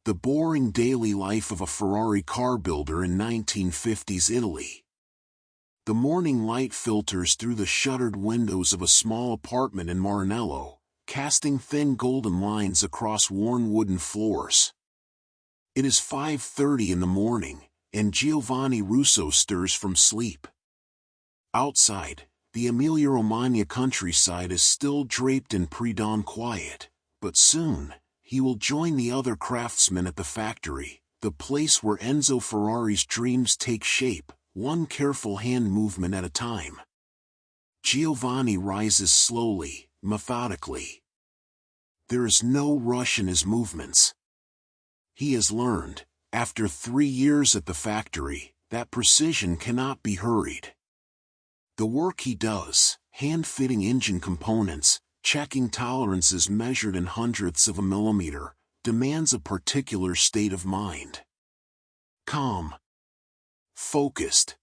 The boring daily life of a Ferrari car builder in 1950s Italy. The morning light filters through the shuttered windows of a small apartment in Maranello, casting thin golden lines across worn wooden floors. It is 5:30 in the morning, and Giovanni Russo stirs from sleep. Outside, the Emilia-Romagna countryside is still draped in pre-dawn quiet, but soon, he will join the other craftsmen at the factory, the place where Enzo Ferrari's dreams take shape, one careful hand movement at a time. Giovanni rises slowly, methodically. There is no rush in his movements. He has learned, after 3 years at the factory, that precision cannot be hurried. The work he does, hand-fitting engine components, checking tolerances measured in hundredths of a millimeter, demands a particular state of mind. Calm. Focused.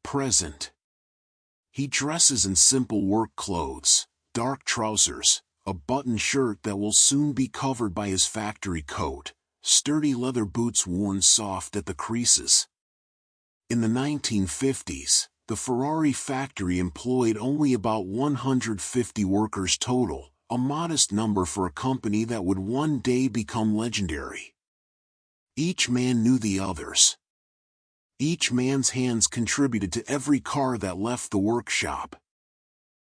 Present. He dresses in simple work clothes, dark trousers, a button shirt that will soon be covered by his factory coat, sturdy leather boots worn soft at the creases. In the 1950s, the Ferrari factory employed only about 150 workers total, a modest number for a company that would one day become legendary. Each man knew the others. Each man's hands contributed to every car that left the workshop.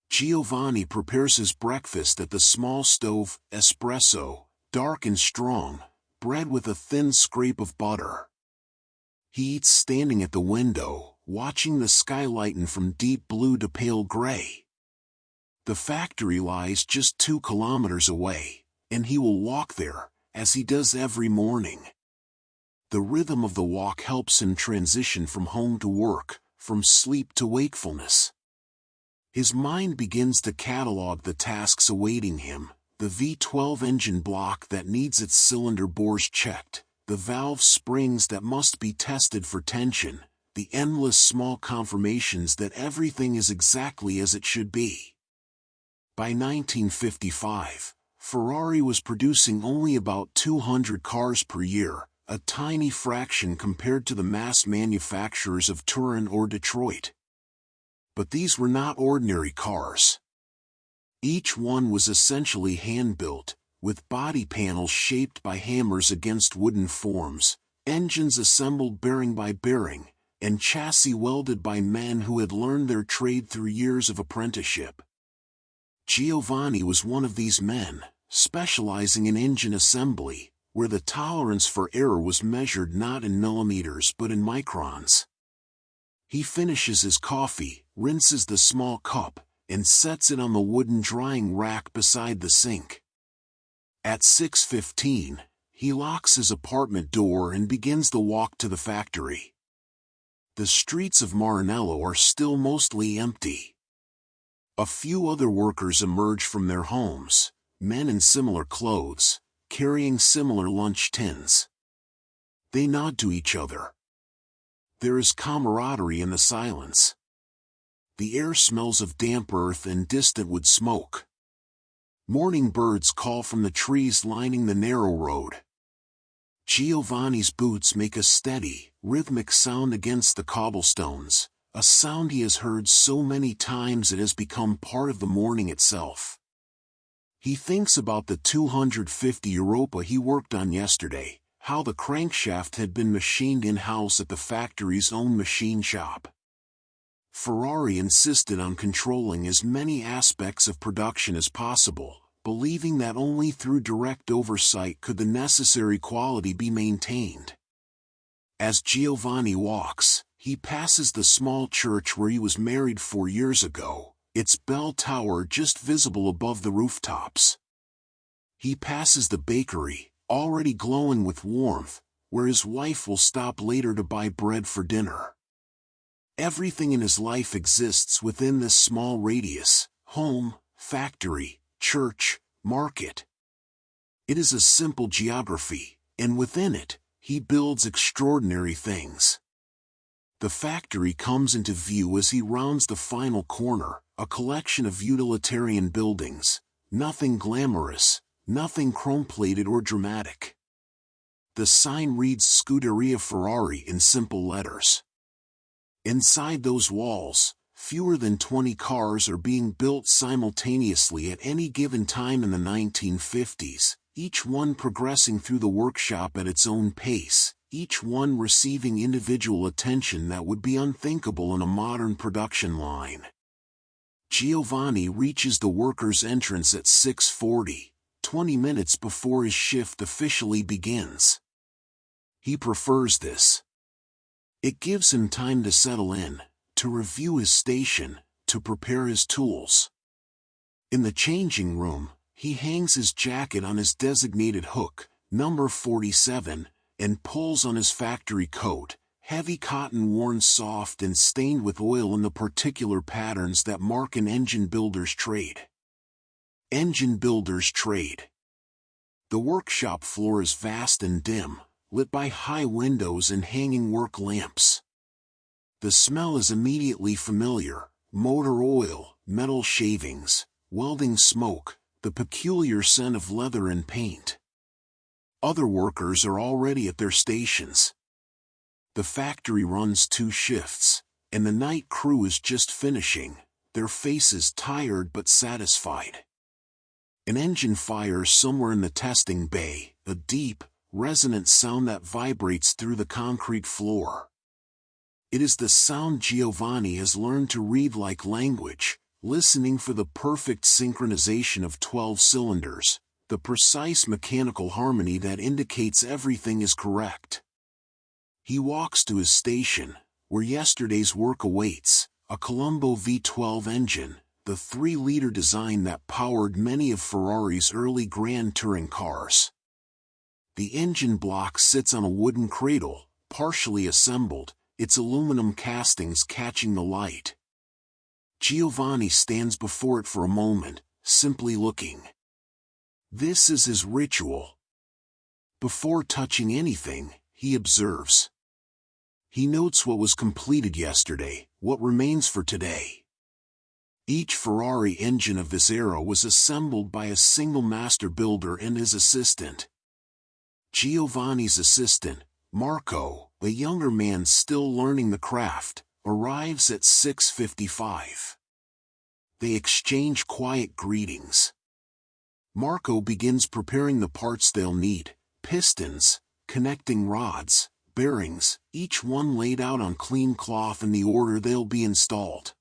Giovanni prepares his breakfast at the small stove, espresso, dark and strong, bread with a thin scrape of butter. He eats standing at the window, watching the sky lighten from deep blue to pale gray. The factory lies just 2 kilometers away, and he will walk there, as he does every morning. The rhythm of the walk helps him transition from home to work, from sleep to wakefulness. His mind begins to catalog the tasks awaiting him, the V12 engine block that needs its cylinder bores checked, the valve springs that must be tested for tension, the endless small confirmations that everything is exactly as it should be. By 1955, Ferrari was producing only about 200 cars per year, a tiny fraction compared to the mass manufacturers of Turin or Detroit. But these were not ordinary cars. Each one was essentially hand-built, with body panels shaped by hammers against wooden forms, engines assembled bearing by bearing, and chassis welded by men who had learned their trade through years of apprenticeship. Giovanni was one of these men, specializing in engine assembly, where the tolerance for error was measured not in millimeters but in microns. He finishes his coffee, rinses the small cup, and sets it on the wooden drying rack beside the sink. At 6:15, he locks his apartment door and begins the walk to the factory. The streets of Maranello are still mostly empty. A few other workers emerge from their homes, men in similar clothes, carrying similar lunch tins. They nod to each other. There is camaraderie in the silence. The air smells of damp earth and distant wood smoke. Morning birds call from the trees lining the narrow road. Giovanni's boots make a steady, rhythmic sound against the cobblestones, a sound he has heard so many times it has become part of the morning itself. He thinks about the 250 Europa he worked on yesterday, how the crankshaft had been machined in-house at the factory's own machine shop. Ferrari insisted on controlling as many aspects of production as possible, believing that only through direct oversight could the necessary quality be maintained. As Giovanni walks, he passes the small church where he was married 4 years ago, its bell tower just visible above the rooftops. He passes the bakery, already glowing with warmth, where his wife will stop later to buy bread for dinner. Everything in his life exists within this small radius: home, factory, church, market. It is a simple geography, and within it, he builds extraordinary things. The factory comes into view as he rounds the final corner, a collection of utilitarian buildings, nothing glamorous, nothing chrome-plated or dramatic. The sign reads Scuderia Ferrari in simple letters. Inside those walls, fewer than 20 cars are being built simultaneously at any given time in the 1950s, each one progressing through the workshop at its own pace, each one receiving individual attention that would be unthinkable on a modern production line. Giovanni reaches the workers' entrance at 6:40, 20 minutes before his shift officially begins. He prefers this. It gives him time to settle in, to review his station, to prepare his tools. In the changing room, he hangs his jacket on his designated hook, number 47, and pulls on his factory coat, heavy cotton worn soft and stained with oil in the particular patterns that mark an engine builder's trade. Engine builder's trade. The workshop floor is vast and dim, lit by high windows and hanging work lamps. The smell is immediately familiar: motor oil, metal shavings, welding smoke, the peculiar scent of leather and paint. Other workers are already at their stations. The factory runs 2 shifts, and the night crew is just finishing, their faces tired but satisfied. An engine fires somewhere in the testing bay, a deep, resonant sound that vibrates through the concrete floor. It is the sound Giovanni has learned to read like language, listening for the perfect synchronization of 12 cylinders, the precise mechanical harmony that indicates everything is correct. He walks to his station, where yesterday's work awaits, a Colombo V12 engine, the 3-liter design that powered many of Ferrari's early Grand Touring cars. The engine block sits on a wooden cradle, partially assembled, its aluminum castings catching the light. Giovanni stands before it for a moment, simply looking. This is his ritual. Before touching anything, he observes. He notes what was completed yesterday, what remains for today. Each Ferrari engine of this era was assembled by a single master builder and his assistant. Giovanni's assistant, Marco, a younger man still learning the craft, arrives at 6:55. They exchange quiet greetings. Marco begins preparing the parts they'll need: pistons, connecting rods, bearings, each one laid out on clean cloth in the order they'll be installed.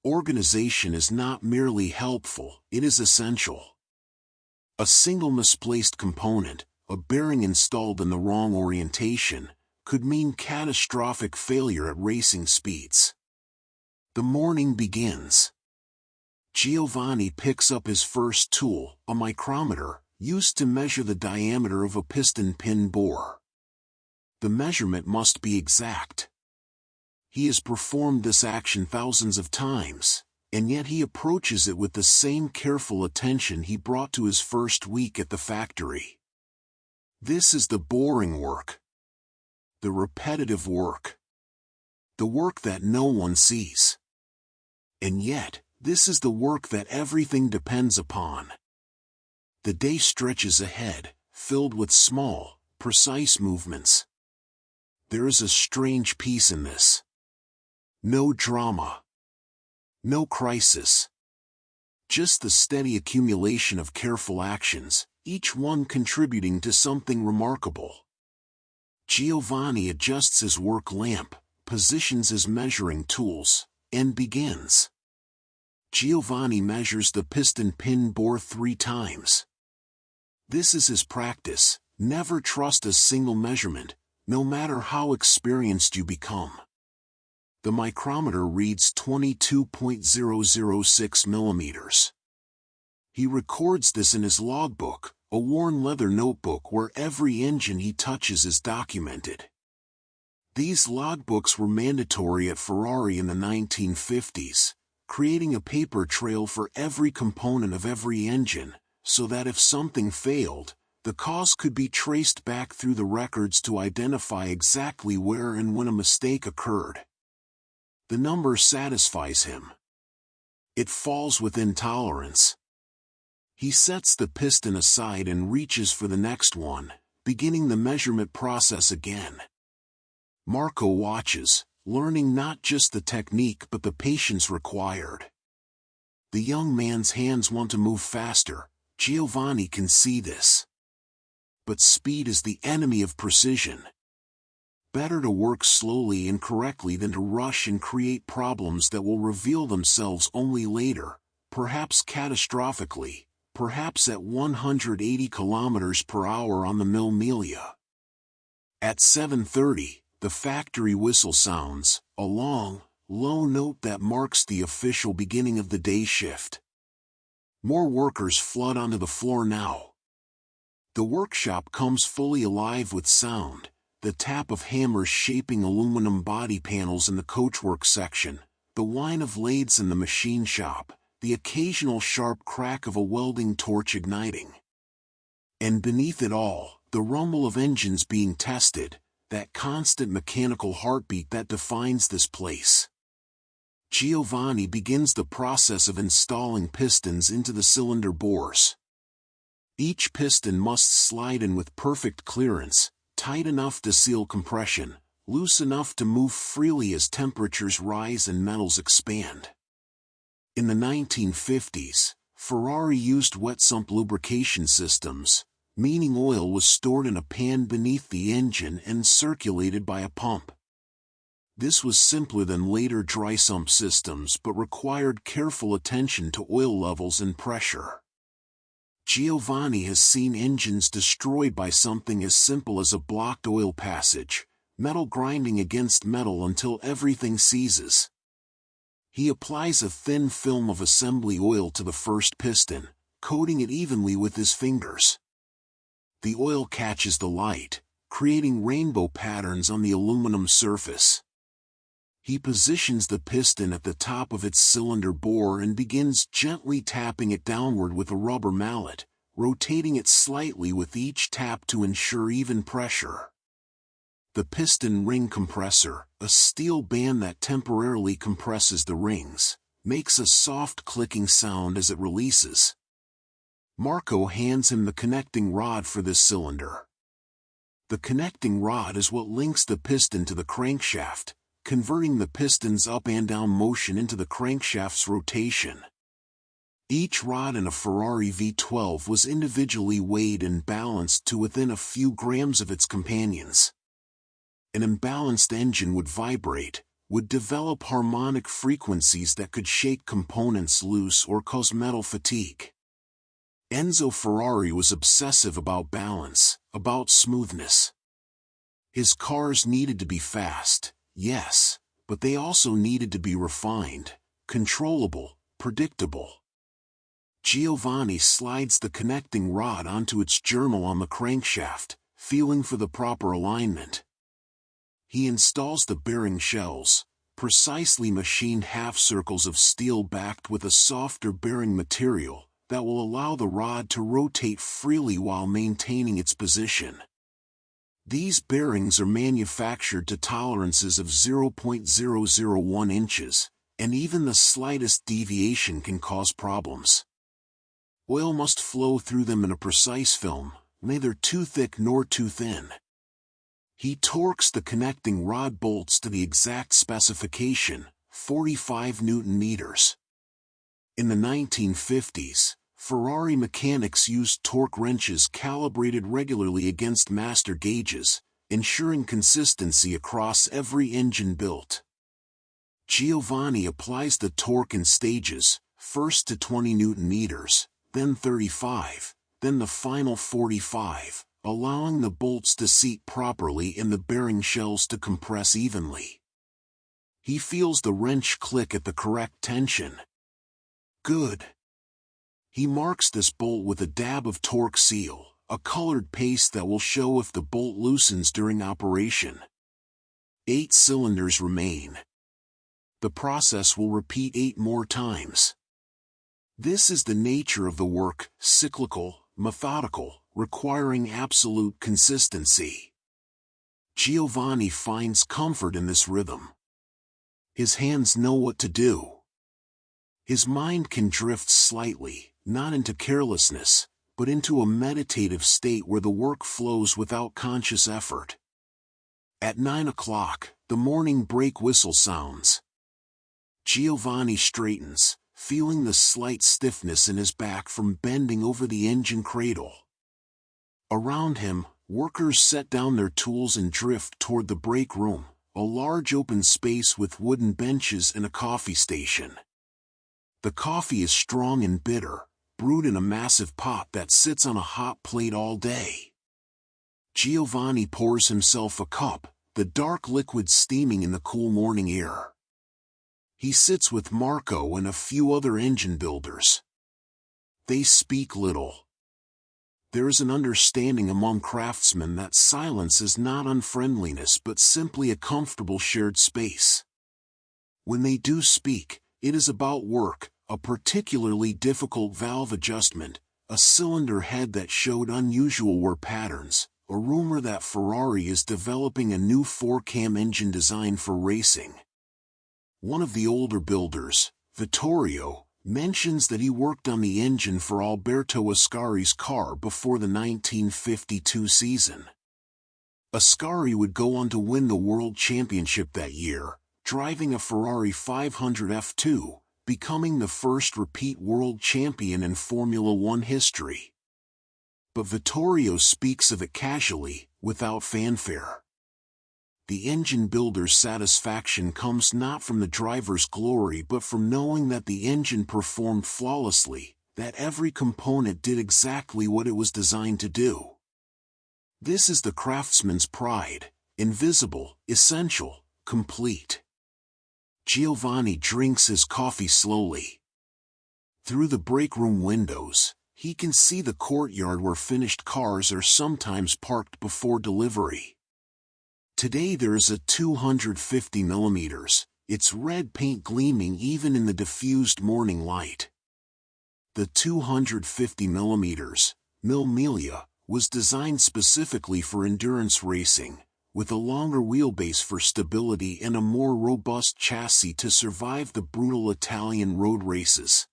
Organization is not merely helpful, it is essential. A single misplaced component, a bearing installed in the wrong orientation, could mean catastrophic failure at racing speeds. The morning begins. Giovanni picks up his first tool, a micrometer, used to measure the diameter of a piston pin bore. The measurement must be exact. He has performed this action thousands of times, and yet he approaches it with the same careful attention he brought to his first week at the factory. This is the boring work. The repetitive work. The work that no one sees. And yet, this is the work that everything depends upon. The day stretches ahead, filled with small, precise movements. There is a strange peace in this. No drama. No crisis. Just the steady accumulation of careful actions, each one contributing to something remarkable. Giovanni adjusts his work lamp, positions his measuring tools, and begins. Giovanni measures the piston pin bore 3 times. This is his practice: never trust a single measurement, no matter how experienced you become. The micrometer reads 22.006 millimeters. He records this in his logbook, a worn leather notebook where every engine he touches is documented. These logbooks were mandatory at Ferrari in the 1950s, creating a paper trail for every component of every engine, so that if something failed, the cause could be traced back through the records to identify exactly where and when a mistake occurred. The number satisfies him. It falls within tolerance. He sets the piston aside and reaches for the next one, beginning the measurement process again. Marco watches, learning not just the technique but the patience required. The young man's hands want to move faster. Giovanni can see this. But speed is the enemy of precision. Better to work slowly and correctly than to rush and create problems that will reveal themselves only later, perhaps catastrophically, perhaps at 180 kilometers per hour on the Mille Miglia. At 7:30, the factory whistle sounds, a long, low note that marks the official beginning of the day shift. More workers flood onto the floor now. The workshop comes fully alive with sound, the tap of hammers shaping aluminum body panels in the coachwork section, the whine of lathes in the machine shop, the occasional sharp crack of a welding torch igniting. And beneath it all, the rumble of engines being tested, that constant mechanical heartbeat that defines this place. Giovanni begins the process of installing pistons into the cylinder bores. Each piston must slide in with perfect clearance, tight enough to seal compression, loose enough to move freely as temperatures rise and metals expand. In the 1950s, Ferrari used wet sump lubrication systems, meaning oil was stored in a pan beneath the engine and circulated by a pump. This was simpler than later dry sump systems but required careful attention to oil levels and pressure. Giovanni has seen engines destroyed by something as simple as a blocked oil passage, metal grinding against metal until everything seizes. He applies a thin film of assembly oil to the first piston, coating it evenly with his fingers. The oil catches the light, creating rainbow patterns on the aluminum surface. He positions the piston at the top of its cylinder bore and begins gently tapping it downward with a rubber mallet, rotating it slightly with each tap to ensure even pressure. The piston ring compressor, a steel band that temporarily compresses the rings, makes a soft clicking sound as it releases. Marco hands him the connecting rod for this cylinder. The connecting rod is what links the piston to the crankshaft, converting the piston's up and down motion into the crankshaft's rotation. Each rod in a Ferrari V12 was individually weighed and balanced to within a few grams of its companions. An imbalanced engine would vibrate, would develop harmonic frequencies that could shake components loose or cause metal fatigue. Enzo Ferrari was obsessive about balance, about smoothness. His cars needed to be fast, yes, but they also needed to be refined, controllable, predictable. Giovanni slides the connecting rod onto its journal on the crankshaft, feeling for the proper alignment. He installs the bearing shells, precisely machined half circles of steel backed with a softer bearing material that will allow the rod to rotate freely while maintaining its position. These bearings are manufactured to tolerances of 0.001 inches, and even the slightest deviation can cause problems. Oil must flow through them in a precise film, neither too thick nor too thin. He torques the connecting rod bolts to the exact specification, 45 Newton meters. In the 1950s, Ferrari mechanics used torque wrenches calibrated regularly against master gauges, ensuring consistency across every engine built. Giovanni applies the torque in stages, first to 20 Newton meters, then 35, then the final 45, allowing the bolts to seat properly and the bearing shells to compress evenly. He feels the wrench click at the correct tension. Good. He marks this bolt with a dab of torque seal, a colored paste that will show if the bolt loosens during operation. 8 cylinders remain. The process will repeat 8 more times. This is the nature of the work, cyclical, methodical, requiring absolute consistency. Giovanni finds comfort in this rhythm. His hands know what to do. His mind can drift slightly, not into carelessness, but into a meditative state where the work flows without conscious effort. At 9 o'clock, the morning brake whistle sounds. Giovanni straightens, feeling the slight stiffness in his back from bending over the engine cradle. Around him, workers set down their tools and drift toward the brake room, a large open space with wooden benches and a coffee station. The coffee is strong and bitter, brewed in a massive pot that sits on a hot plate all day. Giovanni pours himself a cup, the dark liquid steaming in the cool morning air. He sits with Marco and a few other engine builders. They speak little. There is an understanding among craftsmen that silence is not unfriendliness but simply a comfortable shared space. When they do speak, it is about work, a particularly difficult valve adjustment, a cylinder head that showed unusual wear patterns, a rumor that Ferrari is developing a new 4-cam engine design for racing. One of the older builders, Vittorio, mentions that he worked on the engine for Alberto Ascari's car before the 1952 season. Ascari would go on to win the World Championship that year, driving a Ferrari 500 F2, becoming the first repeat world champion in Formula One history. But Vittorio speaks of it casually, without fanfare. The engine builder's satisfaction comes not from the driver's glory but from knowing that the engine performed flawlessly, that every component did exactly what it was designed to do. This is the craftsman's pride, invisible, essential, complete. Giovanni drinks his coffee slowly. Through the brake room windows, he can see the courtyard where finished cars are sometimes parked before delivery. Today there is a 250mm, its red paint gleaming even in the diffused morning light. The 250mm, Mille Miglia, was designed specifically for endurance racing, with a longer wheelbase for stability and a more robust chassis to survive the brutal Italian road races.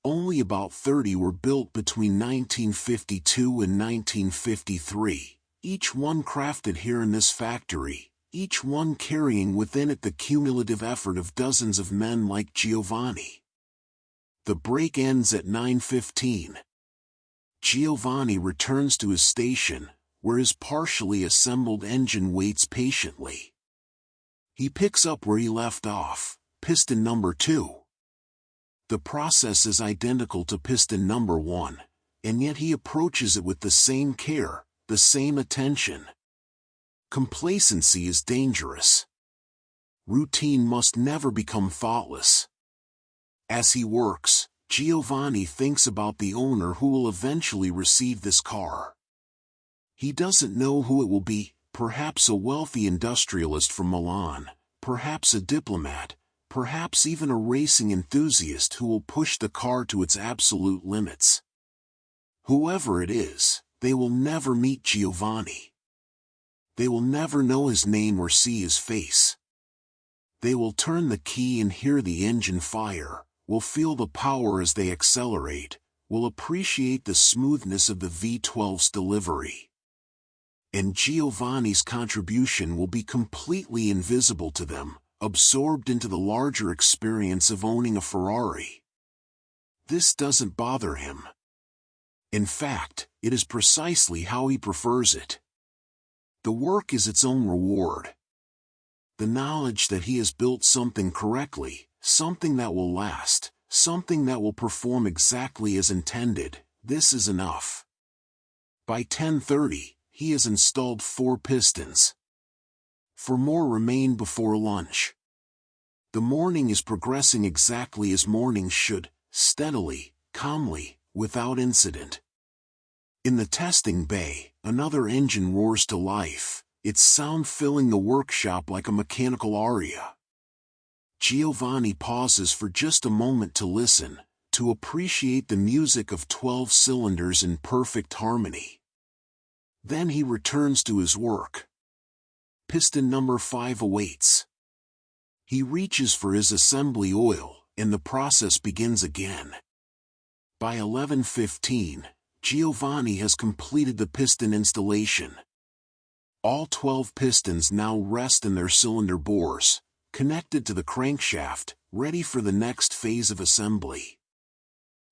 Only about 30 were built between 1952 and 1953. Each one crafted here in this factory, each one carrying within it the cumulative effort of dozens of men like Giovanni. The break ends at 9:15. Giovanni returns to his station, where his partially assembled engine waits patiently. He picks up where he left off, piston number 2. The process is identical to piston number 1, and yet he approaches it with the same care, the same attention. Complacency is dangerous. Routine must never become thoughtless. As he works, Giovanni thinks about the owner who will eventually receive this car. He doesn't know who it will be, perhaps a wealthy industrialist from Milan, perhaps a diplomat, perhaps even a racing enthusiast who will push the car to its absolute limits. Whoever it is, they will never meet Giovanni. They will never know his name or see his face. They will turn the key and hear the engine fire, will feel the power as they accelerate, will appreciate the smoothness of the V12's delivery. And Giovanni's contribution will be completely invisible to them, absorbed into the larger experience of owning a Ferrari. This doesn't bother him. In fact, it is precisely how he prefers it. The work is its own reward. The knowledge that he has built something correctly, something that will last, something that will perform exactly as intended, this is enough. By 10:30, he has installed 4 pistons. 4 more remain before lunch. The morning is progressing exactly as mornings should, steadily, calmly, without incident. In the testing bay, another engine roars to life, its sound filling the workshop like a mechanical aria. Giovanni pauses for just a moment to listen, to appreciate the music of 12 cylinders in perfect harmony. Then he returns to his work. Piston number 5 awaits. He reaches for his assembly oil, and the process begins again. By 11:15, Giovanni has completed the piston installation. All 12 pistons now rest in their cylinder bores, connected to the crankshaft, ready for the next phase of assembly.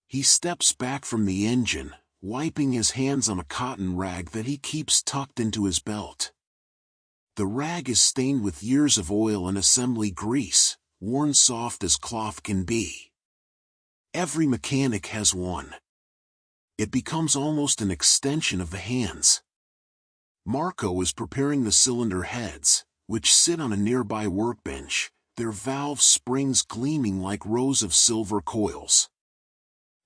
He steps back from the engine, wiping his hands on a cotton rag that he keeps tucked into his belt. The rag is stained with years of oil and assembly grease, worn soft as cloth can be. Every mechanic has one. It becomes almost an extension of the hands. Marco is preparing the cylinder heads, which sit on a nearby workbench, their valve springs gleaming like rows of silver coils.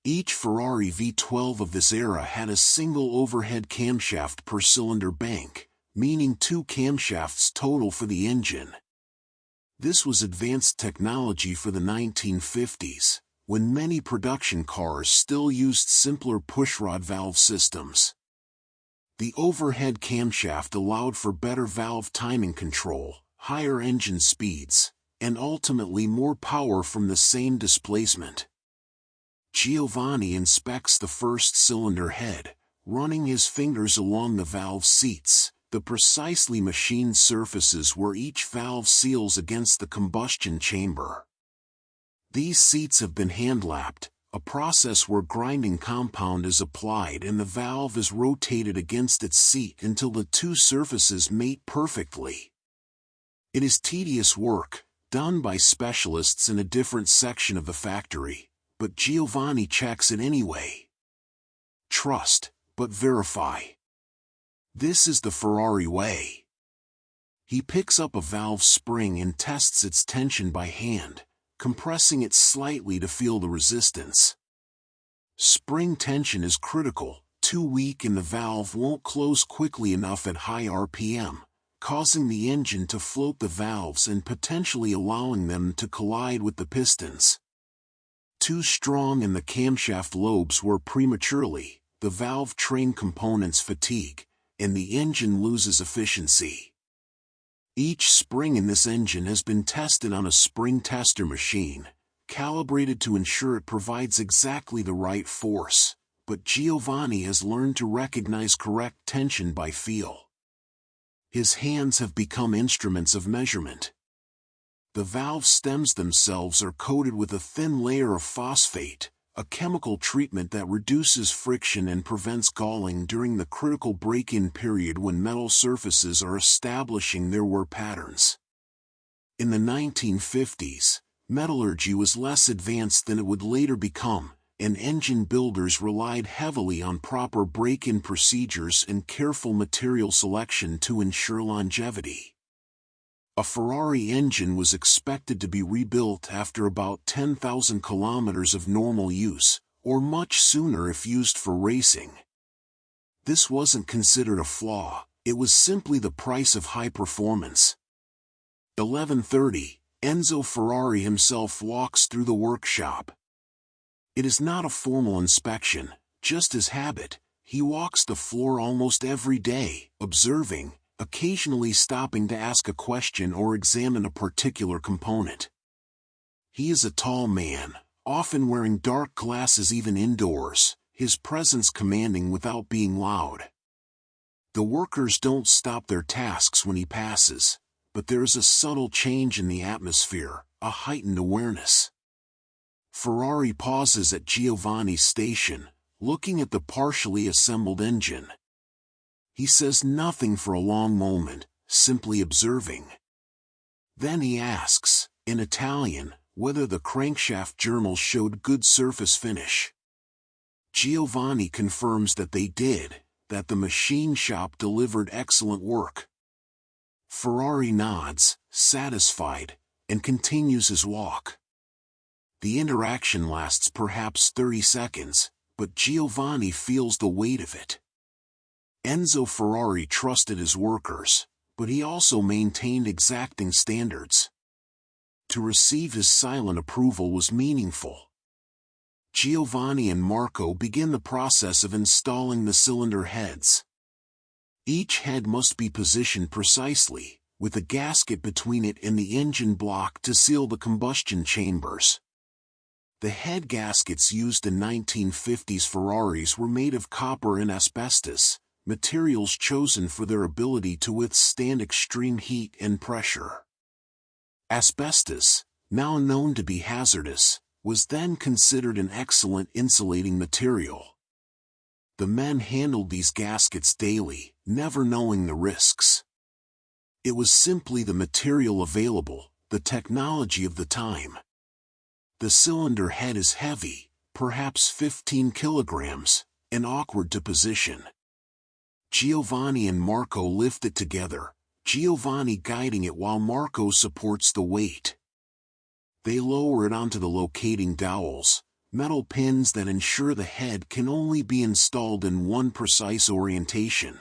Each Ferrari V12 of this era had a single overhead camshaft per cylinder bank, meaning 2 camshafts total for the engine. This was advanced technology for the 1950s, when many production cars still used simpler pushrod valve systems. The overhead camshaft allowed for better valve timing control, higher engine speeds, and ultimately more power from the same displacement. Giovanni inspects the first cylinder head, running his fingers along the valve seats, the precisely machined surfaces where each valve seals against the combustion chamber. These seats have been hand-lapped, a process where grinding compound is applied and the valve is rotated against its seat until the two surfaces mate perfectly. It is tedious work, done by specialists in a different section of the factory, but Giovanni checks it anyway. Trust, but verify. This is the Ferrari way. He picks up a valve spring and tests its tension by hand, compressing it slightly to feel the resistance. Spring tension is critical. Too weak and the valve won't close quickly enough at high RPM, causing the engine to float the valves and potentially allowing them to collide with the pistons. Too strong and the camshaft lobes wear prematurely, the valve train components fatigue, and the engine loses efficiency. Each spring in this engine has been tested on a spring tester machine, calibrated to ensure it provides exactly the right force, but Giovanni has learned to recognize correct tension by feel. His hands have become instruments of measurement. The valve stems themselves are coated with a thin layer of phosphate, a chemical treatment that reduces friction and prevents galling during the critical break-in period when metal surfaces are establishing their wear patterns. In the 1950s, metallurgy was less advanced than it would later become, and engine builders relied heavily on proper break-in procedures and careful material selection to ensure longevity. A Ferrari engine was expected to be rebuilt after about 10,000 kilometers of normal use, or much sooner if used for racing. This wasn't considered a flaw, it was simply the price of high performance. 11:30, Enzo Ferrari himself walks through the workshop. It is not a formal inspection, just his habit. He walks the floor almost every day, observing, occasionally stopping to ask a question or examine a particular component. He is a tall man, often wearing dark glasses even indoors, his presence commanding without being loud. The workers don't stop their tasks when he passes, but there is a subtle change in the atmosphere, a heightened awareness. Ferrari pauses at Giovanni's station, looking at the partially assembled engine. He says nothing for a long moment, simply observing. Then he asks, in Italian, whether the crankshaft journals showed good surface finish. Giovanni confirms that they did, that the machine shop delivered excellent work. Ferrari nods, satisfied, and continues his walk. The interaction lasts perhaps 30 seconds, but Giovanni feels the weight of it. Enzo Ferrari trusted his workers, but he also maintained exacting standards. To receive his silent approval was meaningful. Giovanni and Marco begin the process of installing the cylinder heads. Each head must be positioned precisely, with a gasket between it and the engine block to seal the combustion chambers. The head gaskets used in 1950s Ferraris were made of copper and asbestos, materials chosen for their ability to withstand extreme heat and pressure. Asbestos, now known to be hazardous, was then considered an excellent insulating material. The men handled these gaskets daily, never knowing the risks. It was simply the material available, the technology of the time. The cylinder head is heavy, perhaps 15 kilograms, and awkward to position. Giovanni and Marco lift it together, Giovanni guiding it while Marco supports the weight. They lower it onto the locating dowels, metal pins that ensure the head can only be installed in one precise orientation.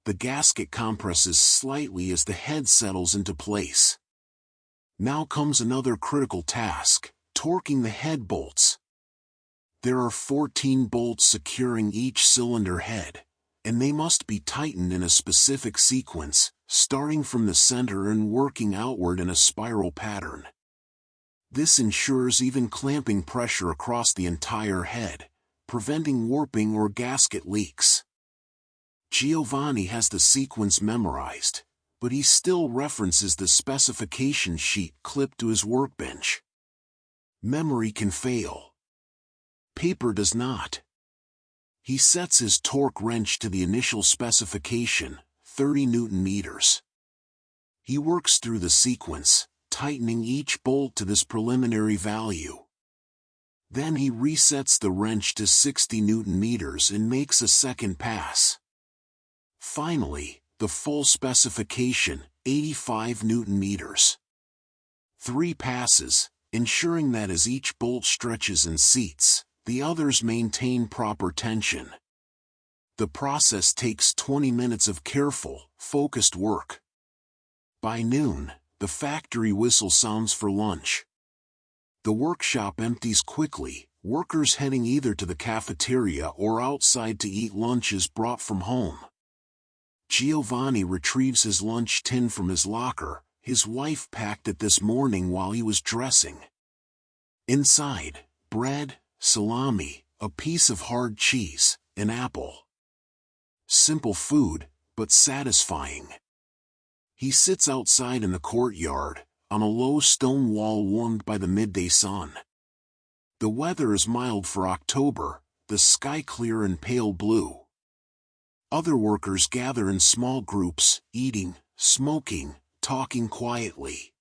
The gasket compresses slightly as the head settles into place. Now comes another critical task, torquing the head bolts. There are 14 bolts securing each cylinder head, and they must be tightened in a specific sequence, starting from the center and working outward in a spiral pattern. This ensures even clamping pressure across the entire head, preventing warping or gasket leaks. Giovanni has the sequence memorized, but he still references the specification sheet clipped to his workbench. Memory can fail. Paper does not. He sets his torque wrench to the initial specification, 30 Newton meters. He works through the sequence, tightening each bolt to this preliminary value. Then he resets the wrench to 60 Newton meters and makes a second pass. Finally, the full specification, 85 Newton meters. 3 passes, ensuring that as each bolt stretches and seats, the others maintain proper tension. The process takes 20 minutes of careful, focused work. By noon, the factory whistle sounds for lunch. The workshop empties quickly, workers heading either to the cafeteria or outside to eat lunches brought from home. Giovanni retrieves his lunch tin from his locker. His wife packed it this morning while he was dressing. Inside, bread, salami, a piece of hard cheese, an apple. Simple food, but satisfying. He sits outside in the courtyard, on a low stone wall warmed by the midday sun. The weather is mild for October, the sky clear and pale blue. Other workers gather in small groups, eating, smoking, talking quietly.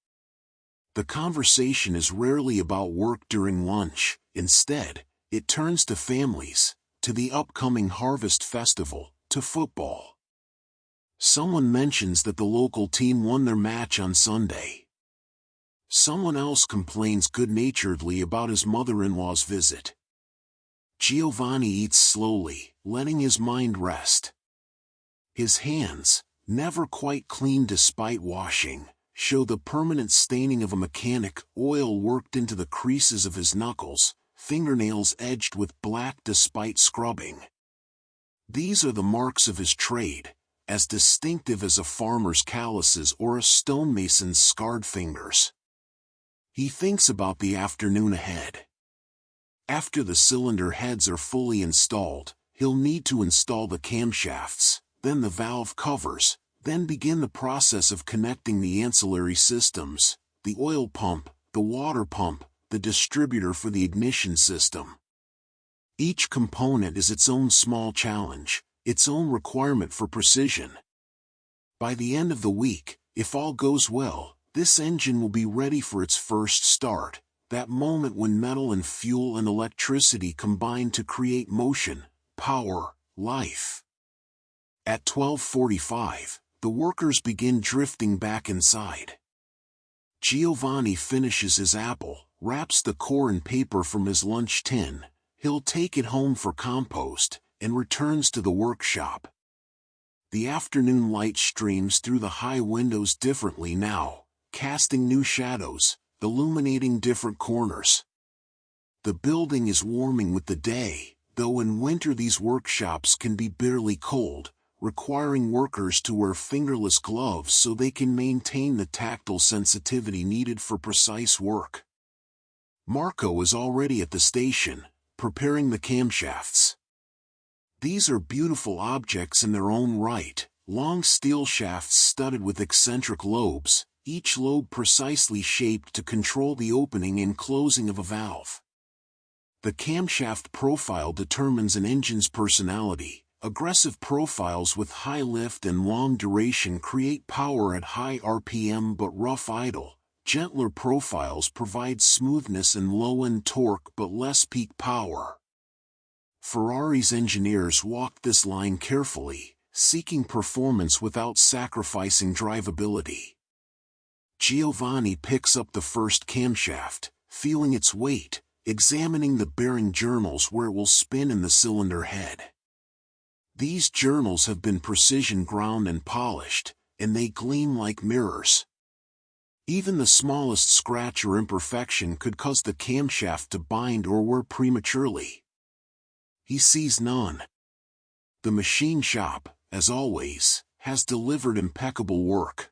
The conversation is rarely about work during lunch. Instead, it turns to families, to the upcoming harvest festival, to football. Someone mentions that the local team won their match on Sunday. Someone else complains good-naturedly about his mother-in-law's visit. Giovanni eats slowly, letting his mind rest. His hands, never quite clean despite washing, show the permanent staining of a mechanic, oil worked into the creases of his knuckles, fingernails edged with black despite scrubbing. These are the marks of his trade, as distinctive as a farmer's calluses or a stonemason's scarred fingers. He thinks about the afternoon ahead. After the cylinder heads are fully installed, he'll need to install the camshafts, then the valve covers, then begin the process of connecting the ancillary systems, the oil pump, the water pump, the distributor for the ignition system. Each component is its own small challenge, its own requirement for precision. By the end of the week, if all goes well, this engine will be ready for its first start, that moment when metal and fuel and electricity combine to create motion, power, life. At 12:45, the workers begin drifting back inside. Giovanni finishes his apple, wraps the core in paper from his lunch tin. He'll take it home for compost, and returns to the workshop. The afternoon light streams through the high windows differently now, casting new shadows, illuminating different corners. The building is warming with the day, though in winter these workshops can be bitterly cold, requiring workers to wear fingerless gloves so they can maintain the tactile sensitivity needed for precise work. Marco is already at the station, preparing the camshafts. These are beautiful objects in their own right, long steel shafts studded with eccentric lobes, each lobe precisely shaped to control the opening and closing of a valve. The camshaft profile determines an engine's personality. Aggressive profiles with high lift and long duration create power at high RPM but rough idle. Gentler profiles provide smoothness and low-end torque but less peak power. Ferrari's engineers walked this line carefully, seeking performance without sacrificing drivability. Giovanni picks up the first camshaft, feeling its weight, examining the bearing journals where it will spin in the cylinder head. These journals have been precision ground and polished, and they gleam like mirrors. Even the smallest scratch or imperfection could cause the camshaft to bind or wear prematurely. He sees none. The machine shop, as always, has delivered impeccable work.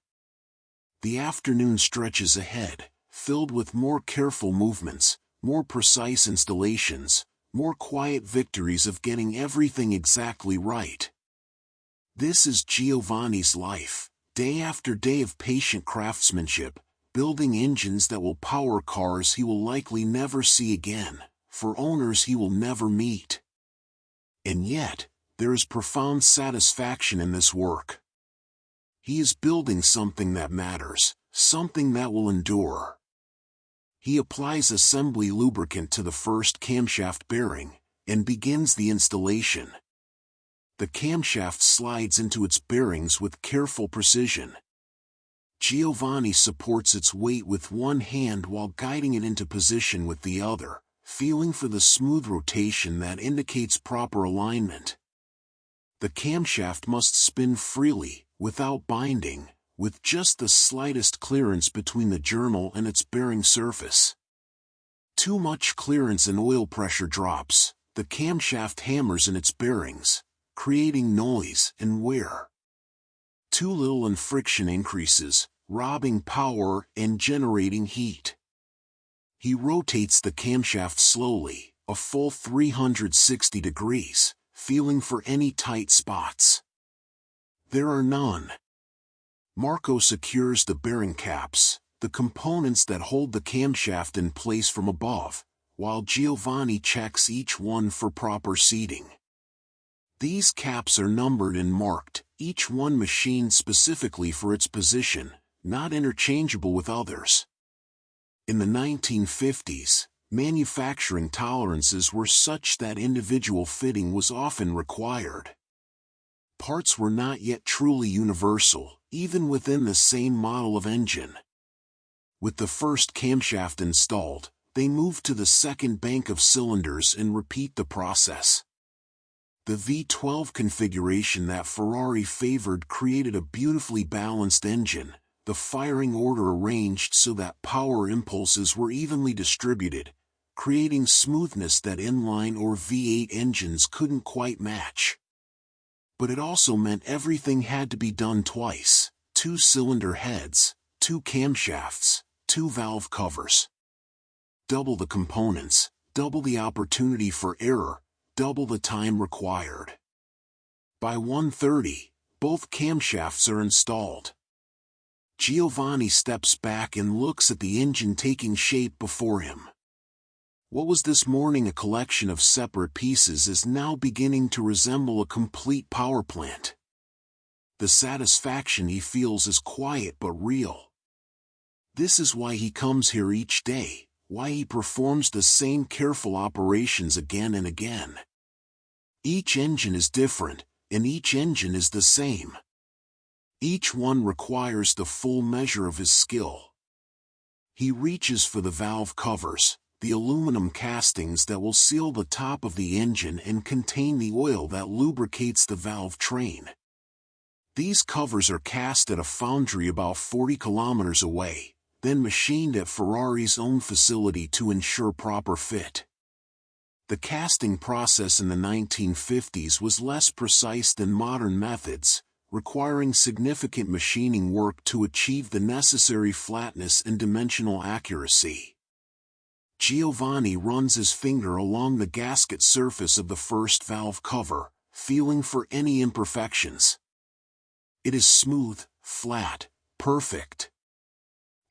The afternoon stretches ahead, filled with more careful movements, more precise installations, more quiet victories of getting everything exactly right. This is Giovanni's life, day after day of patient craftsmanship, building engines that will power cars he will likely never see again, for owners he will never meet. And yet, there is profound satisfaction in this work. He is building something that matters, something that will endure. He applies assembly lubricant to the first camshaft bearing, and begins the installation. The camshaft slides into its bearings with careful precision. Giovanni supports its weight with one hand while guiding it into position with the other, feeling for the smooth rotation that indicates proper alignment. The camshaft must spin freely, without binding, with just the slightest clearance between the journal and its bearing surface. Too much clearance and oil pressure drops, the camshaft hammers in its bearings, creating noise and wear. Too little and friction increases, robbing power and generating heat. He rotates the camshaft slowly, a full 360 degrees, feeling for any tight spots. There are none. Marco secures the bearing caps, the components that hold the camshaft in place from above, while Giovanni checks each one for proper seating. These caps are numbered and marked, each one machined specifically for its position, not interchangeable with others. In the 1950s, manufacturing tolerances were such that individual fitting was often required. Parts were not yet truly universal, even within the same model of engine. With the first camshaft installed, they move to the second bank of cylinders and repeat the process. The V12 configuration that Ferrari favored created a beautifully balanced engine, the firing order arranged so that power impulses were evenly distributed, creating smoothness that inline or V8 engines couldn't quite match. But it also meant everything had to be done twice: 2 cylinder heads, 2 camshafts, 2 valve covers. Double the components, double the opportunity for error, double the time required. By 1:30, both camshafts are installed. Giovanni steps back and looks at the engine taking shape before him. What was this morning a collection of separate pieces is now beginning to resemble a complete power plant. The satisfaction he feels is quiet but real. This is why he comes here each day, why he performs the same careful operations again and again. Each engine is different, and each engine is the same. Each one requires the full measure of his skill. He reaches for the valve covers, the aluminum castings that will seal the top of the engine and contain the oil that lubricates the valve train. These covers are cast at a foundry about 40 kilometers away, then machined at Ferrari's own facility to ensure proper fit. The casting process in the 1950s was less precise than modern methods, requiring significant machining work to achieve the necessary flatness and dimensional accuracy. Giovanni runs his finger along the gasket surface of the first valve cover, feeling for any imperfections. It is smooth, flat, perfect.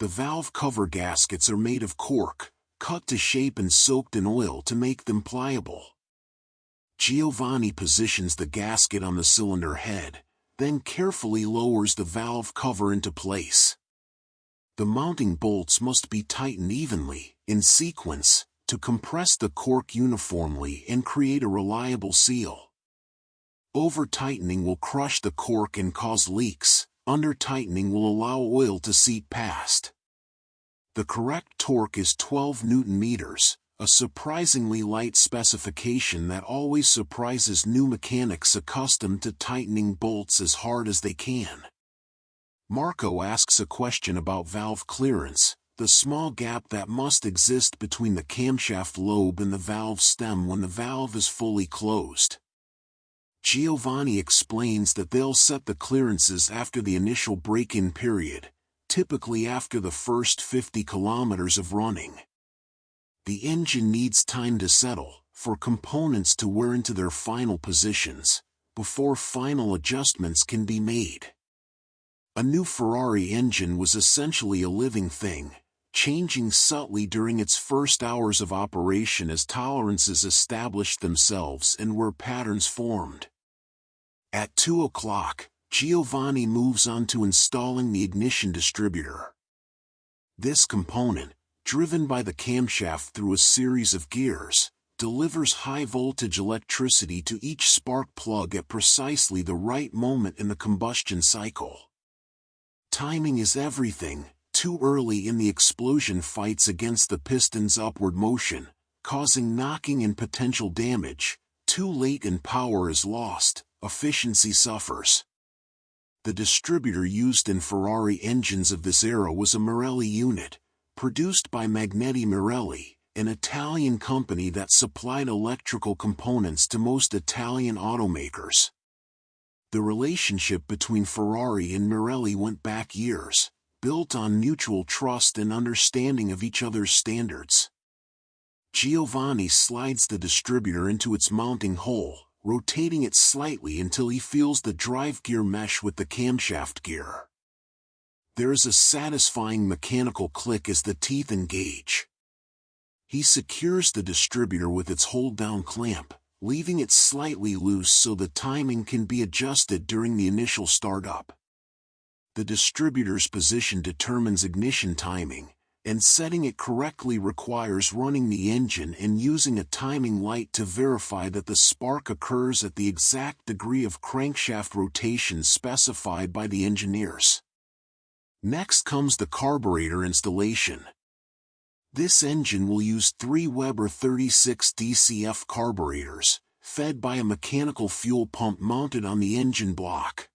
The valve cover gaskets are made of cork, cut to shape and soaked in oil to make them pliable. Giovanni positions the gasket on the cylinder head, then carefully lowers the valve cover into place. The mounting bolts must be tightened evenly, in sequence, to compress the cork uniformly and create a reliable seal. Over-tightening will crush the cork and cause leaks. Under-tightening will allow oil to seep past. The correct torque is 12 Nm, a surprisingly light specification that always surprises new mechanics accustomed to tightening bolts as hard as they can. Marco asks a question about valve clearance, the small gap that must exist between the camshaft lobe and the valve stem when the valve is fully closed. Giovanni explains that they'll set the clearances after the initial break-in period, typically after the first 50 kilometers of running. The engine needs time to settle, for components to wear into their final positions, before final adjustments can be made. A new Ferrari engine was essentially a living thing, changing subtly during its first hours of operation as tolerances established themselves and where patterns formed. At 2 o'clock, Giovanni moves on to installing the ignition distributor. This component, driven by the camshaft through a series of gears, delivers high-voltage electricity to each spark plug at precisely the right moment in the combustion cycle. Timing is everything. Too early in the explosion fights against the piston's upward motion, causing knocking and potential damage. Too late and power is lost, efficiency suffers. The distributor used in Ferrari engines of this era was a Marelli unit, produced by Magneti Marelli, an Italian company that supplied electrical components to most Italian automakers. The relationship between Ferrari and Marelli went back years, built on mutual trust and understanding of each other's standards. Giovanni slides the distributor into its mounting hole, rotating it slightly until he feels the drive gear mesh with the camshaft gear. There is a satisfying mechanical click as the teeth engage. He secures the distributor with its hold-down clamp, leaving it slightly loose so the timing can be adjusted during the initial startup. The distributor's position determines ignition timing, and setting it correctly requires running the engine and using a timing light to verify that the spark occurs at the exact degree of crankshaft rotation specified by the engineers. Next comes the carburetor installation. This engine will use 3 Weber 36 DCF carburetors, fed by a mechanical fuel pump mounted on the engine block.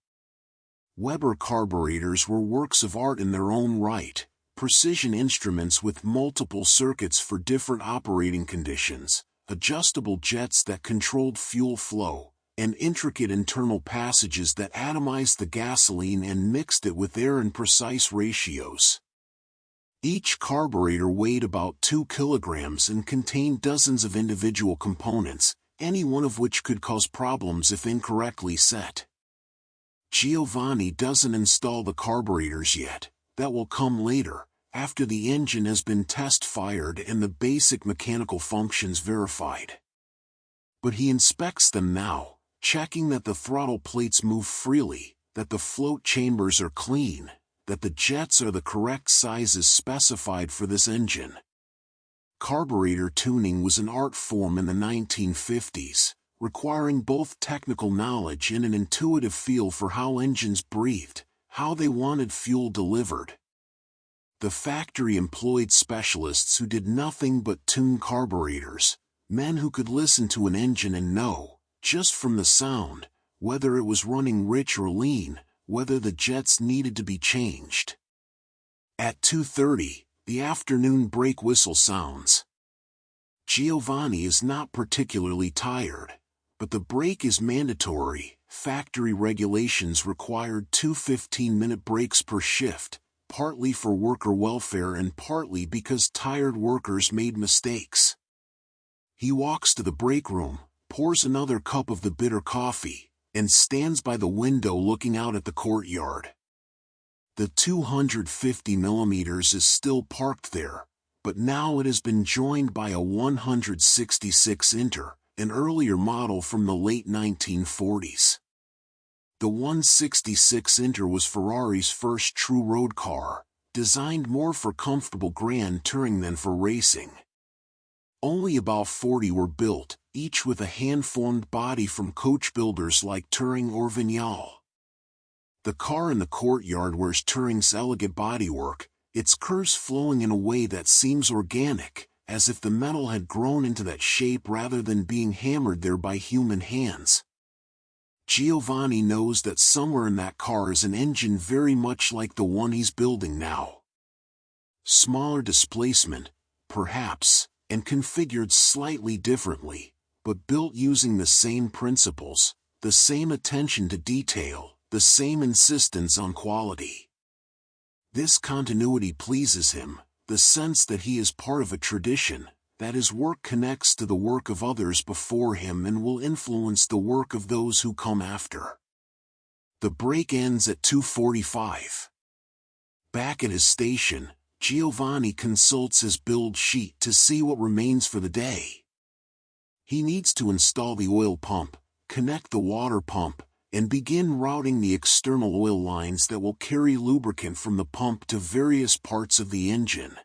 Weber carburetors were works of art in their own right, precision instruments with multiple circuits for different operating conditions, adjustable jets that controlled fuel flow, and intricate internal passages that atomized the gasoline and mixed it with air in precise ratios. Each carburetor weighed about 2 kilograms and contained dozens of individual components, any one of which could cause problems if incorrectly set. Giovanni doesn't install the carburetors yet. That will come later, after the engine has been test-fired and the basic mechanical functions verified. But he inspects them now, checking that the throttle plates move freely, that the float chambers are clean, that the jets are the correct sizes specified for this engine. Carburetor tuning was an art form in the 1950s, requiring both technical knowledge and an intuitive feel for how engines breathed, how they wanted fuel delivered. The factory employed specialists who did nothing but tune carburetors, men who could listen to an engine and know, just from the sound, whether it was running rich or lean, whether the jets needed to be changed. At 2:30, the afternoon brake whistle sounds. Giovanni is not particularly tired, but the brake is mandatory. Factory regulations required 2 15-minute breaks per shift, partly for worker welfare and partly because tired workers made mistakes. He walks to the break room, pours another cup of the bitter coffee, and stands by the window looking out at the courtyard. The 250mm is still parked there, but now it has been joined by a 166 Inter, an earlier model from the late 1940s. The 166 Inter was Ferrari's first true road car, designed more for comfortable grand touring than for racing. Only about 40 were built, each with a hand-formed body from coach builders like Touring or Vignale. The car in the courtyard wears Touring's elegant bodywork, its curves flowing in a way that seems organic, as if the metal had grown into that shape rather than being hammered there by human hands. Giovanni knows that somewhere in that car is an engine very much like the one he's building now. Smaller displacement, perhaps, and configured slightly differently, but built using the same principles, the same attention to detail, the same insistence on quality. This continuity pleases him, the sense that he is part of a tradition, that his work connects to the work of others before him and will influence the work of those who come after. The break ends at 2:45. Back at his station, Giovanni consults his build sheet to see what remains for the day. He needs to install the oil pump, connect the water pump, and begin routing the external oil lines that will carry lubricant from the pump to various parts of the engine.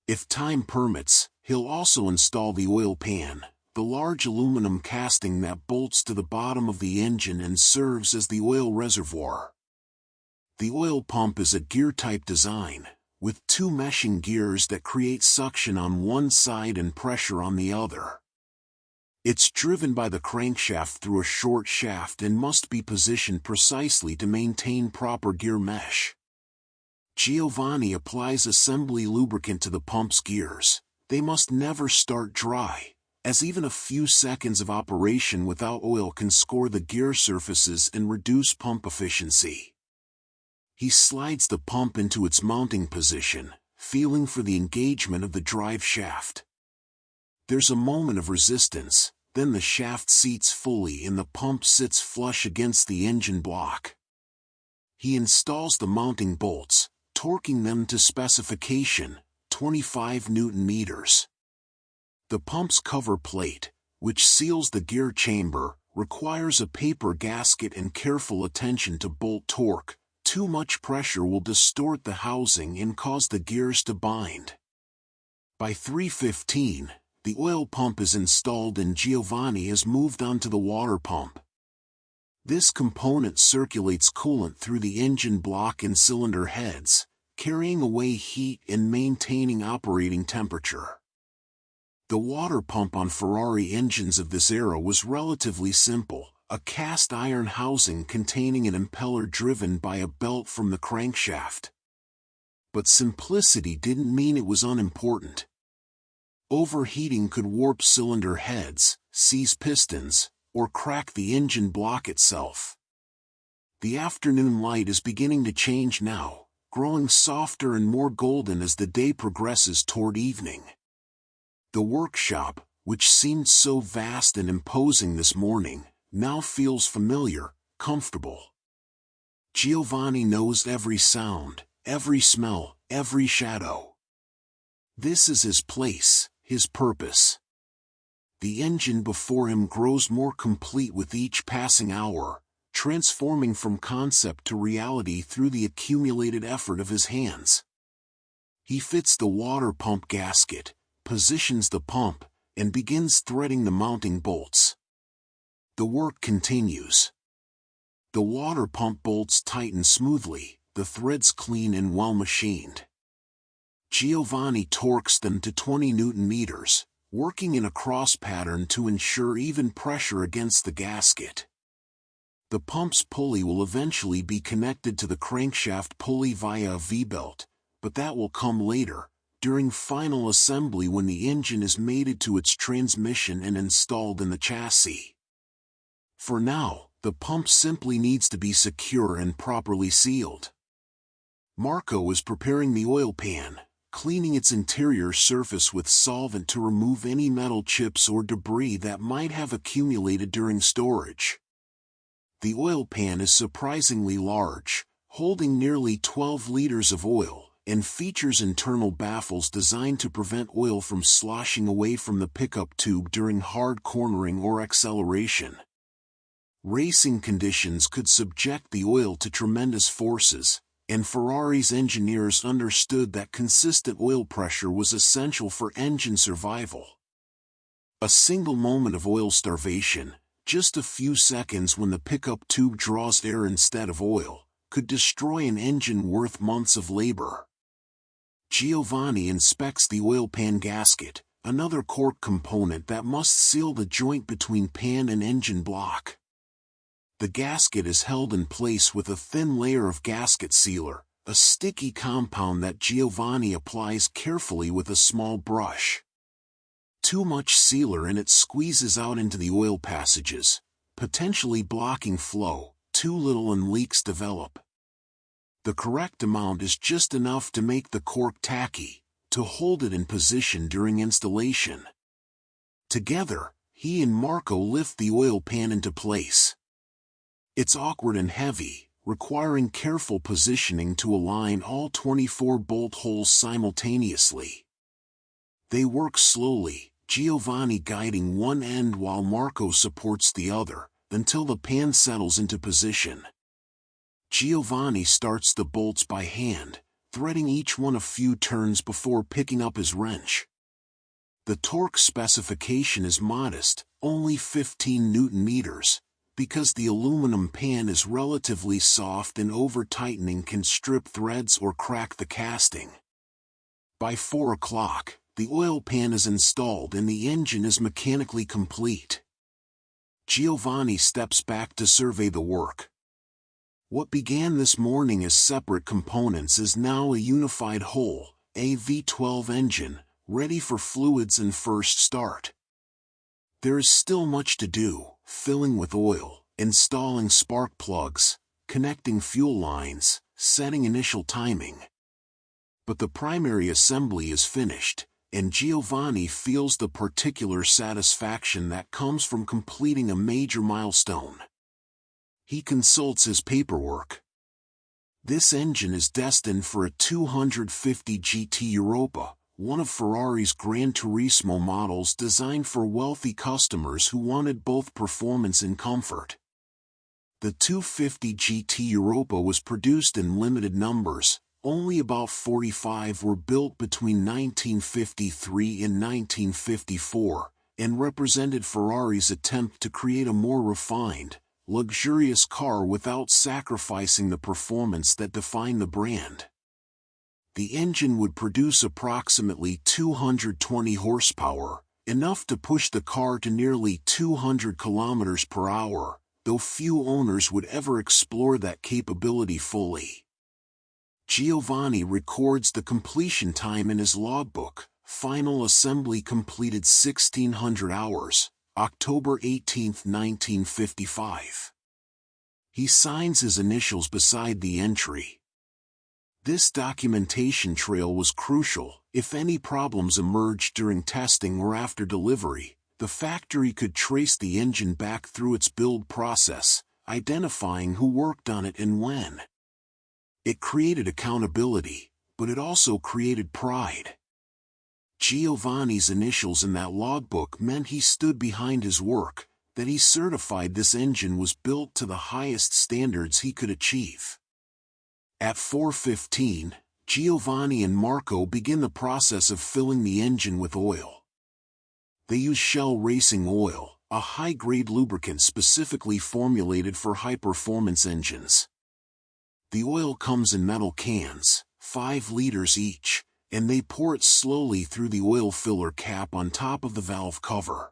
If time permits, he'll also install the oil pan, the large aluminum casting that bolts to the bottom of the engine and serves as the oil reservoir. The oil pump is a gear-type design, with two meshing gears that create suction on one side and pressure on the other. It's driven by the crankshaft through a short shaft and must be positioned precisely to maintain proper gear mesh. Giovanni applies assembly lubricant to the pump's gears. They must never start dry, as even a few seconds of operation without oil can score the gear surfaces and reduce pump efficiency. He slides the pump into its mounting position, feeling for the engagement of the drive shaft. There's a moment of resistance, then the shaft seats fully and the pump sits flush against the engine block. He installs the mounting bolts, torquing them to specification, 25 Nm. The pump's cover plate, which seals the gear chamber, requires a paper gasket and careful attention to bolt torque. Too much pressure will distort the housing and cause the gears to bind. By 3:15, the oil pump is installed and Giovanni has moved on to the water pump. This component circulates coolant through the engine block and cylinder heads, carrying away heat and maintaining operating temperature. The water pump on Ferrari engines of this era was relatively simple, a cast iron housing containing an impeller driven by a belt from the crankshaft. But simplicity didn't mean it was unimportant. Overheating could warp cylinder heads, seize pistons, or crack the engine block itself. The afternoon light is beginning to change now, growing softer and more golden as the day progresses toward evening. The workshop, which seemed so vast and imposing this morning, now feels familiar, comfortable. Giovanni knows every sound, every smell, every shadow. This is his place, his purpose. The engine before him grows more complete with each passing hour, transforming from concept to reality through the accumulated effort of his hands. He fits the water pump gasket, positions the pump, and begins threading the mounting bolts. The work continues. The water pump bolts tighten smoothly, the threads clean and well machined. Giovanni torques them to 20 Nm, working in a cross pattern to ensure even pressure against the gasket. The pump's pulley will eventually be connected to the crankshaft pulley via a V-belt, but that will come later, during final assembly when the engine is mated to its transmission and installed in the chassis. For now, the pump simply needs to be secure and properly sealed. Marco is preparing the oil pan, cleaning its interior surface with solvent to remove any metal chips or debris that might have accumulated during storage. The oil pan is surprisingly large, holding nearly 12 liters of oil, and features internal baffles designed to prevent oil from sloshing away from the pickup tube during hard cornering or acceleration. Racing conditions could subject the oil to tremendous forces, and Ferrari's engineers understood that consistent oil pressure was essential for engine survival. A single moment of oil starvation, just a few seconds when the pickup tube draws air instead of oil, could destroy an engine worth months of labor. Giovanni inspects the oil pan gasket, another cork component that must seal the joint between pan and engine block. The gasket is held in place with a thin layer of gasket sealer, a sticky compound that Giovanni applies carefully with a small brush. Too much sealer and it squeezes out into the oil passages, potentially blocking flow. Too little and leaks develop. The correct amount is just enough to make the cork tacky, to hold it in position during installation. Together, he and Marco lift the oil pan into place. It's awkward and heavy, requiring careful positioning to align all 24 bolt holes simultaneously. They work slowly, Giovanni guiding one end while Marco supports the other, until the pan settles into position. Giovanni starts the bolts by hand, threading each one a few turns before picking up his wrench. The torque specification is modest, only 15 Newton meters, because the aluminum pan is relatively soft and over-tightening can strip threads or crack the casting. By 4 o'clock, the oil pan is installed and the engine is mechanically complete. Giovanni steps back to survey the work. What began this morning as separate components is now a unified whole, a V12 engine, ready for fluids and first start. There is still much to do, filling with oil, installing spark plugs, connecting fuel lines, setting initial timing. But the primary assembly is finished, and Giovanni feels the particular satisfaction that comes from completing a major milestone. He consults his paperwork. This engine is destined for a 250 GT Europa, one of Ferrari's Gran Turismo models designed for wealthy customers who wanted both performance and comfort. The 250 GT Europa was produced in limited numbers, only about 45 were built between 1953 and 1954, and represented Ferrari's attempt to create a more refined, luxurious car without sacrificing the performance that defined the brand. The engine would produce approximately 220 horsepower, enough to push the car to nearly 200 kilometers per hour, though few owners would ever explore that capability fully. Giovanni records the completion time in his logbook. Final assembly completed 1600 hours, October 18, 1955. He signs his initials beside the entry. This documentation trail was crucial. If any problems emerged during testing or after delivery, the factory could trace the engine back through its build process, identifying who worked on it and when. It created accountability, but it also created pride. Giovanni's initials in that logbook meant he stood behind his work, that he certified this engine was built to the highest standards he could achieve. At 4:15, Giovanni and Marco begin the process of filling the engine with oil. They use Shell Racing Oil, a high-grade lubricant specifically formulated for high-performance engines. The oil comes in metal cans, 5 liters each, and they pour it slowly through the oil filler cap on top of the valve cover.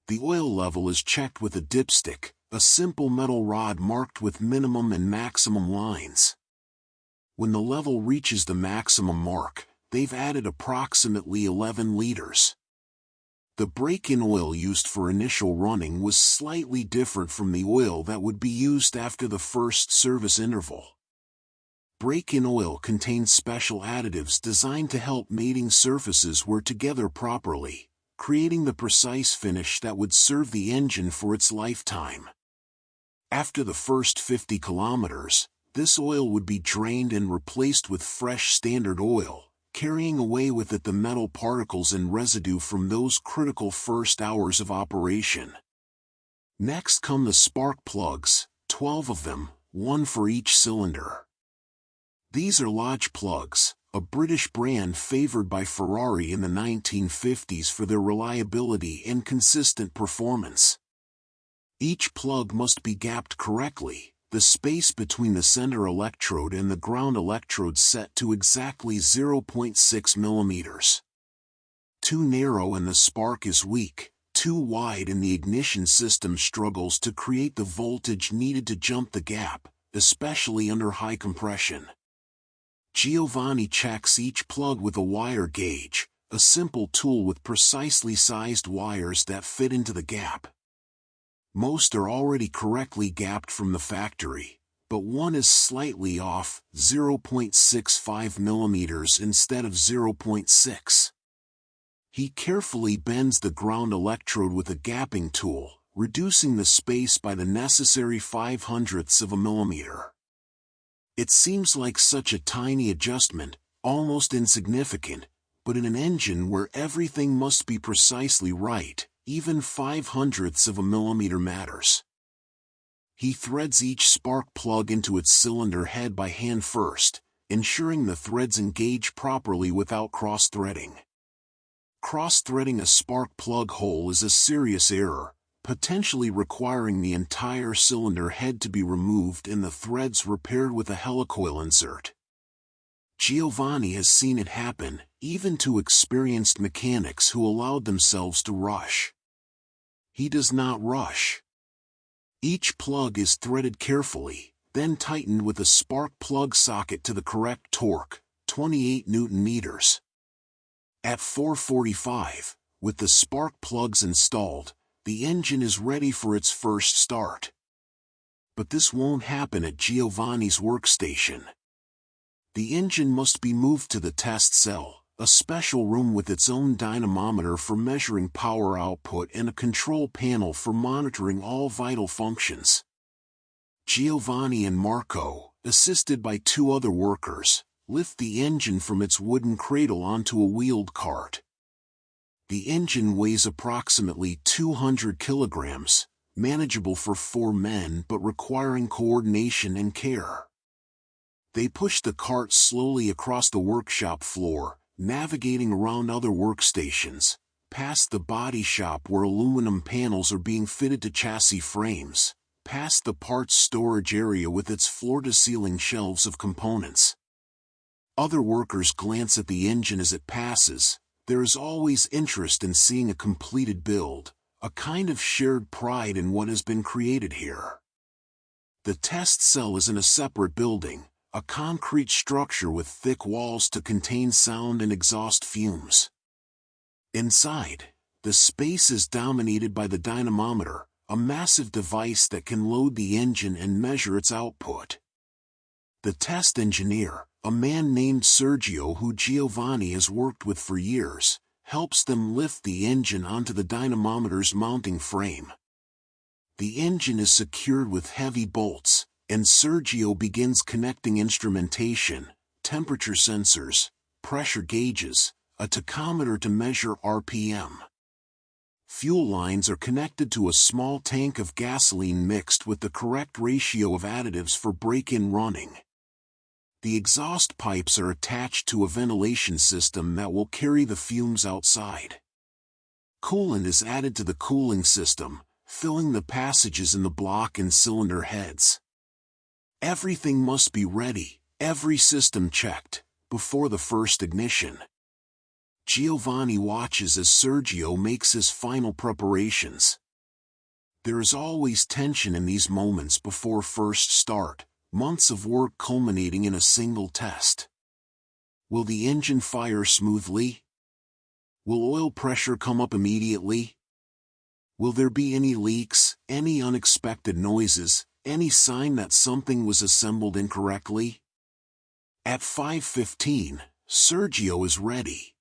The oil level is checked with a dipstick, a simple metal rod marked with minimum and maximum lines. When the level reaches the maximum mark, they've added approximately 11 liters. The break-in oil used for initial running was slightly different from the oil that would be used after the first service interval. break-in oil contains special additives designed to help mating surfaces work together properly, creating the precise finish that would serve the engine for its lifetime. After the first 50 kilometers, this oil would be drained and replaced with fresh standard oil, carrying away with it the metal particles and residue from those critical first hours of operation. Next come the spark plugs, 12 of them, one for each cylinder. These are Lodge plugs, a British brand favored by Ferrari in the 1950s for their reliability and consistent performance. Each plug must be gapped correctly, the space between the center electrode and the ground electrode set to exactly 0.6 millimeters. Too narrow and the spark is weak, too wide and the ignition system struggles to create the voltage needed to jump the gap, especially under high compression. Giovanni checks each plug with a wire gauge, a simple tool with precisely sized wires that fit into the gap. Most are already correctly gapped from the factory, but one is slightly off, 0.65 millimeters instead of 0.6. He carefully bends the ground electrode with a gapping tool, reducing the space by the necessary 0.05 of a millimeter. It seems like such a tiny adjustment, almost insignificant, but in an engine where everything must be precisely right, even 0.05 of a millimeter matters. He threads each spark plug into its cylinder head by hand first, ensuring the threads engage properly without cross-threading. Cross-threading a spark plug hole is a serious error, potentially requiring the entire cylinder head to be removed and the threads repaired with a helicoil insert. Giovanni has seen it happen, even to experienced mechanics who allowed themselves to rush. He does not rush. Each plug is threaded carefully, then tightened with a spark plug socket to the correct torque, 28 Newton meters. At 4:45, with the spark plugs installed, the engine is ready for its first start. But this won't happen at Giovanni's workstation. The engine must be moved to the test cell, a special room with its own dynamometer for measuring power output and a control panel for monitoring all vital functions. Giovanni and Marco, assisted by two other workers, lift the engine from its wooden cradle onto a wheeled cart. The engine weighs approximately 200 kilograms, manageable for 4 men but requiring coordination and care. They push the cart slowly across the workshop floor, navigating around other workstations, past the body shop where aluminum panels are being fitted to chassis frames, past the parts storage area with its floor-to-ceiling shelves of components. Other workers glance at the engine as it passes. There is always interest in seeing a completed build, a kind of shared pride in what has been created here. The test cell is in a separate building, a concrete structure with thick walls to contain sound and exhaust fumes. Inside, the space is dominated by the dynamometer, a massive device that can load the engine and measure its output. The test engineer, a man named Sergio who Giovanni has worked with for years, helps them lift the engine onto the dynamometer's mounting frame. The engine is secured with heavy bolts, and Sergio begins connecting instrumentation, temperature sensors, pressure gauges, a tachometer to measure RPM. Fuel lines are connected to a small tank of gasoline mixed with the correct ratio of additives for break-in running. The exhaust pipes are attached to a ventilation system that will carry the fumes outside. Coolant is added to the cooling system, filling the passages in the block and cylinder heads. Everything must be ready, every system checked, before the first ignition. Giovanni watches as Sergio makes his final preparations. There is always tension in these moments before first start, months of work culminating in a single test. Will the engine fire smoothly? Will oil pressure come up immediately? Will there be any leaks, any unexpected noises, any sign that something was assembled incorrectly? At 5:15, Sergio is ready.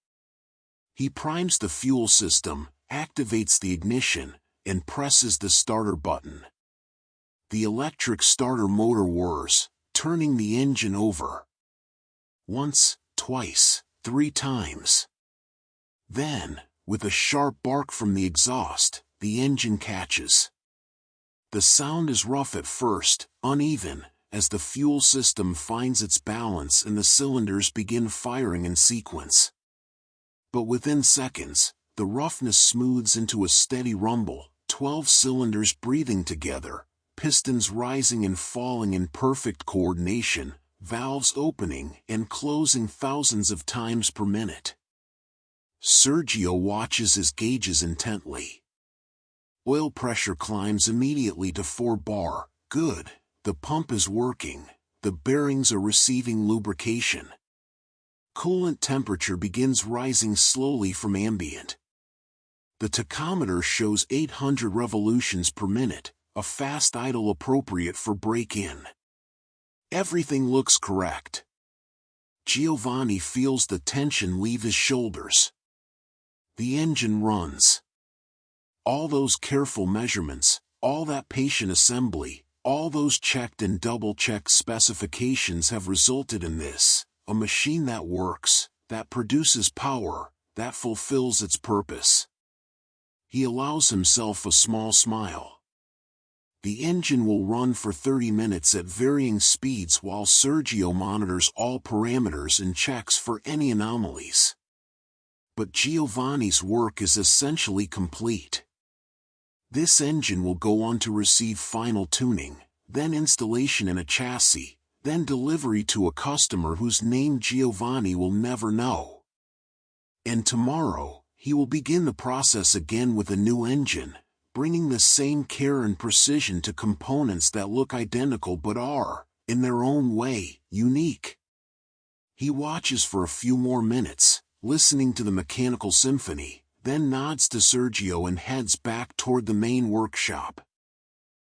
He primes the fuel system, activates the ignition, and presses the starter button. The electric starter motor whirs, turning the engine over. Once, twice, 3 times. Then, with a sharp bark from the exhaust, the engine catches. The sound is rough at first, uneven, as the fuel system finds its balance and the cylinders begin firing in sequence. But within seconds, the roughness smooths into a steady rumble, 12 cylinders breathing together, pistons rising and falling in perfect coordination, valves opening and closing thousands of times per minute. Sergio watches his gauges intently. Oil pressure climbs immediately to 4 bar, good, the pump is working, the bearings are receiving lubrication. Coolant temperature begins rising slowly from ambient. The tachometer shows 800 revolutions per minute, a fast idle appropriate for break-in. Everything looks correct. Giovanni feels the tension leave his shoulders. The engine runs. All those careful measurements, all that patient assembly, all those checked and double-checked specifications have resulted in this, a machine that works, that produces power, that fulfills its purpose. He allows himself a small smile. The engine will run for 30 minutes at varying speeds while Sergio monitors all parameters and checks for any anomalies. But Giovanni's work is essentially complete. This engine will go on to receive final tuning, then installation in a chassis, then delivery to a customer whose name Giovanni will never know. And tomorrow, he will begin the process again with a new engine, bringing the same care and precision to components that look identical but are, in their own way, unique. He watches for a few more minutes, listening to the mechanical symphony, then nods to Sergio and heads back toward the main workshop.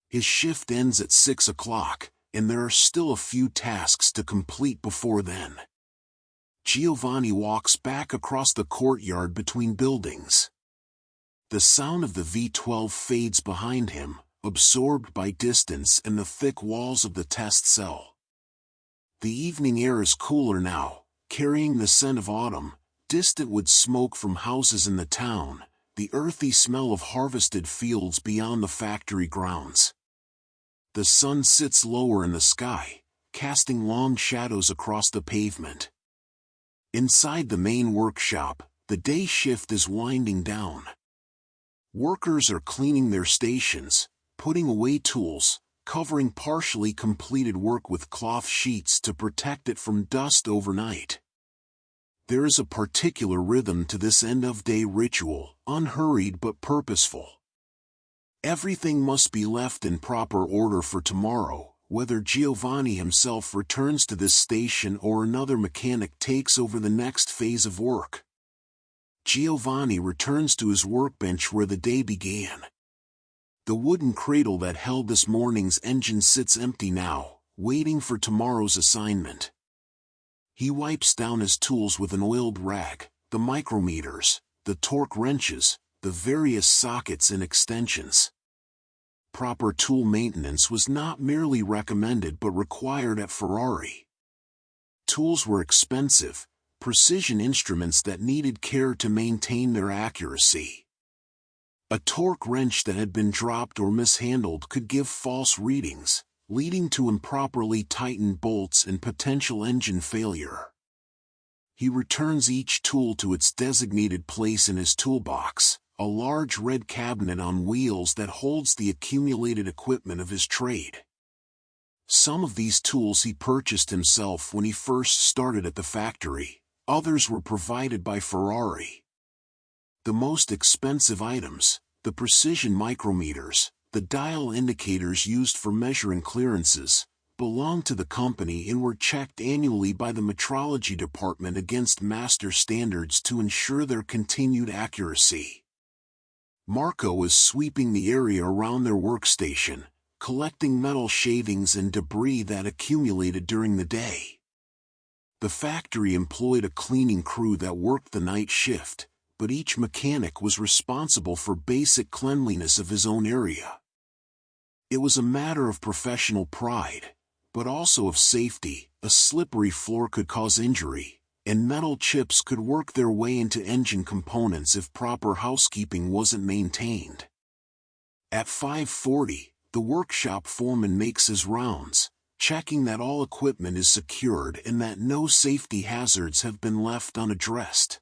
His shift ends at 6 o'clock, and there are still a few tasks to complete before then. Giovanni walks back across the courtyard between buildings. The sound of the V12 fades behind him, absorbed by distance and the thick walls of the test cell. The evening air is cooler now, carrying the scent of autumn, distant wood smoke from houses in the town, the earthy smell of harvested fields beyond the factory grounds. The sun sits lower in the sky, casting long shadows across the pavement. Inside the main workshop, the day shift is winding down. Workers are cleaning their stations, putting away tools, covering partially completed work with cloth sheets to protect it from dust overnight. There is a particular rhythm to this end-of-day ritual, unhurried but purposeful. Everything must be left in proper order for tomorrow, whether Giovanni himself returns to this station or another mechanic takes over the next phase of work. Giovanni returns to his workbench where the day began. The wooden cradle that held this morning's engine sits empty now, waiting for tomorrow's assignment. He wipes down his tools with an oiled rag, the micrometers, the torque wrenches, the various sockets and extensions. Proper tool maintenance was not merely recommended but required at Ferrari. Tools were expensive, precision instruments that needed care to maintain their accuracy. A torque wrench that had been dropped or mishandled could give false readings, leading to improperly tightened bolts and potential engine failure. He returns each tool to its designated place in his toolbox, a large red cabinet on wheels that holds the accumulated equipment of his trade. Some of these tools he purchased himself when he first started at the factory, others were provided by Ferrari. The most expensive items, the precision micrometers, the dial indicators used for measuring clearances, belonged to the company and were checked annually by the metrology department against master standards to ensure their continued accuracy. Marco is sweeping the area around their workstation, collecting metal shavings and debris that accumulated during the day. The factory employed a cleaning crew that worked the night shift, but each mechanic was responsible for basic cleanliness of his own area. It was a matter of professional pride, but also of safety. A slippery floor could cause injury, and metal chips could work their way into engine components if proper housekeeping wasn't maintained. At 5:40, the workshop foreman makes his rounds, checking that all equipment is secured and that no safety hazards have been left unaddressed.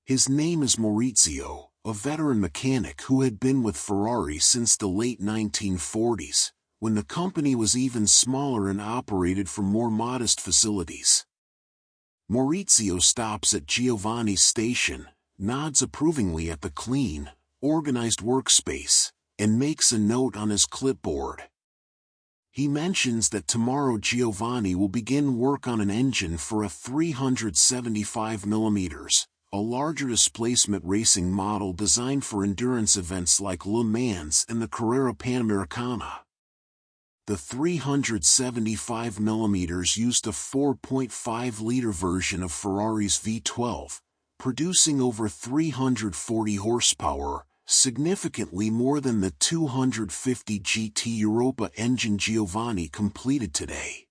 His name is Maurizio, a veteran mechanic who had been with Ferrari since the late 1940s, when the company was even smaller and operated from more modest facilities. Maurizio stops at Giovanni's station, nods approvingly at the clean, organized workspace, and makes a note on his clipboard. He mentions that tomorrow Giovanni will begin work on an engine for a 375mm, a larger displacement racing model designed for endurance events like Le Mans and the Carrera Panamericana. The 375mm used a 4.5-liter version of Ferrari's V12, producing over 340 horsepower, significantly more than the 250 GT Europa engine Giovanni completed today.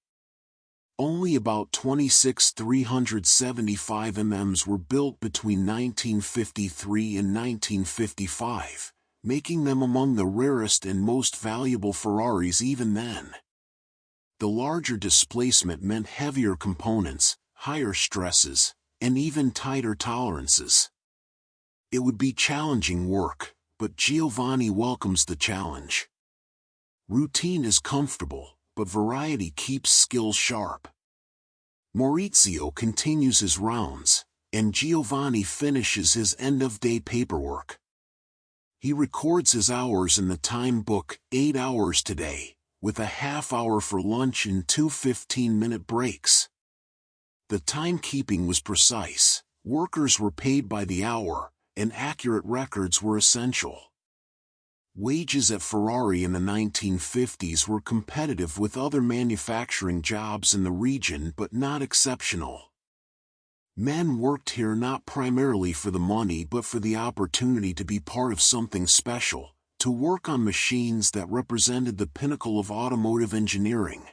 Only about 26 375mm were built between 1953 and 1955, making them among the rarest and most valuable Ferraris even then. The larger displacement meant heavier components, higher stresses, and even tighter tolerances. It would be challenging work, but Giovanni welcomes the challenge. Routine is comfortable, but variety keeps skill sharp. Maurizio continues his rounds, and Giovanni finishes his end-of-day paperwork. He records his hours in the time book, 8 hours today, with a half hour for lunch and 2 15-minute breaks. The timekeeping was precise, workers were paid by the hour, and accurate records were essential. Wages at Ferrari in the 1950s were competitive with other manufacturing jobs in the region but not exceptional. Men worked here not primarily for the money but for the opportunity to be part of something special, to work on machines that represented the pinnacle of automotive engineering.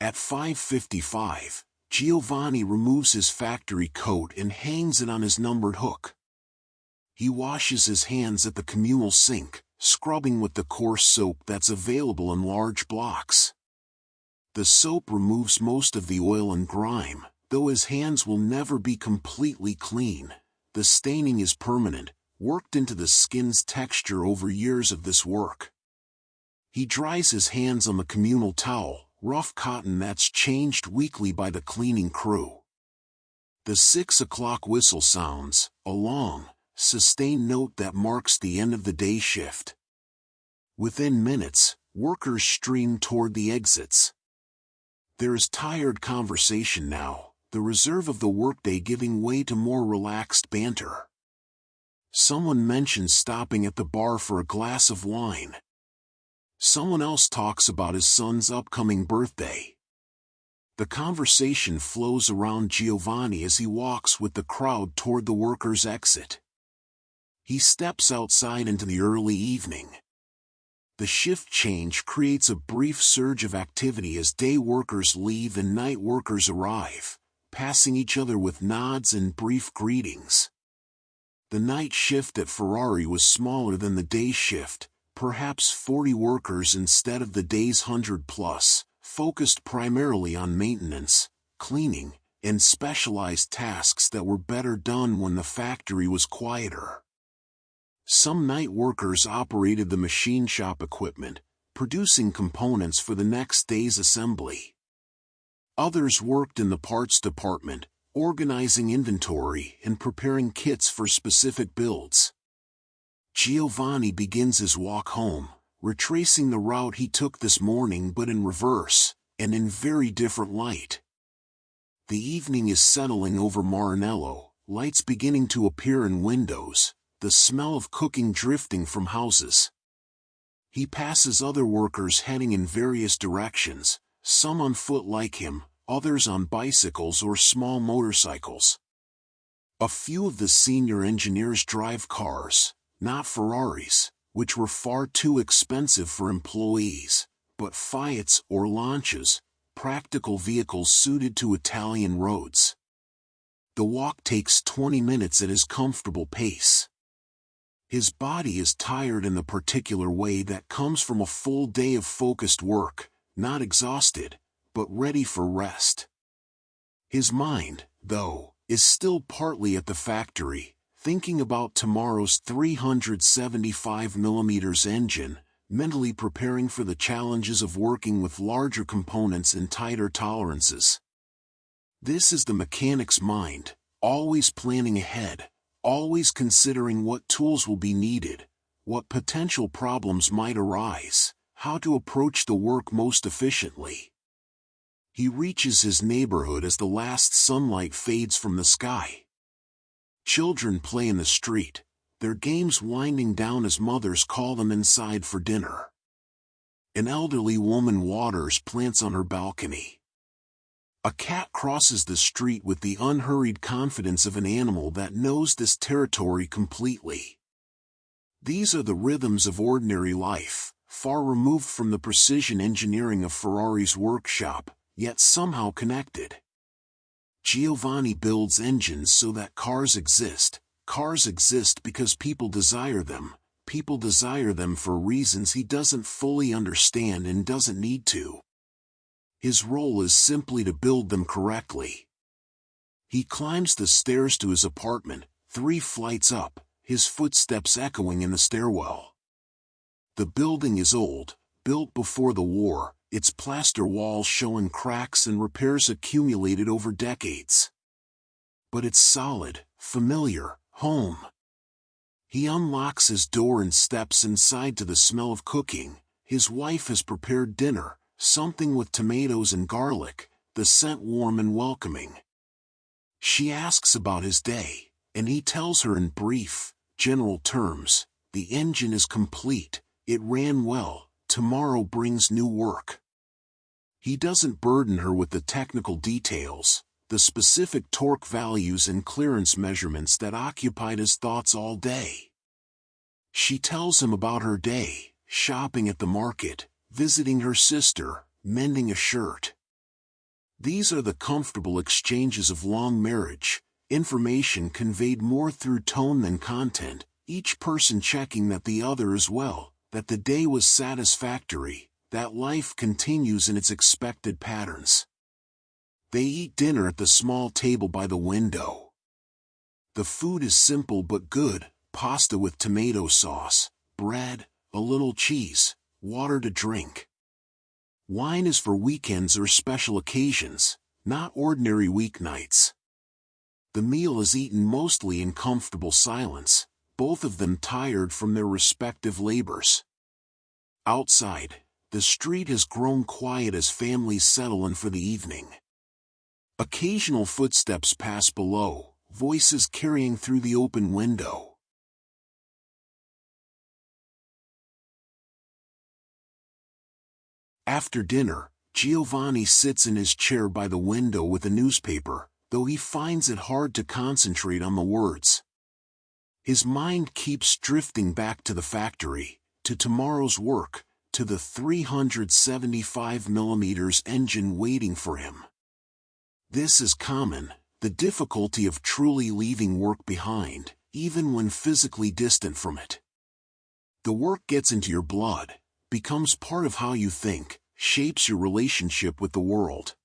At 5:55, Giovanni removes his factory coat and hangs it on his numbered hook. He washes his hands at the communal sink, scrubbing with the coarse soap that's available in large blocks. The soap removes most of the oil and grime, though his hands will never be completely clean. The staining is permanent, worked into the skin's texture over years of this work. He dries his hands on the communal towel, rough cotton that's changed weekly by the cleaning crew. The 6 o'clock whistle sounds, a long, sustained note that marks the end of the day shift. Within minutes, workers stream toward the exits. There is tired conversation now, the reserve of the workday giving way to more relaxed banter. Someone mentions stopping at the bar for a glass of wine. Someone else talks about his son's upcoming birthday. The conversation flows around Giovanni as he walks with the crowd toward the workers' exit. He steps outside into the early evening. The shift change creates a brief surge of activity as day workers leave and night workers arrive, passing each other with nods and brief greetings. The night shift at Ferrari was smaller than the day shift, perhaps 40 workers instead of the day's 100+, focused primarily on maintenance, cleaning, and specialized tasks that were better done when the factory was quieter. Some night workers operated the machine shop equipment, producing components for the next day's assembly. Others worked in the parts department, organizing inventory and preparing kits for specific builds. Giovanni begins his walk home, retracing the route he took this morning but in reverse, and in very different light. The evening is settling over Maranello, lights beginning to appear in windows, the smell of cooking drifting from houses. He passes other workers heading in various directions, some on foot like him, others on bicycles or small motorcycles. A few of the senior engineers drive cars, not Ferraris, which were far too expensive for employees, but Fiats or Lancias, practical vehicles suited to Italian roads. The walk takes 20 minutes at his comfortable pace. His body is tired in the particular way that comes from a full day of focused work, not exhausted, but ready for rest. His mind, though, is still partly at the factory, thinking about tomorrow's 375mm engine, mentally preparing for the challenges of working with larger components and tighter tolerances. This is the mechanic's mind, always planning ahead, always considering what tools will be needed, what potential problems might arise, how to approach the work most efficiently. He reaches his neighborhood as the last sunlight fades from the sky. Children play in the street, their games winding down as mothers call them inside for dinner. An elderly woman waters plants on her balcony. A cat crosses the street with the unhurried confidence of an animal that knows this territory completely. These are the rhythms of ordinary life, far removed from the precision engineering of Ferrari's workshop, yet somehow connected. Giovanni builds engines so that cars exist. Cars exist because people desire them. People desire them for reasons he doesn't fully understand and doesn't need to. His role is simply to build them correctly. He climbs the stairs to his apartment, 3 flights up, his footsteps echoing in the stairwell. The building is old, built before the war, its plaster walls showing cracks and repairs accumulated over decades. But it's solid, familiar, home. He unlocks his door and steps inside to the smell of cooking. His wife has prepared dinner, something with tomatoes and garlic, the scent warm and welcoming. She asks about his day, and he tells her in brief, general terms, the engine is complete, it ran well, tomorrow brings new work. He doesn't burden her with the technical details, the specific torque values and clearance measurements that occupied his thoughts all day. She tells him about her day, shopping at the market, visiting her sister, mending a shirt. These are the comfortable exchanges of long marriage, information conveyed more through tone than content, each person checking that the other is well, that the day was satisfactory, that life continues in its expected patterns. They eat dinner at the small table by the window. The food is simple but good, pasta with tomato sauce, bread, a little cheese, water to drink. Wine is for weekends or special occasions, not ordinary weeknights. The meal is eaten mostly in comfortable silence, both of them tired from their respective labors. Outside, the street has grown quiet as families settle in for the evening. Occasional footsteps pass below, voices carrying through the open window. After dinner, Giovanni sits in his chair by the window with a newspaper, though he finds it hard to concentrate on the words. His mind keeps drifting back to the factory, to tomorrow's work, to the 375mm engine waiting for him. This is common, the difficulty of truly leaving work behind, even when physically distant from it. The work gets into your blood, becomes part of how you think, shapes your relationship with the world.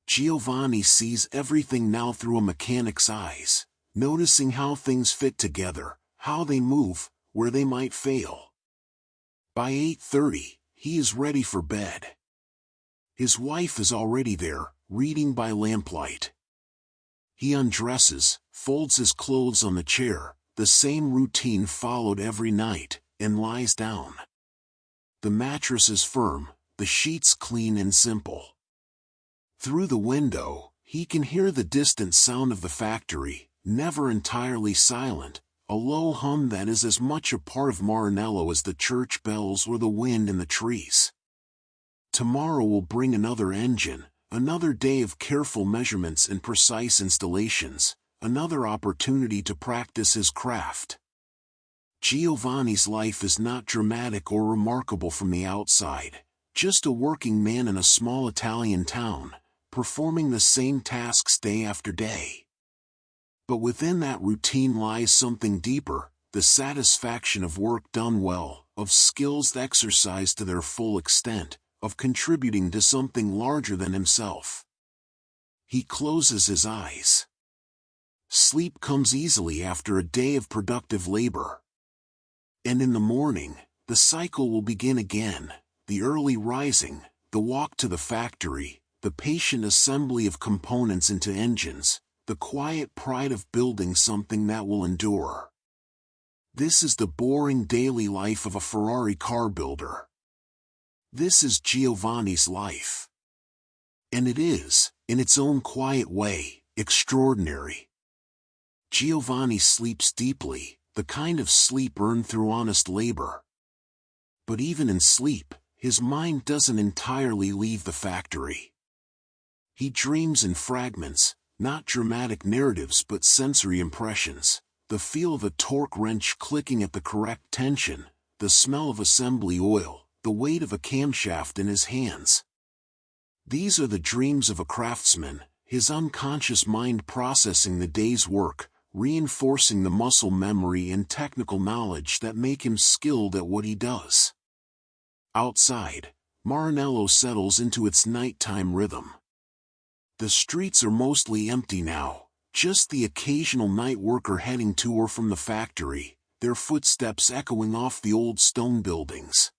Giovanni sees everything now through a mechanic's eyes, noticing how things fit together, how they move, where they might fail. By 8:30, he is ready for bed. His wife is already there, reading by lamplight. He undresses, folds his clothes on the chair, the same routine followed every night, and lies down. The mattress is firm, the sheets clean and simple. Through the window, he can hear the distant sound of the factory, never entirely silent, a low hum that is as much a part of Maranello as the church bells or the wind in the trees. Tomorrow will bring another engine, Another day of careful measurements and precise installations, another opportunity to practice his craft. Giovanni's life is not dramatic or remarkable from the outside, just a working man in a small Italian town, performing the same tasks day after day. But within that routine lies something deeper, the satisfaction of work done well, of skills exercised to their full extent, of contributing to something larger than himself. He closes his eyes. Sleep comes easily after a day of productive labor. And in the morning, the cycle will begin again, the early rising, the walk to the factory, the patient assembly of components into engines, the quiet pride of building something that will endure. This is the boring daily life of a Ferrari car builder. This is Giovanni's life. And it is, in its own quiet way, extraordinary. Giovanni sleeps deeply, the kind of sleep earned through honest labor. But even in sleep, his mind doesn't entirely leave the factory. He dreams in fragments, not dramatic narratives but sensory impressions, the feel of a torque wrench clicking at the correct tension, the smell of assembly oil, the weight of a camshaft in his hands. These are the dreams of a craftsman, his unconscious mind processing the day's work, reinforcing the muscle memory and technical knowledge that make him skilled at what he does. Outside, Maranello settles into its nighttime rhythm. The streets are mostly empty now, just the occasional night worker heading to or from the factory, their footsteps echoing off the old stone buildings.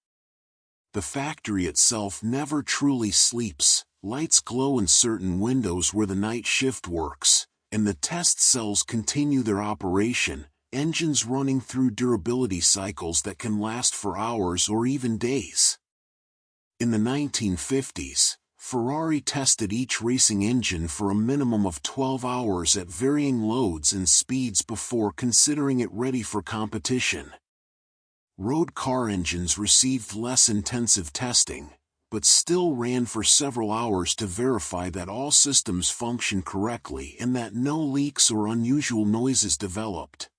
The factory itself never truly sleeps, lights glow in certain windows where the night shift works, and the test cells continue their operation, engines running through durability cycles that can last for hours or even days. In the 1950s, Ferrari tested each racing engine for a minimum of 12 hours at varying loads and speeds before considering it ready for competition. Road car engines received less intensive testing, but still ran for several hours to verify that all systems functioned correctly and that no leaks or unusual noises developed.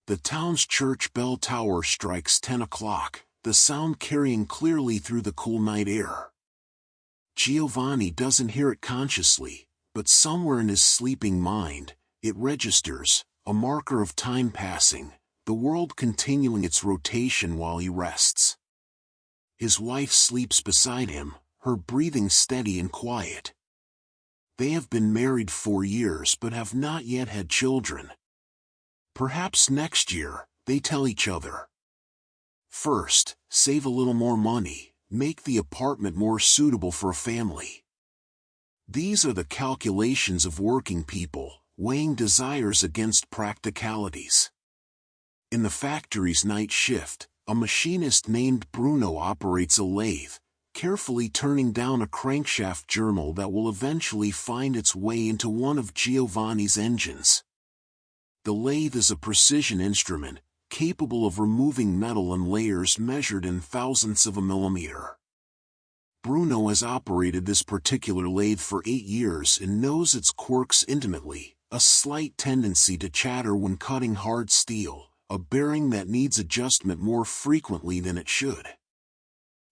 The town's church bell tower strikes 10 o'clock, the sound carrying clearly through the cool night air. Giovanni doesn't hear it consciously, but somewhere in his sleeping mind, it registers, a marker of time passing, the world continuing its rotation while he rests. His wife sleeps beside him, her breathing steady and quiet. They have been married 4 years but have not yet had children. Perhaps next year, they tell each other. First, save a little more money, make the apartment more suitable for a family. These are the calculations of working people, weighing desires against practicalities. In the factory's night shift, a machinist named Bruno operates a lathe, carefully turning down a crankshaft journal that will eventually find its way into one of Giovanni's engines. The lathe is a precision instrument, capable of removing metal in layers measured in thousandths of a millimeter. Bruno has operated this particular lathe for 8 years and knows its quirks intimately, a slight tendency to chatter when cutting hard steel, a bearing that needs adjustment more frequently than it should.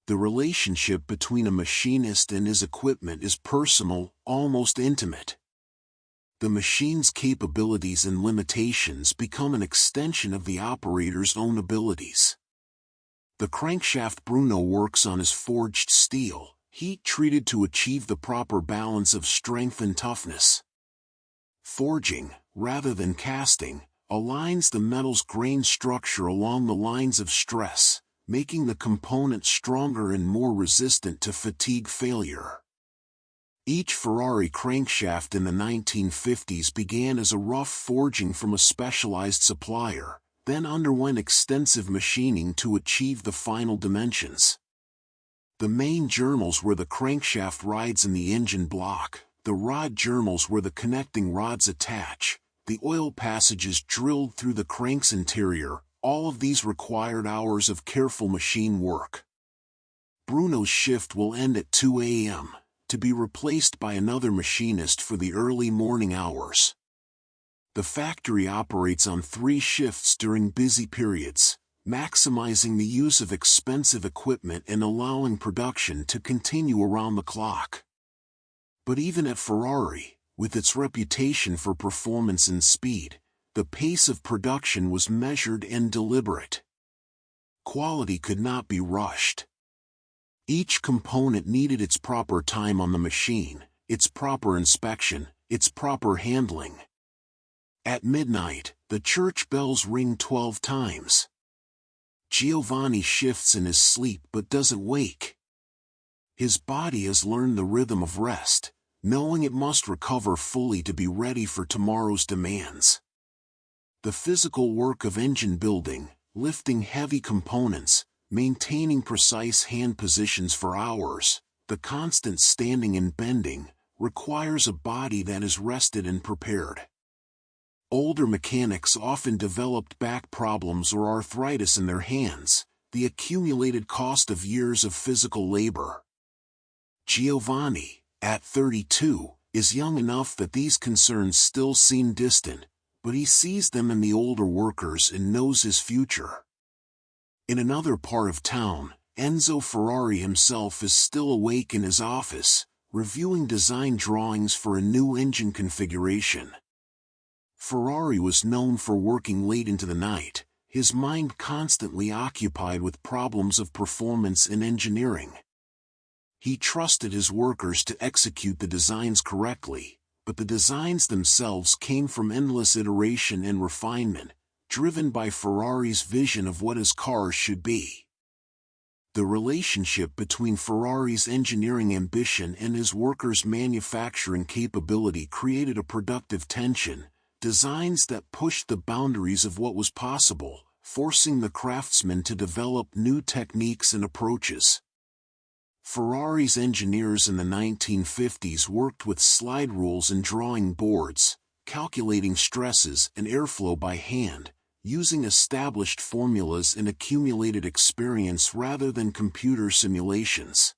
The relationship between a machinist and his equipment is personal, almost intimate. The machine's capabilities and limitations become an extension of the operator's own abilities. The crankshaft Bruno works on is forged steel, heat-treated to achieve the proper balance of strength and toughness. Forging, rather than casting, aligns the metal's grain structure along the lines of stress, making the component stronger and more resistant to fatigue failure. Each Ferrari crankshaft in the 1950s began as a rough forging from a specialized supplier, then underwent extensive machining to achieve the final dimensions. The main journals where the crankshaft rides in the engine block, the rod journals where the connecting rods attach, the oil passages drilled through the crank's interior, all of these required hours of careful machine work. Bruno's shift will end at 2 a.m., to be replaced by another machinist for the early morning hours. The factory operates on 3 shifts during busy periods, maximizing the use of expensive equipment and allowing production to continue around the clock. But even at Ferrari, with its reputation for performance and speed, the pace of production was measured and deliberate. Quality could not be rushed. Each component needed its proper time on the machine, its proper inspection, its proper handling. At midnight, the church bells ring 12 times. Giovanni shifts in his sleep but doesn't wake. His body has learned the rhythm of rest, knowing it must recover fully to be ready for tomorrow's demands. The physical work of engine building, lifting heavy components, maintaining precise hand positions for hours, the constant standing and bending, requires a body that is rested and prepared. Older mechanics often developed back problems or arthritis in their hands, the accumulated cost of years of physical labor. Giovanni, at 32, is young enough that these concerns still seem distant, but he sees them in the older workers and knows his future. In another part of town, Enzo Ferrari himself is still awake in his office, reviewing design drawings for a new engine configuration. Ferrari was known for working late into the night, his mind constantly occupied with problems of performance and engineering. He trusted his workers to execute the designs correctly, but the designs themselves came from endless iteration and refinement, driven by Ferrari's vision of what his cars should be. The relationship between Ferrari's engineering ambition and his workers' manufacturing capability created a productive tension, designs that pushed the boundaries of what was possible, forcing the craftsmen to develop new techniques and approaches. Ferrari's engineers in the 1950s worked with slide rules and drawing boards, calculating stresses and airflow by hand, using established formulas and accumulated experience rather than computer simulations.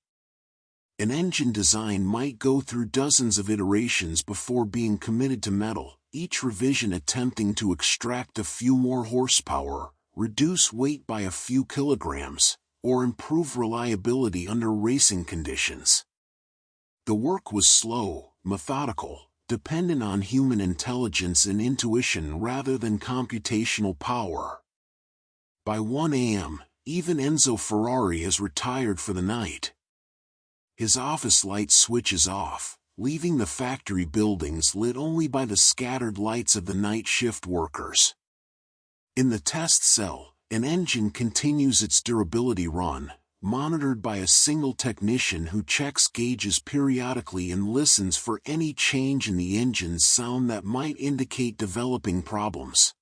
An engine design might go through dozens of iterations before being committed to metal, each revision attempting to extract a few more horsepower, reduce weight by a few kilograms, or improve reliability under racing conditions. The work was slow, methodical, dependent on human intelligence and intuition rather than computational power. By 1 a.m., even Enzo Ferrari has retired for the night. His office light switches off, leaving the factory buildings lit only by the scattered lights of the night shift workers. In the test cell, an engine continues its durability run, monitored by a single technician who checks gauges periodically and listens for any change in the engine's sound that might indicate developing problems.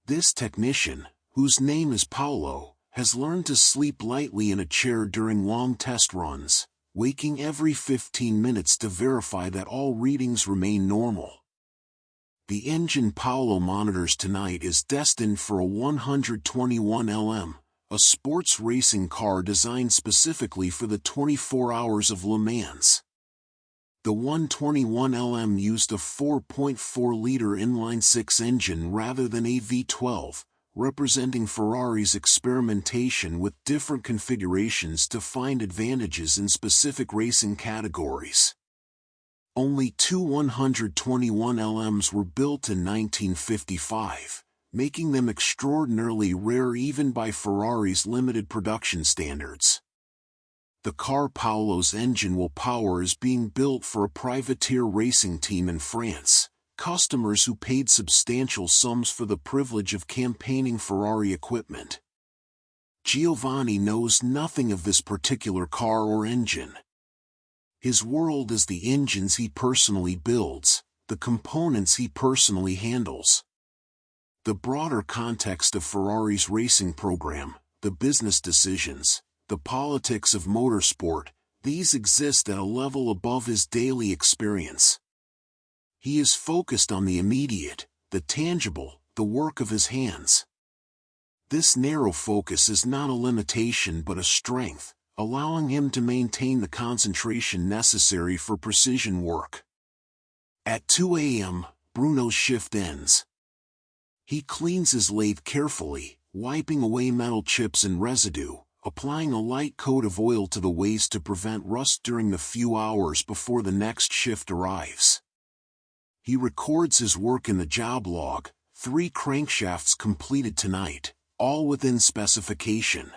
This technician, whose name is Paolo, has learned to sleep lightly in a chair during long test runs, waking every 15 minutes to verify that all readings remain normal. The engine Paolo monitors tonight is destined for a 121 LM, a sports racing car designed specifically for the 24 Hours of Le Mans. The 121 LM used a 4.4-liter inline-six engine rather than a V12, representing Ferrari's experimentation with different configurations to find advantages in specific racing categories. Only 2 121 LMs were built in 1955, making them extraordinarily rare even by Ferrari's limited production standards. The car Paolo's engine will power is being built for a privateer racing team in France, customers who paid substantial sums for the privilege of campaigning Ferrari equipment. Giovanni knows nothing of this particular car or engine. His world is the engines he personally builds, the components he personally handles. The broader context of Ferrari's racing program, the business decisions, the politics of motorsport, these exist at a level above his daily experience. He is focused on the immediate, the tangible, the work of his hands. This narrow focus is not a limitation but a strength, allowing him to maintain the concentration necessary for precision work. At 2 a.m., Bruno's shift ends. He cleans his lathe carefully, wiping away metal chips and residue, applying a light coat of oil to the waste to prevent rust during the few hours before the next shift arrives. He records his work in the job log, 3 crankshafts completed tonight, all within specification.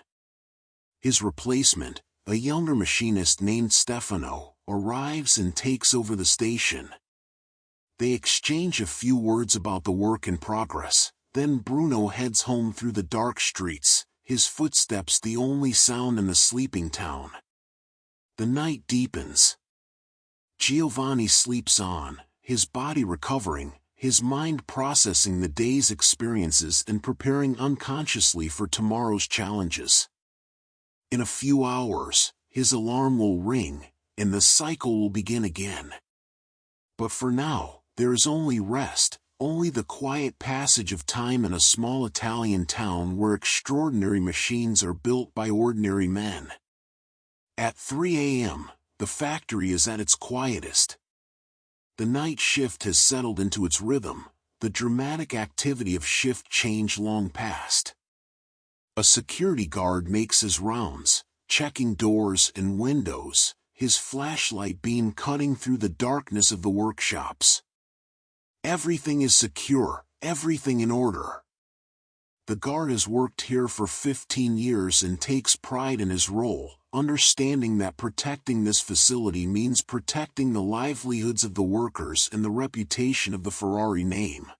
His replacement, a younger machinist named Stefano, arrives and takes over the station. They exchange a few words about the work in progress, then Bruno heads home through the dark streets, his footsteps the only sound in the sleeping town. The night deepens. Giovanni sleeps on, his body recovering, his mind processing the day's experiences and preparing unconsciously for tomorrow's challenges. In a few hours, his alarm will ring, and the cycle will begin again. But for now, there is only rest, only the quiet passage of time in a small Italian town where extraordinary machines are built by ordinary men. At 3 a.m., the factory is at its quietest. The night shift has settled into its rhythm, the dramatic activity of shift change long past. A security guard makes his rounds, checking doors and windows, his flashlight beam cutting through the darkness of the workshops. Everything is secure, everything in order. The guard has worked here for 15 years and takes pride in his role, understanding that protecting this facility means protecting the livelihoods of the workers and the reputation of the Ferrari name.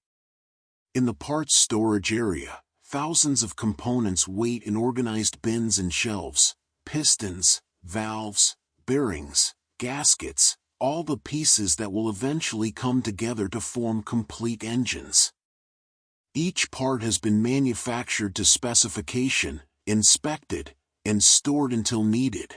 In the parts storage area, thousands of components wait in organized bins and shelves, pistons, valves, bearings, gaskets, all the pieces that will eventually come together to form complete engines. Each part has been manufactured to specification, inspected, and stored until needed.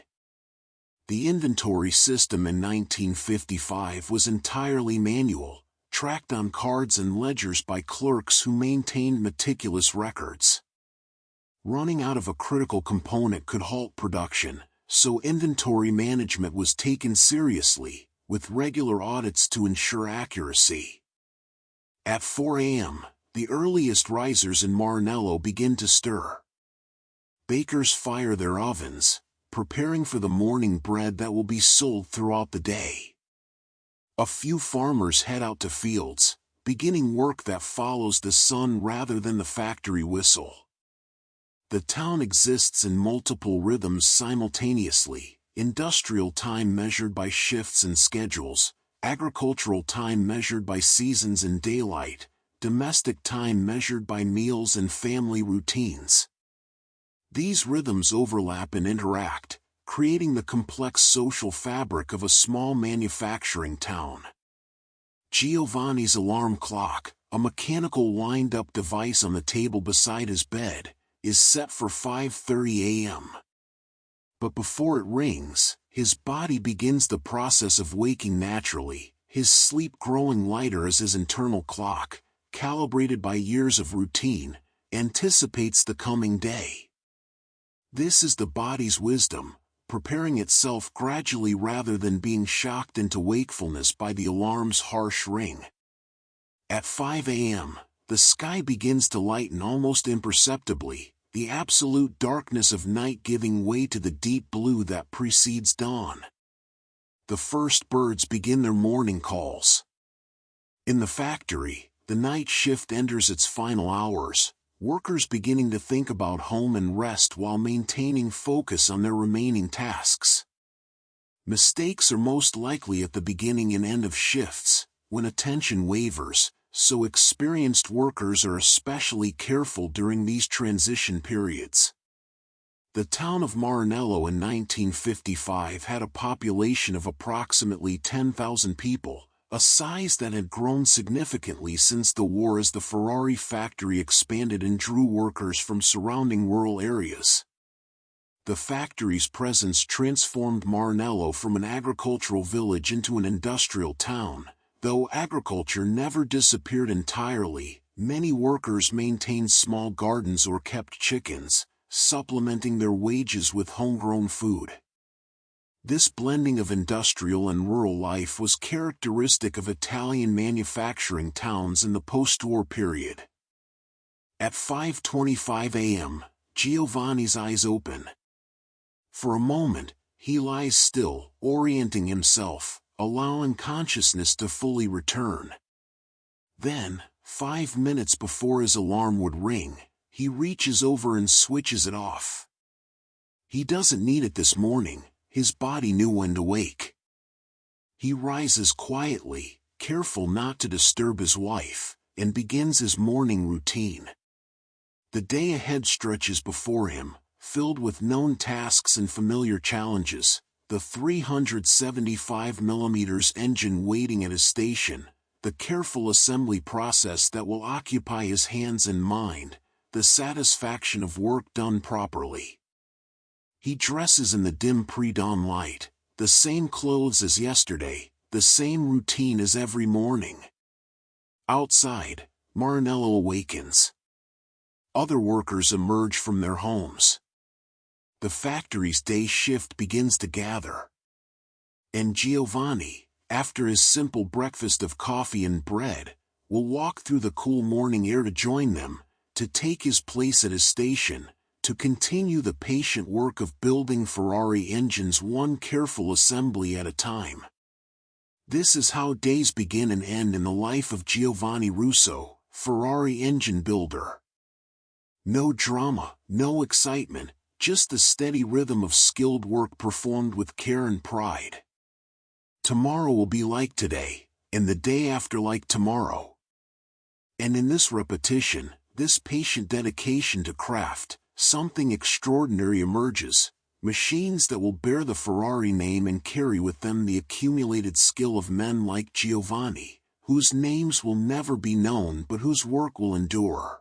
The inventory system in 1955 was entirely manual, tracked on cards and ledgers by clerks who maintained meticulous records. Running out of a critical component could halt production, so inventory management was taken seriously, with regular audits to ensure accuracy. At 4 a.m., the earliest risers in Maranello begin to stir. Bakers fire their ovens, preparing for the morning bread that will be sold throughout the day. A few farmers head out to fields, beginning work that follows the sun rather than the factory whistle. The town exists in multiple rhythms simultaneously: industrial time measured by shifts and schedules, agricultural time measured by seasons and daylight, domestic time measured by meals and family routines. These rhythms overlap and interact, creating the complex social fabric of a small manufacturing town. Giovanni's alarm clock, a mechanical wind-up device on the table beside his bed, is set for 5:30 a.m. But before it rings, his body begins the process of waking naturally, his sleep growing lighter as his internal clock, calibrated by years of routine, anticipates the coming day. This is the body's wisdom, preparing itself gradually rather than being shocked into wakefulness by the alarm's harsh ring. At 5 a.m., the sky begins to lighten almost imperceptibly, the absolute darkness of night giving way to the deep blue that precedes dawn. The first birds begin their morning calls. In the factory, the night shift enters its final hours, workers beginning to think about home and rest while maintaining focus on their remaining tasks. Mistakes are most likely at the beginning and end of shifts, when attention wavers, so experienced workers are especially careful during these transition periods. The town of Maranello in 1955 had a population of approximately 10,000 people, a size that had grown significantly since the war as the Ferrari factory expanded and drew workers from surrounding rural areas. The factory's presence transformed Maranello from an agricultural village into an industrial town. Though agriculture never disappeared entirely, many workers maintained small gardens or kept chickens, supplementing their wages with homegrown food. This blending of industrial and rural life was characteristic of Italian manufacturing towns in the post-war period. At 5:25 a.m., Giovanni's eyes open. For a moment, he lies still, orienting himself, allowing consciousness to fully return. Then, 5 minutes before his alarm would ring, he reaches over and switches it off. He doesn't need it this morning, his body knew when to wake. He rises quietly, careful not to disturb his wife, and begins his morning routine. The day ahead stretches before him, filled with known tasks and familiar challenges, the 375mm engine waiting at his station, the careful assembly process that will occupy his hands and mind, the satisfaction of work done properly. He dresses in the dim pre-dawn light, the same clothes as yesterday, the same routine as every morning. Outside, Maranello awakens. Other workers emerge from their homes. The factory's day shift begins to gather. And Giovanni, after his simple breakfast of coffee and bread, will walk through the cool morning air to join them, to take his place at his station, to continue the patient work of building Ferrari engines one careful assembly at a time. This is how days begin and end in the life of Giovanni Russo, Ferrari engine builder. No drama, no excitement, just the steady rhythm of skilled work performed with care and pride. Tomorrow will be like today, and the day after like tomorrow. And in this repetition, this patient dedication to craft, something extraordinary emerges, machines that will bear the Ferrari name and carry with them the accumulated skill of men like Giovanni, whose names will never be known but whose work will endure.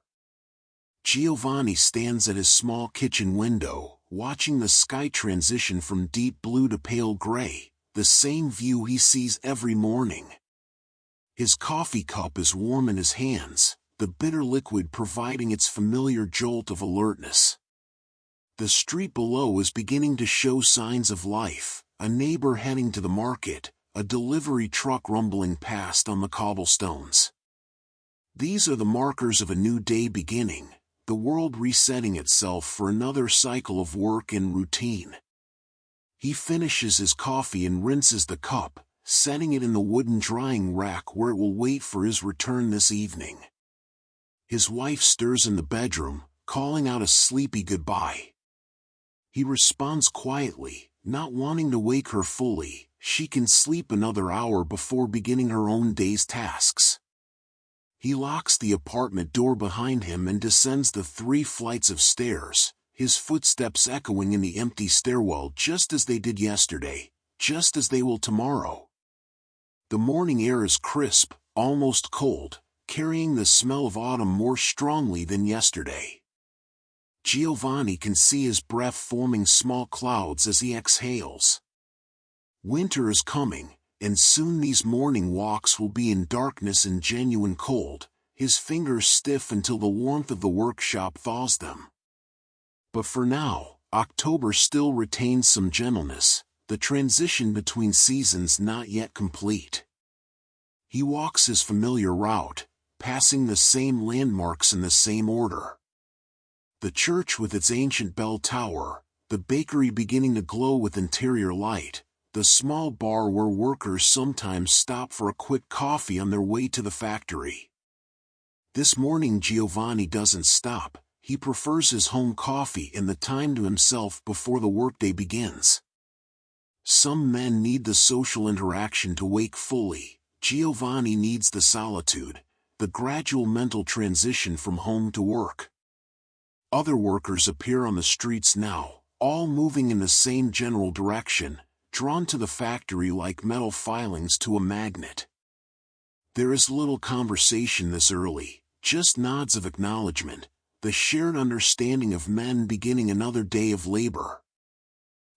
Giovanni stands at his small kitchen window, watching the sky transition from deep blue to pale gray, the same view he sees every morning. His coffee cup is warm in his hands, the bitter liquid providing its familiar jolt of alertness. The street below is beginning to show signs of life, a neighbor heading to the market, a delivery truck rumbling past on the cobblestones. These are the markers of a new day beginning, the world resetting itself for another cycle of work and routine. He finishes his coffee and rinses the cup, setting it in the wooden drying rack where it will wait for his return this evening. His wife stirs in the bedroom, calling out a sleepy goodbye. He responds quietly, not wanting to wake her fully. She can sleep another hour before beginning her own day's tasks. He locks the apartment door behind him and descends the 3 flights of stairs, his footsteps echoing in the empty stairwell just as they did yesterday, just as they will tomorrow. The morning air is crisp, almost cold, carrying the smell of autumn more strongly than yesterday. Giovanni can see his breath forming small clouds as he exhales. Winter is coming, and soon these morning walks will be in darkness and genuine cold, his fingers stiff until the warmth of the workshop thaws them. But for now, October still retains some gentleness, the transition between seasons not yet complete. He walks his familiar route, passing the same landmarks in the same order. The church with its ancient bell tower, the bakery beginning to glow with interior light, the small bar where workers sometimes stop for a quick coffee on their way to the factory. This morning Giovanni doesn't stop, he prefers his home coffee and the time to himself before the workday begins. Some men need the social interaction to wake fully, Giovanni needs the solitude, the gradual mental transition from home to work. Other workers appear on the streets now, all moving in the same general direction, drawn to the factory like metal filings to a magnet. There is little conversation this early, just nods of acknowledgement, the shared understanding of men beginning another day of labor.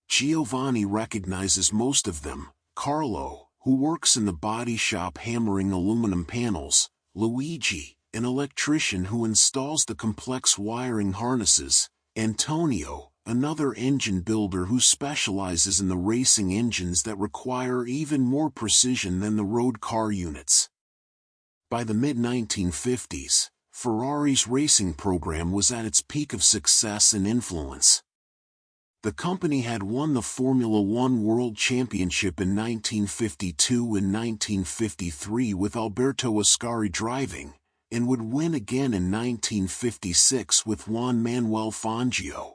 Giovanni recognizes most of them: Carlo, who works in the body shop hammering aluminum panels, Luigi, an electrician who installs the complex wiring harnesses, Antonio, another engine builder who specializes in the racing engines that require even more precision than the road car units. By the mid-1950s, Ferrari's racing program was at its peak of success and influence. The company had won the Formula One World Championship in 1952 and 1953 with Alberto Ascari driving, and would win again in 1956 with Juan Manuel Fangio.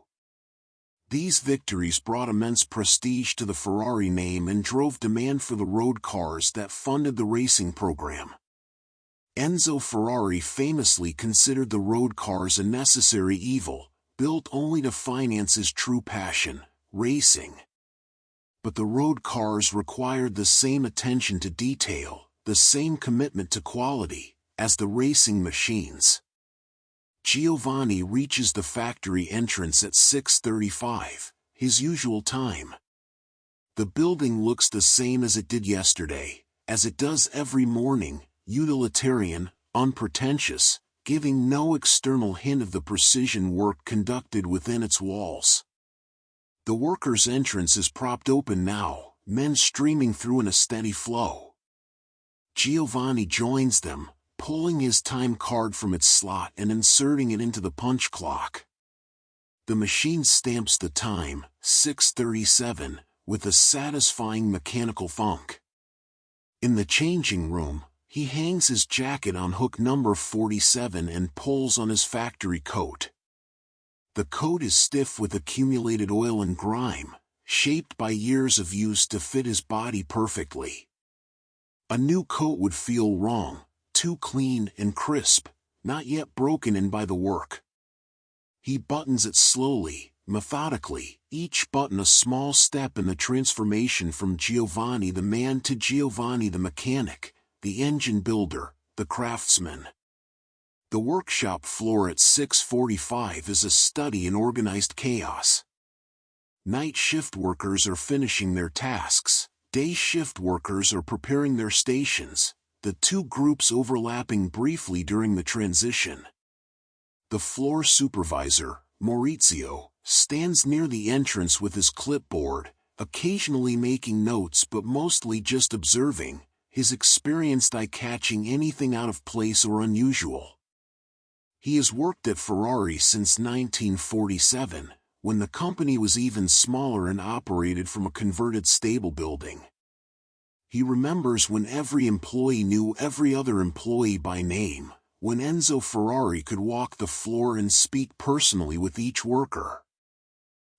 These victories brought immense prestige to the Ferrari name and drove demand for the road cars that funded the racing program. Enzo Ferrari famously considered the road cars a necessary evil, built only to finance his true passion, racing. But the road cars required the same attention to detail, the same commitment to quality, as the racing machines. Giovanni reaches the factory entrance at 6:35, his usual time. The building looks the same as it did yesterday, as it does every morning, utilitarian, unpretentious, giving no external hint of the precision work conducted within its walls. The workers' entrance is propped open now, men streaming through in a steady flow. Giovanni joins them, pulling his time card from its slot and inserting it into the punch clock. The machine stamps the time, 6:37, with a satisfying mechanical thunk. In the changing room, he hangs his jacket on hook number 47 and pulls on his factory coat. The coat is stiff with accumulated oil and grime, shaped by years of use to fit his body perfectly. A new coat would feel wrong, too clean and crisp, not yet broken in by the work. He buttons it slowly, methodically, each button a small step in the transformation from Giovanni the man to Giovanni the mechanic, the engine builder, the craftsman. The workshop floor at 6:45 is a study in organized chaos. Night shift workers are finishing their tasks, day shift workers are preparing their stations, the two groups overlapping briefly during the transition. The floor supervisor, Maurizio, stands near the entrance with his clipboard, occasionally making notes but mostly just observing, his experienced eye catching anything out of place or unusual. He has worked at Ferrari since 1947, when the company was even smaller and operated from a converted stable building. He remembers when every employee knew every other employee by name, when Enzo Ferrari could walk the floor and speak personally with each worker.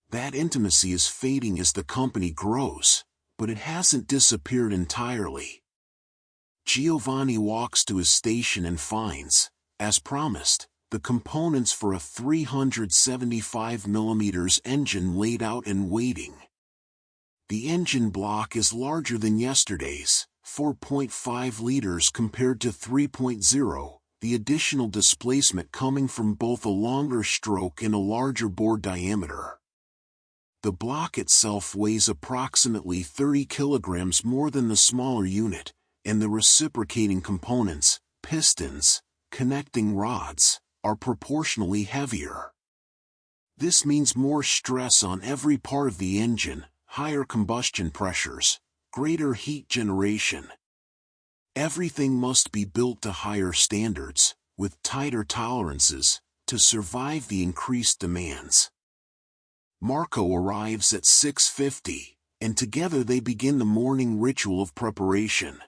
That intimacy is fading as the company grows, but it hasn't disappeared entirely. Giovanni walks to his station and finds, as promised, the components for a 375mm engine laid out and waiting. The engine block is larger than yesterday's, 4.5 liters compared to 3.0, the additional displacement coming from both a longer stroke and a larger bore diameter. The block itself weighs approximately 30 kilograms more than the smaller unit, and the reciprocating components, pistons, connecting rods, are proportionally heavier. This means more stress on every part of the engine, higher combustion pressures, greater heat generation. Everything must be built to higher standards, with tighter tolerances, to survive the increased demands. Marco arrives at 6:50, and together they begin the morning ritual of preparation.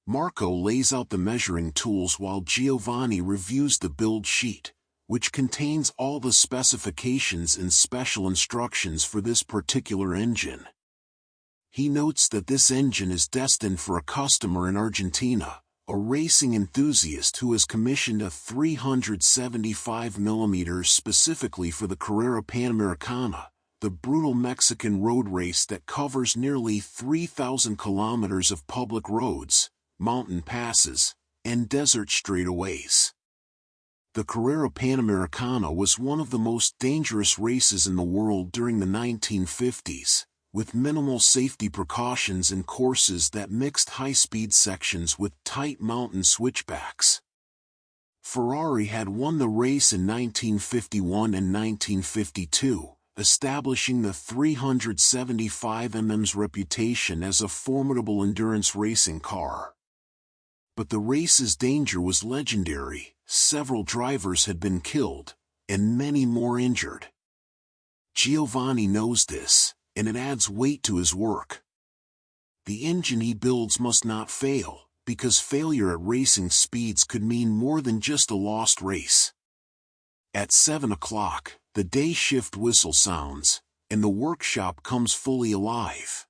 Marco lays out the measuring tools while Giovanni reviews the build sheet, which contains all the specifications and special instructions for this particular engine. He notes that this engine is destined for a customer in Argentina, a racing enthusiast who has commissioned a 375mm specifically for the Carrera Panamericana, the brutal Mexican road race that covers nearly 3,000 kilometers of public roads, mountain passes, and desert straightaways. The Carrera Panamericana was one of the most dangerous races in the world during the 1950s, with minimal safety precautions and courses that mixed high-speed sections with tight mountain switchbacks. Ferrari had won the race in 1951 and 1952, establishing the 375mm's reputation as a formidable endurance racing car. But the race's danger was legendary. Several drivers had been killed, and many more injured. Giovanni knows this, and it adds weight to his work. The engine he builds must not fail, because failure at racing speeds could mean more than just a lost race. At 7 o'clock, the day shift whistle sounds, and the workshop comes fully alive.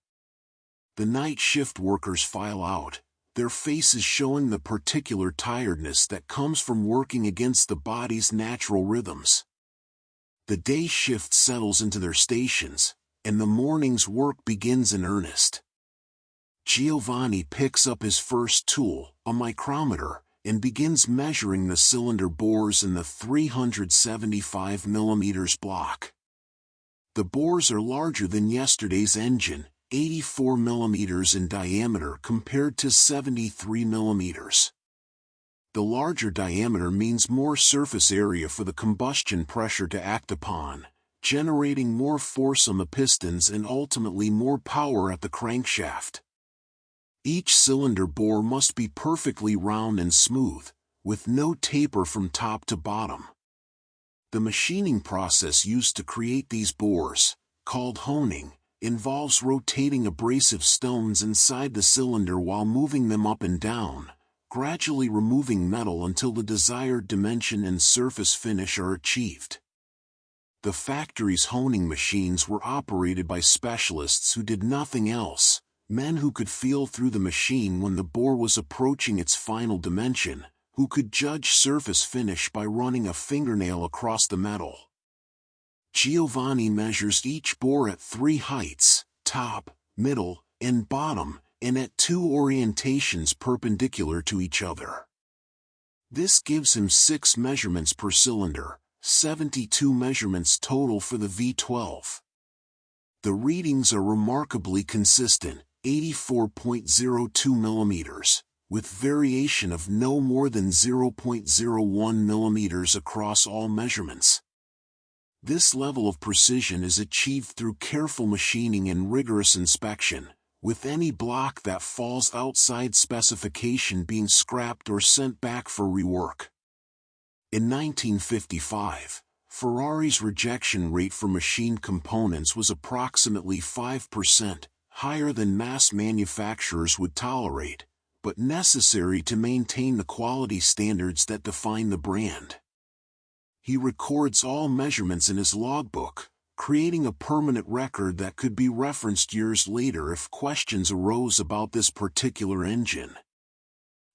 The night shift workers file out, their faces showing the particular tiredness that comes from working against the body's natural rhythms. The day shift settles into their stations, and the morning's work begins in earnest. Giovanni picks up his first tool, a micrometer, and begins measuring the cylinder bores in the 375mm block. The bores are larger than yesterday's engine, 84mm in diameter compared to 73mm. The larger diameter means more surface area for the combustion pressure to act upon, generating more force on the pistons and ultimately more power at the crankshaft. Each cylinder bore must be perfectly round and smooth, with no taper from top to bottom. The machining process used to create these bores, called honing, involves rotating abrasive stones inside the cylinder while moving them up and down, gradually removing metal until the desired dimension and surface finish are achieved. The factory's honing machines were operated by specialists who did nothing else, men who could feel through the machine when the bore was approaching its final dimension, who could judge surface finish by running a fingernail across the metal. Giovanni measures each bore at 3 heights, top, middle, and bottom, and at 2 orientations perpendicular to each other. This gives him 6 measurements per cylinder, 72 measurements total for the V12. The readings are remarkably consistent, 84.02 millimeters, with variation of no more than 0.01 millimeters across all measurements. This level of precision is achieved through careful machining and rigorous inspection, with any block that falls outside specification being scrapped or sent back for rework. In 1955, Ferrari's rejection rate for machined components was approximately 5%, higher than mass manufacturers would tolerate, but necessary to maintain the quality standards that define the brand. He records all measurements in his logbook, creating a permanent record that could be referenced years later if questions arose about this particular engine.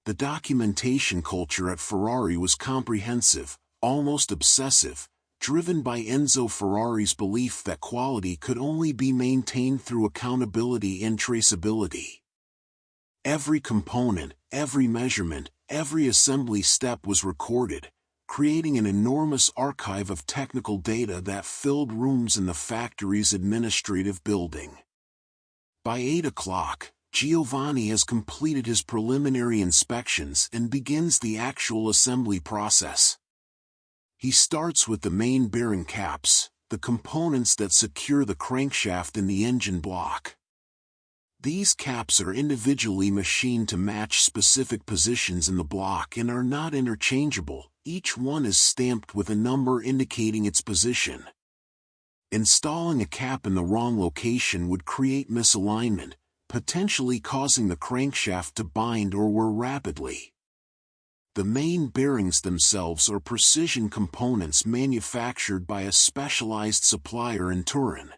The documentation culture at Ferrari was comprehensive, almost obsessive, driven by Enzo Ferrari's belief that quality could only be maintained through accountability and traceability. Every component, every measurement, every assembly step was recorded, creating an enormous archive of technical data that filled rooms in the factory's administrative building. By 8 o'clock, Giovanni has completed his preliminary inspections and begins the actual assembly process. He starts with the main bearing caps, the components that secure the crankshaft in the engine block. These caps are individually machined to match specific positions in the block and are not interchangeable. Each one is stamped with a number indicating its position. Installing a cap in the wrong location would create misalignment, potentially causing the crankshaft to bind or wear rapidly. The main bearings themselves are precision components manufactured by a specialized supplier in Turin.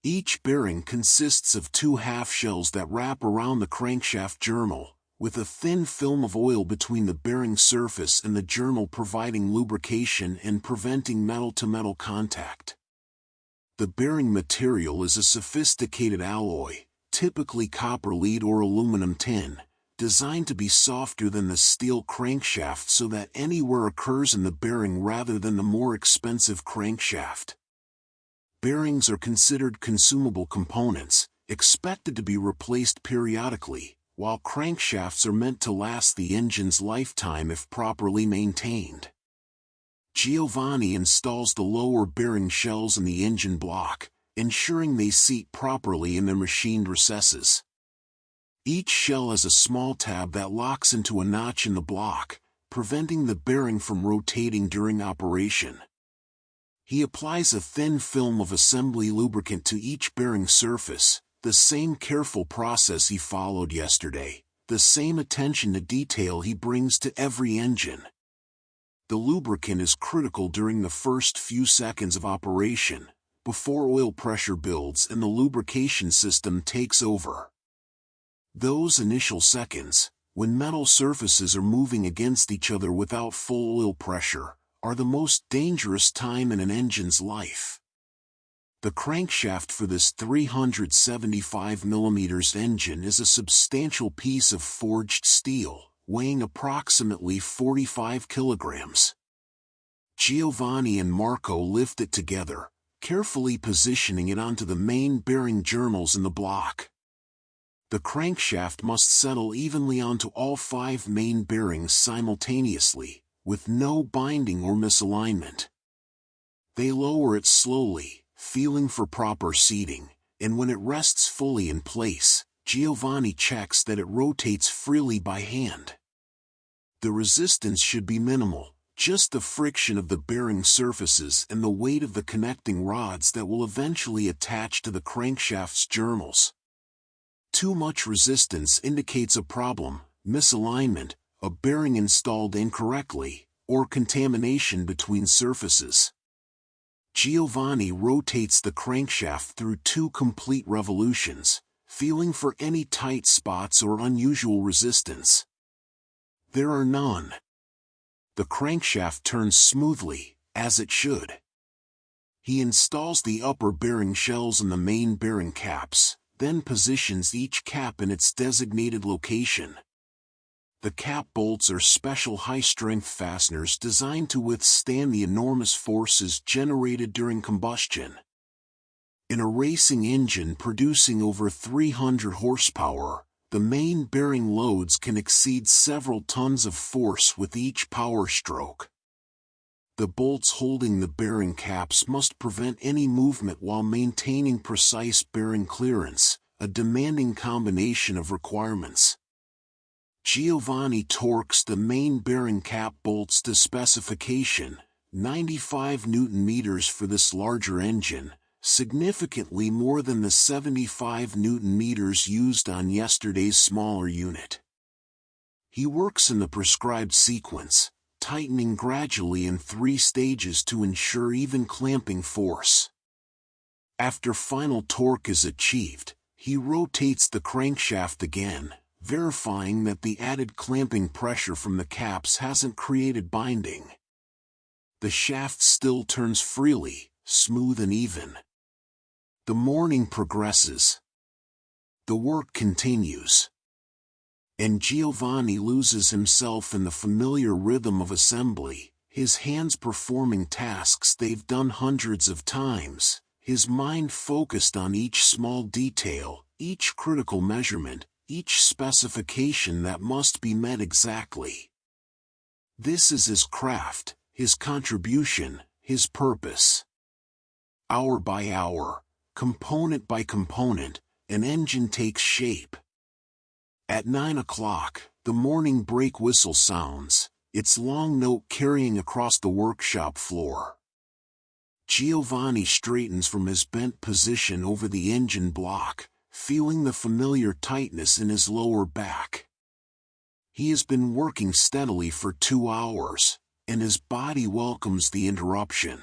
Each bearing consists of 2 half-shells that wrap around the crankshaft journal, with a thin film of oil between the bearing surface and the journal providing lubrication and preventing metal-to-metal contact. The bearing material is a sophisticated alloy, typically copper lead or aluminum tin, designed to be softer than the steel crankshaft so that any wear occurs in the bearing rather than the more expensive crankshaft. Bearings are considered consumable components, expected to be replaced periodically, while crankshafts are meant to last the engine's lifetime if properly maintained. Giovanni installs the lower bearing shells in the engine block, ensuring they seat properly in their machined recesses. Each shell has a small tab that locks into a notch in the block, preventing the bearing from rotating during operation. He applies a thin film of assembly lubricant to each bearing surface, the same careful process he followed yesterday, the same attention to detail he brings to every engine. The lubricant is critical during the first few seconds of operation, before oil pressure builds and the lubrication system takes over. Those initial seconds, when metal surfaces are moving against each other without full oil pressure, are the most dangerous time in an engine's life. The crankshaft for this 375mm engine is a substantial piece of forged steel, weighing approximately 45 kilograms. Giovanni and Marco lift it together, carefully positioning it onto the main bearing journals in the block. The crankshaft must settle evenly onto all 5 main bearings simultaneously, with no binding or misalignment. They lower it slowly, feeling for proper seating, and when it rests fully in place, Giovanni checks that it rotates freely by hand. The resistance should be minimal, just the friction of the bearing surfaces and the weight of the connecting rods that will eventually attach to the crankshaft's journals. Too much resistance indicates a problem, misalignment, a bearing installed incorrectly, or contamination between surfaces. Giovanni rotates the crankshaft through 2 complete revolutions, feeling for any tight spots or unusual resistance. There are none. The crankshaft turns smoothly, as it should. He installs the upper bearing shells in the main bearing caps, then positions each cap in its designated location. The cap bolts are special high-strength fasteners designed to withstand the enormous forces generated during combustion. In a racing engine producing over 300 horsepower, the main bearing loads can exceed several tons of force with each power stroke. The bolts holding the bearing caps must prevent any movement while maintaining precise bearing clearance, a demanding combination of requirements. Giovanni torques the main bearing cap bolts to specification, 95 Nm for this larger engine, significantly more than the 75 Nm used on yesterday's smaller unit. He works in the prescribed sequence, tightening gradually in 3 stages to ensure even clamping force. After final torque is achieved, he rotates the crankshaft again, verifying that the added clamping pressure from the caps hasn't created binding. The shaft still turns freely, smooth and even. The morning progresses. The work continues. And Giovanni loses himself in the familiar rhythm of assembly, his hands performing tasks they've done hundreds of times, his mind focused on each small detail, each critical measurement, each specification that must be met exactly. This is his craft, his contribution, his purpose. Hour by hour, component by component, an engine takes shape. At 9 o'clock, the morning brake whistle sounds, its long note carrying across the workshop floor. Giovanni straightens from his bent position over the engine block, feeling the familiar tightness in his lower back. He has been working steadily for 2 hours, and his body welcomes the interruption.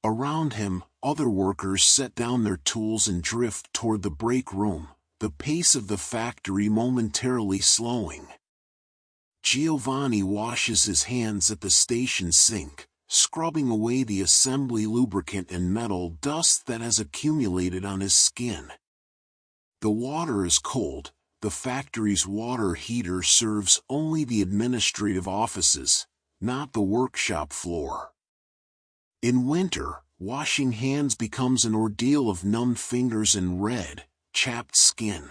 Around him, other workers set down their tools and drift toward the break room, the pace of the factory momentarily slowing. Giovanni washes his hands at the station sink, scrubbing away the assembly lubricant and metal dust that has accumulated on his skin. The water is cold, the factory's water heater serves only the administrative offices, not the workshop floor. In winter, washing hands becomes an ordeal of numbed fingers and red, chapped skin.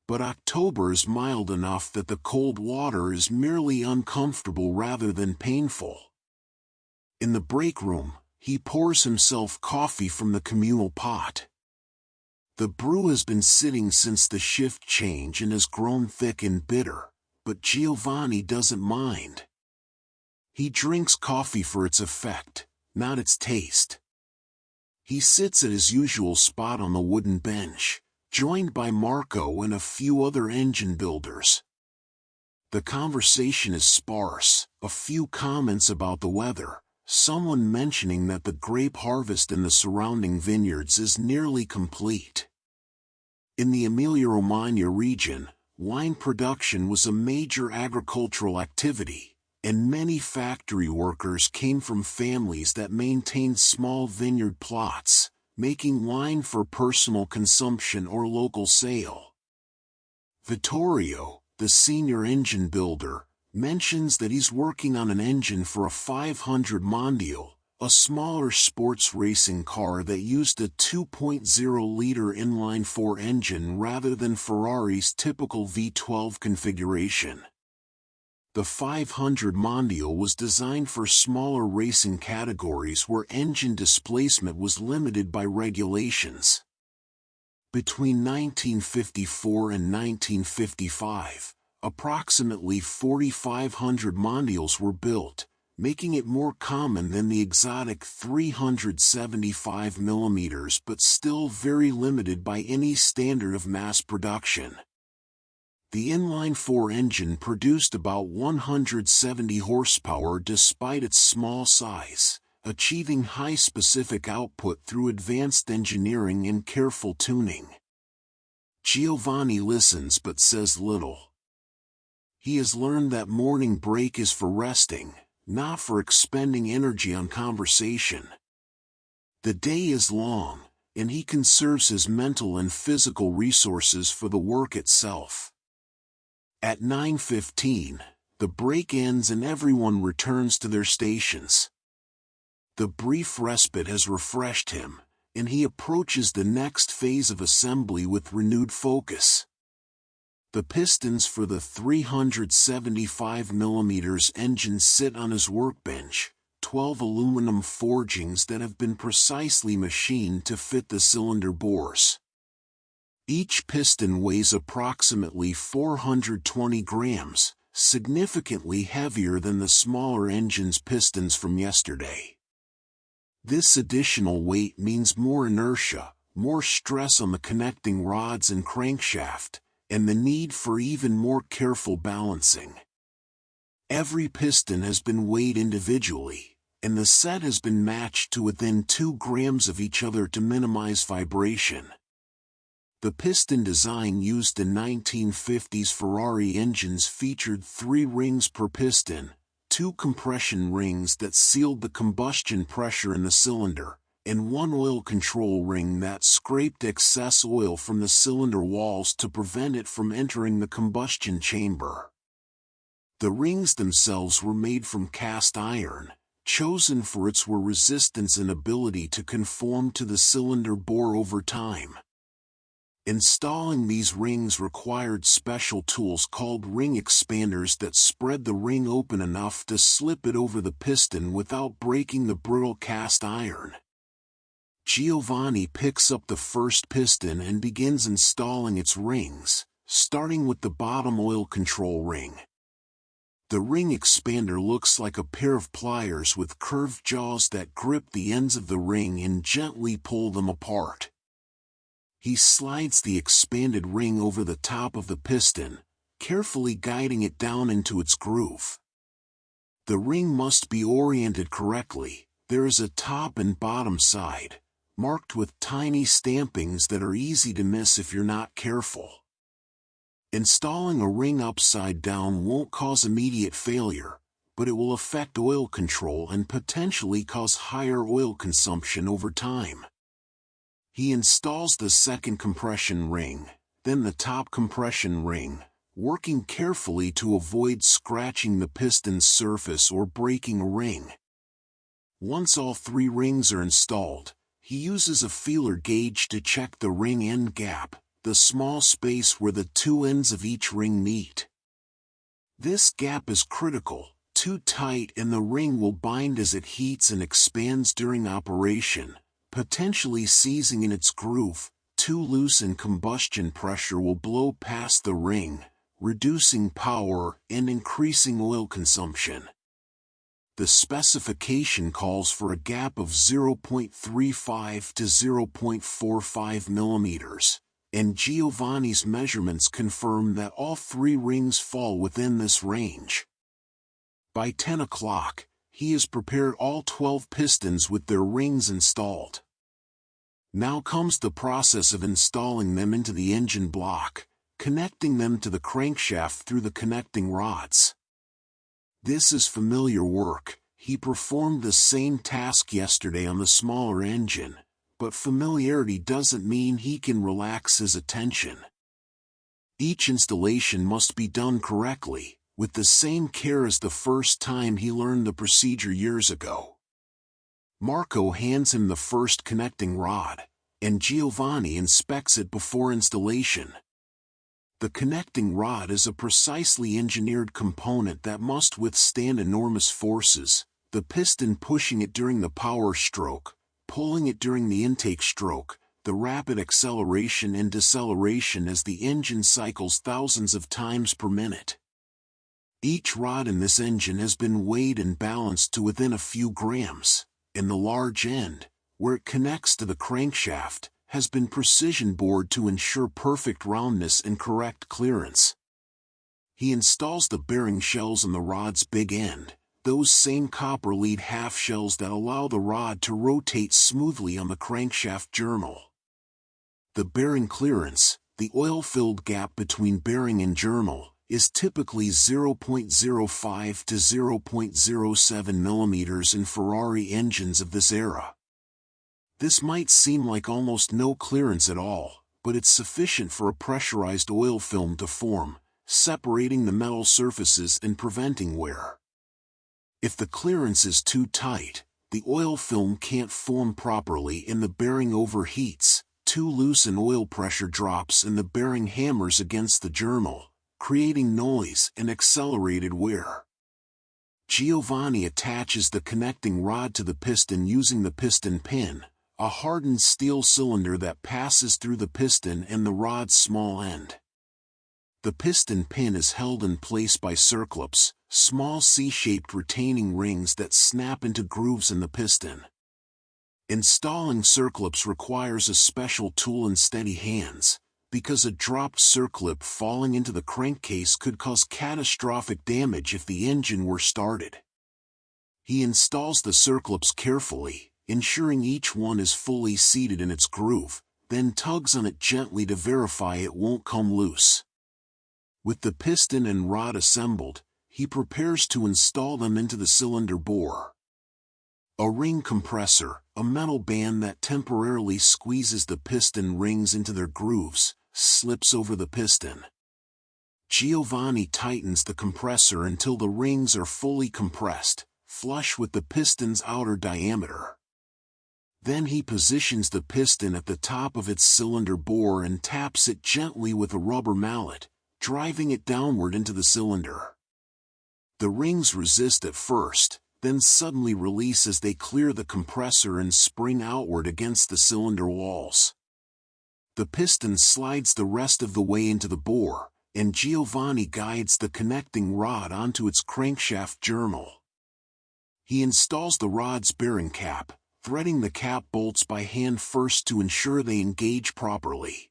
but October is mild enough that the cold water is merely uncomfortable rather than painful. In the break room, he pours himself coffee from the communal pot. The brew has been sitting since the shift change and has grown thick and bitter, but Giovanni doesn't mind. He drinks coffee for its effect, not its taste. He sits at his usual spot on the wooden bench, joined by Marco and a few other engine builders. The conversation is sparse, a few comments about the weather, someone mentioning that the grape harvest in the surrounding vineyards is nearly complete. In the Emilia-Romagna region, wine production was a major agricultural activity, and many factory workers came from families that maintained small vineyard plots, making wine for personal consumption or local sale. Vittorio, the senior engine builder, mentions that he's working on an engine for a 500 Mondial, a smaller sports racing car that used a 2.0-liter inline-4 engine rather than Ferrari's typical V12 configuration. The 500 Mondial was designed for smaller racing categories where engine displacement was limited by regulations. Between 1954 and 1955, approximately 4,500 Mondials were built, making it more common than the exotic 375 mm but still very limited by any standard of mass production. The inline-4 engine produced about 170 horsepower despite its small size, achieving high specific output through advanced engineering and careful tuning. Giovanni listens but says little. He has learned that morning break is for resting, not for expending energy on conversation. The day is long, and he conserves his mental and physical resources for the work itself. At 9:15, the break ends and everyone returns to their stations. The brief respite has refreshed him, and he approaches the next phase of assembly with renewed focus. The pistons for the 375 mm engine sit on his workbench, 12 aluminum forgings that have been precisely machined to fit the cylinder bores. Each piston weighs approximately 420 grams, significantly heavier than the smaller engine's pistons from yesterday. This additional weight means more inertia, more stress on the connecting rods and crankshaft, and the need for even more careful balancing. Every piston has been weighed individually, and the set has been matched to within 2 grams of each other to minimize vibration. The piston design used in 1950s Ferrari engines featured 3 rings per piston, 2 compression rings that sealed the combustion pressure in the cylinder, and 1 oil control ring that scraped excess oil from the cylinder walls to prevent it from entering the combustion chamber. The rings themselves were made from cast iron, chosen for its resistance and ability to conform to the cylinder bore over time. Installing these rings required special tools called ring expanders that spread the ring open enough to slip it over the piston without breaking the brittle cast iron. Giovanni picks up the first piston and begins installing its rings, starting with the bottom oil control ring. The ring expander looks like a pair of pliers with curved jaws that grip the ends of the ring and gently pull them apart. He slides the expanded ring over the top of the piston, carefully guiding it down into its groove. The ring must be oriented correctly. There is a top and bottom side, marked with tiny stampings that are easy to miss if you're not careful. Installing a ring upside down won't cause immediate failure, but it will affect oil control and potentially cause higher oil consumption over time. He installs the second compression ring, then the top compression ring, working carefully to avoid scratching the piston's surface or breaking a ring. Once all 3 rings are installed, he uses a feeler gauge to check the ring end gap, the small space where the two ends of each ring meet. This gap is critical. Too tight and the ring will bind as it heats and expands during operation, potentially seizing in its groove. Too loose and combustion pressure will blow past the ring, reducing power and increasing oil consumption. The specification calls for a gap of 0.35 to 0.45 millimeters, and Giovanni's measurements confirm that all three rings fall within this range. By 10 o'clock, he has prepared all 12 pistons with their rings installed. Now comes the process of installing them into the engine block, connecting them to the crankshaft through the connecting rods. This is familiar work. He performed the same task yesterday on the smaller engine, but familiarity doesn't mean he can relax his attention. Each installation must be done correctly, with the same care as the first time he learned the procedure years ago. Marco hands him the first connecting rod, and Giovanni inspects it before installation. The connecting rod is a precisely engineered component that must withstand enormous forces, the piston pushing it during the power stroke, pulling it during the intake stroke, the rapid acceleration and deceleration as the engine cycles thousands of times per minute. Each rod in this engine has been weighed and balanced to within a few grams, and the large end, where it connects to the crankshaft, has been precision bored to ensure perfect roundness and correct clearance. He installs the bearing shells on the rod's big end, those same copper lead half shells that allow the rod to rotate smoothly on the crankshaft journal. The bearing clearance, the oil-filled gap between bearing and journal, is typically 0.05 to 0.07 millimeters in Ferrari engines of this era. This might seem like almost no clearance at all, but it's sufficient for a pressurized oil film to form, separating the metal surfaces and preventing wear. If the clearance is too tight, the oil film can't form properly and the bearing overheats. Too loose and oil pressure drops and the bearing hammers against the journal, creating noise and accelerated wear. Giovanni attaches the connecting rod to the piston using the piston pin, a hardened steel cylinder that passes through the piston and the rod's small end. The piston pin is held in place by circlips, small C-shaped retaining rings that snap into grooves in the piston. Installing circlips requires a special tool and steady hands, because a dropped circlip falling into the crankcase could cause catastrophic damage if the engine were started. He installs the circlips carefully, ensuring each one is fully seated in its groove, then tugs on it gently to verify it won't come loose. With the piston and rod assembled, he prepares to install them into the cylinder bore. A ring compressor, a metal band that temporarily squeezes the piston rings into their grooves, slips over the piston. Giovanni tightens the compressor until the rings are fully compressed, flush with the piston's outer diameter. Then he positions the piston at the top of its cylinder bore and taps it gently with a rubber mallet, driving it downward into the cylinder. The rings resist at first, then suddenly release as they clear the compressor and spring outward against the cylinder walls. The piston slides the rest of the way into the bore, and Giovanni guides the connecting rod onto its crankshaft journal. He installs the rod's bearing cap, threading the cap bolts by hand first to ensure they engage properly.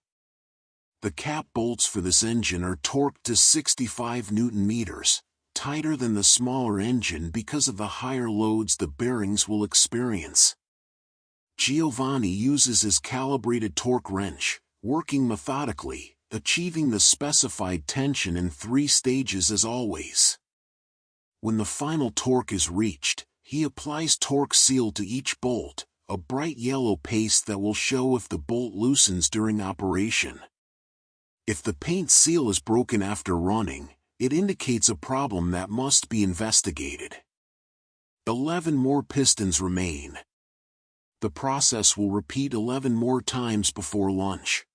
The cap bolts for this engine are torqued to 65 Nm, tighter than the smaller engine because of the higher loads the bearings will experience. Giovanni uses his calibrated torque wrench, working methodically, achieving the specified tension in 3 stages as always. When the final torque is reached, he applies torque seal to each bolt, a bright yellow paste that will show if the bolt loosens during operation. If the paint seal is broken after running, it indicates a problem that must be investigated. 11 more pistons remain. The process will repeat 11 more times before lunch.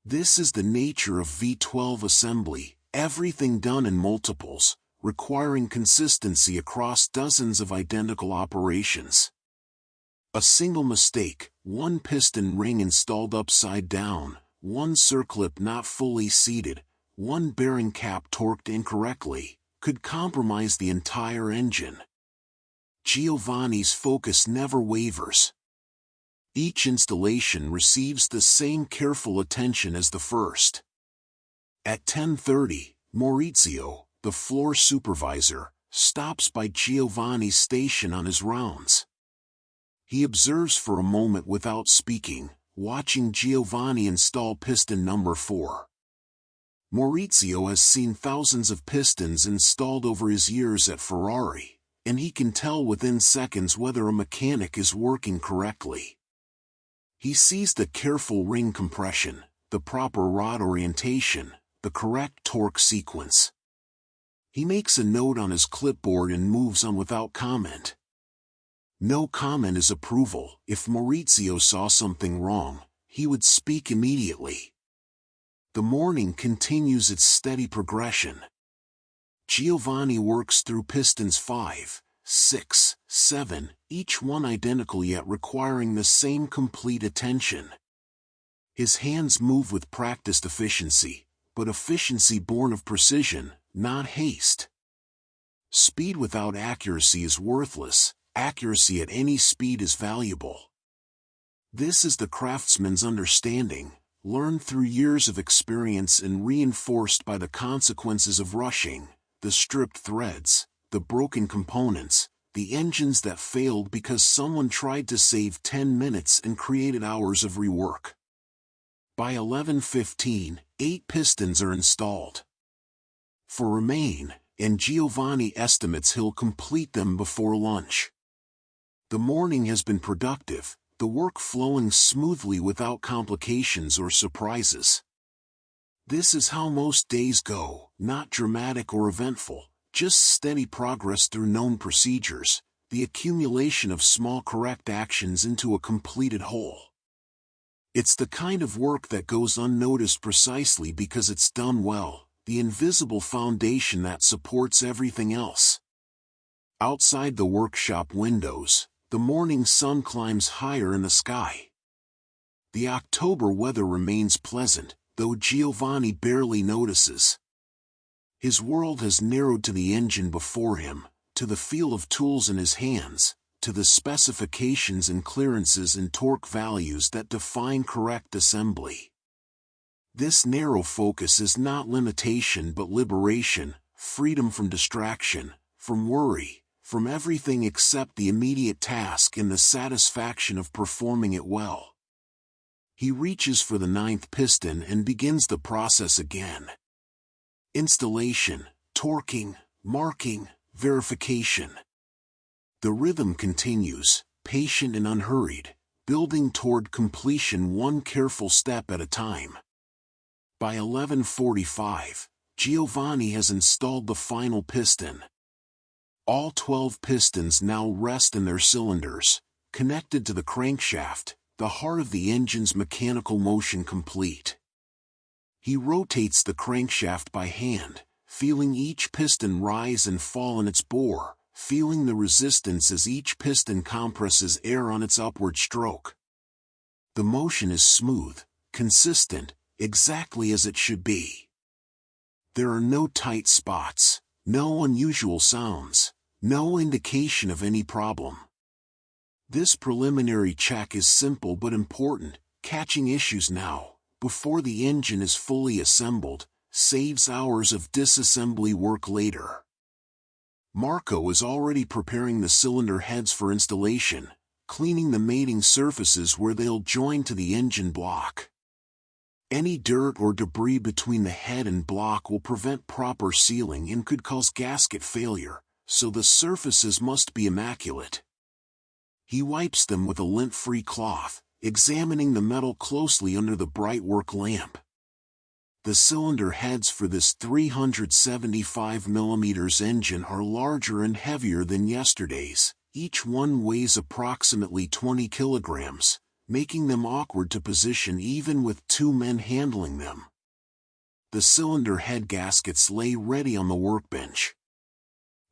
This is the nature of V12 assembly, everything done in multiples, requiring consistency across dozens of identical operations. A single mistake, one piston ring installed upside down, one circlip not fully seated, one bearing cap torqued incorrectly, could compromise the entire engine. Giovanni's focus never wavers. Each installation receives the same careful attention as the first. At 10:30, Maurizio, the floor supervisor, stops by Giovanni's station on his rounds. He observes for a moment without speaking, watching Giovanni install piston number 4. Maurizio has seen thousands of pistons installed over his years at Ferrari, and he can tell within seconds whether a mechanic is working correctly. He sees the careful ring compression, the proper rod orientation, the correct torque sequence. He makes a note on his clipboard and moves on without comment. No comment is approval. If Maurizio saw something wrong, he would speak immediately. The morning continues its steady progression. Giovanni works through pistons 5, 6, 7, each one identical yet requiring the same complete attention. His hands move with practiced efficiency, but efficiency born of precision, not haste. Speed without accuracy is worthless, accuracy at any speed is valuable. This is the craftsman's understanding, learned through years of experience and reinforced by the consequences of rushing, the stripped threads, the broken components, the engines that failed because someone tried to save 10 minutes and created hours of rework. By 11:15, 8 pistons are installed. 4 remain, and Giovanni estimates he'll complete them before lunch. The morning has been productive, the work flowing smoothly without complications or surprises. This is how most days go, not dramatic or eventful, just steady progress through known procedures, the accumulation of small correct actions into a completed whole. It's the kind of work that goes unnoticed precisely because it's done well, the invisible foundation that supports everything else. Outside the workshop windows, the morning sun climbs higher in the sky. The October weather remains pleasant, though Giovanni barely notices. His world has narrowed to the engine before him, to the feel of tools in his hands, to the specifications and clearances and torque values that define correct assembly. This narrow focus is not limitation but liberation, freedom from distraction, from worry, from everything except the immediate task and the satisfaction of performing it well. He reaches for the 9th piston and begins the process again. Installation, torquing, marking, verification. The rhythm continues, patient and unhurried, building toward completion one careful step at a time. By 11:45, Giovanni has installed the final piston. All 12 pistons now rest in their cylinders, connected to the crankshaft, the heart of the engine's mechanical motion complete. He rotates the crankshaft by hand, feeling each piston rise and fall in its bore, feeling the resistance as each piston compresses air on its upward stroke. The motion is smooth, consistent, exactly as it should be. There are no tight spots, no unusual sounds, no indication of any problem. This preliminary check is simple but important, catching issues now, before the engine is fully assembled, saves hours of disassembly work later. Marco is already preparing the cylinder heads for installation, cleaning the mating surfaces where they'll join to the engine block. Any dirt or debris between the head and block will prevent proper sealing and could cause gasket failure, so the surfaces must be immaculate. He wipes them with a lint-free cloth, examining the metal closely under the bright work lamp. The cylinder heads for this 375mm engine are larger and heavier than yesterday's, each one weighs approximately 20 kilograms, making them awkward to position even with 2 men handling them. The cylinder head gaskets lay ready on the workbench.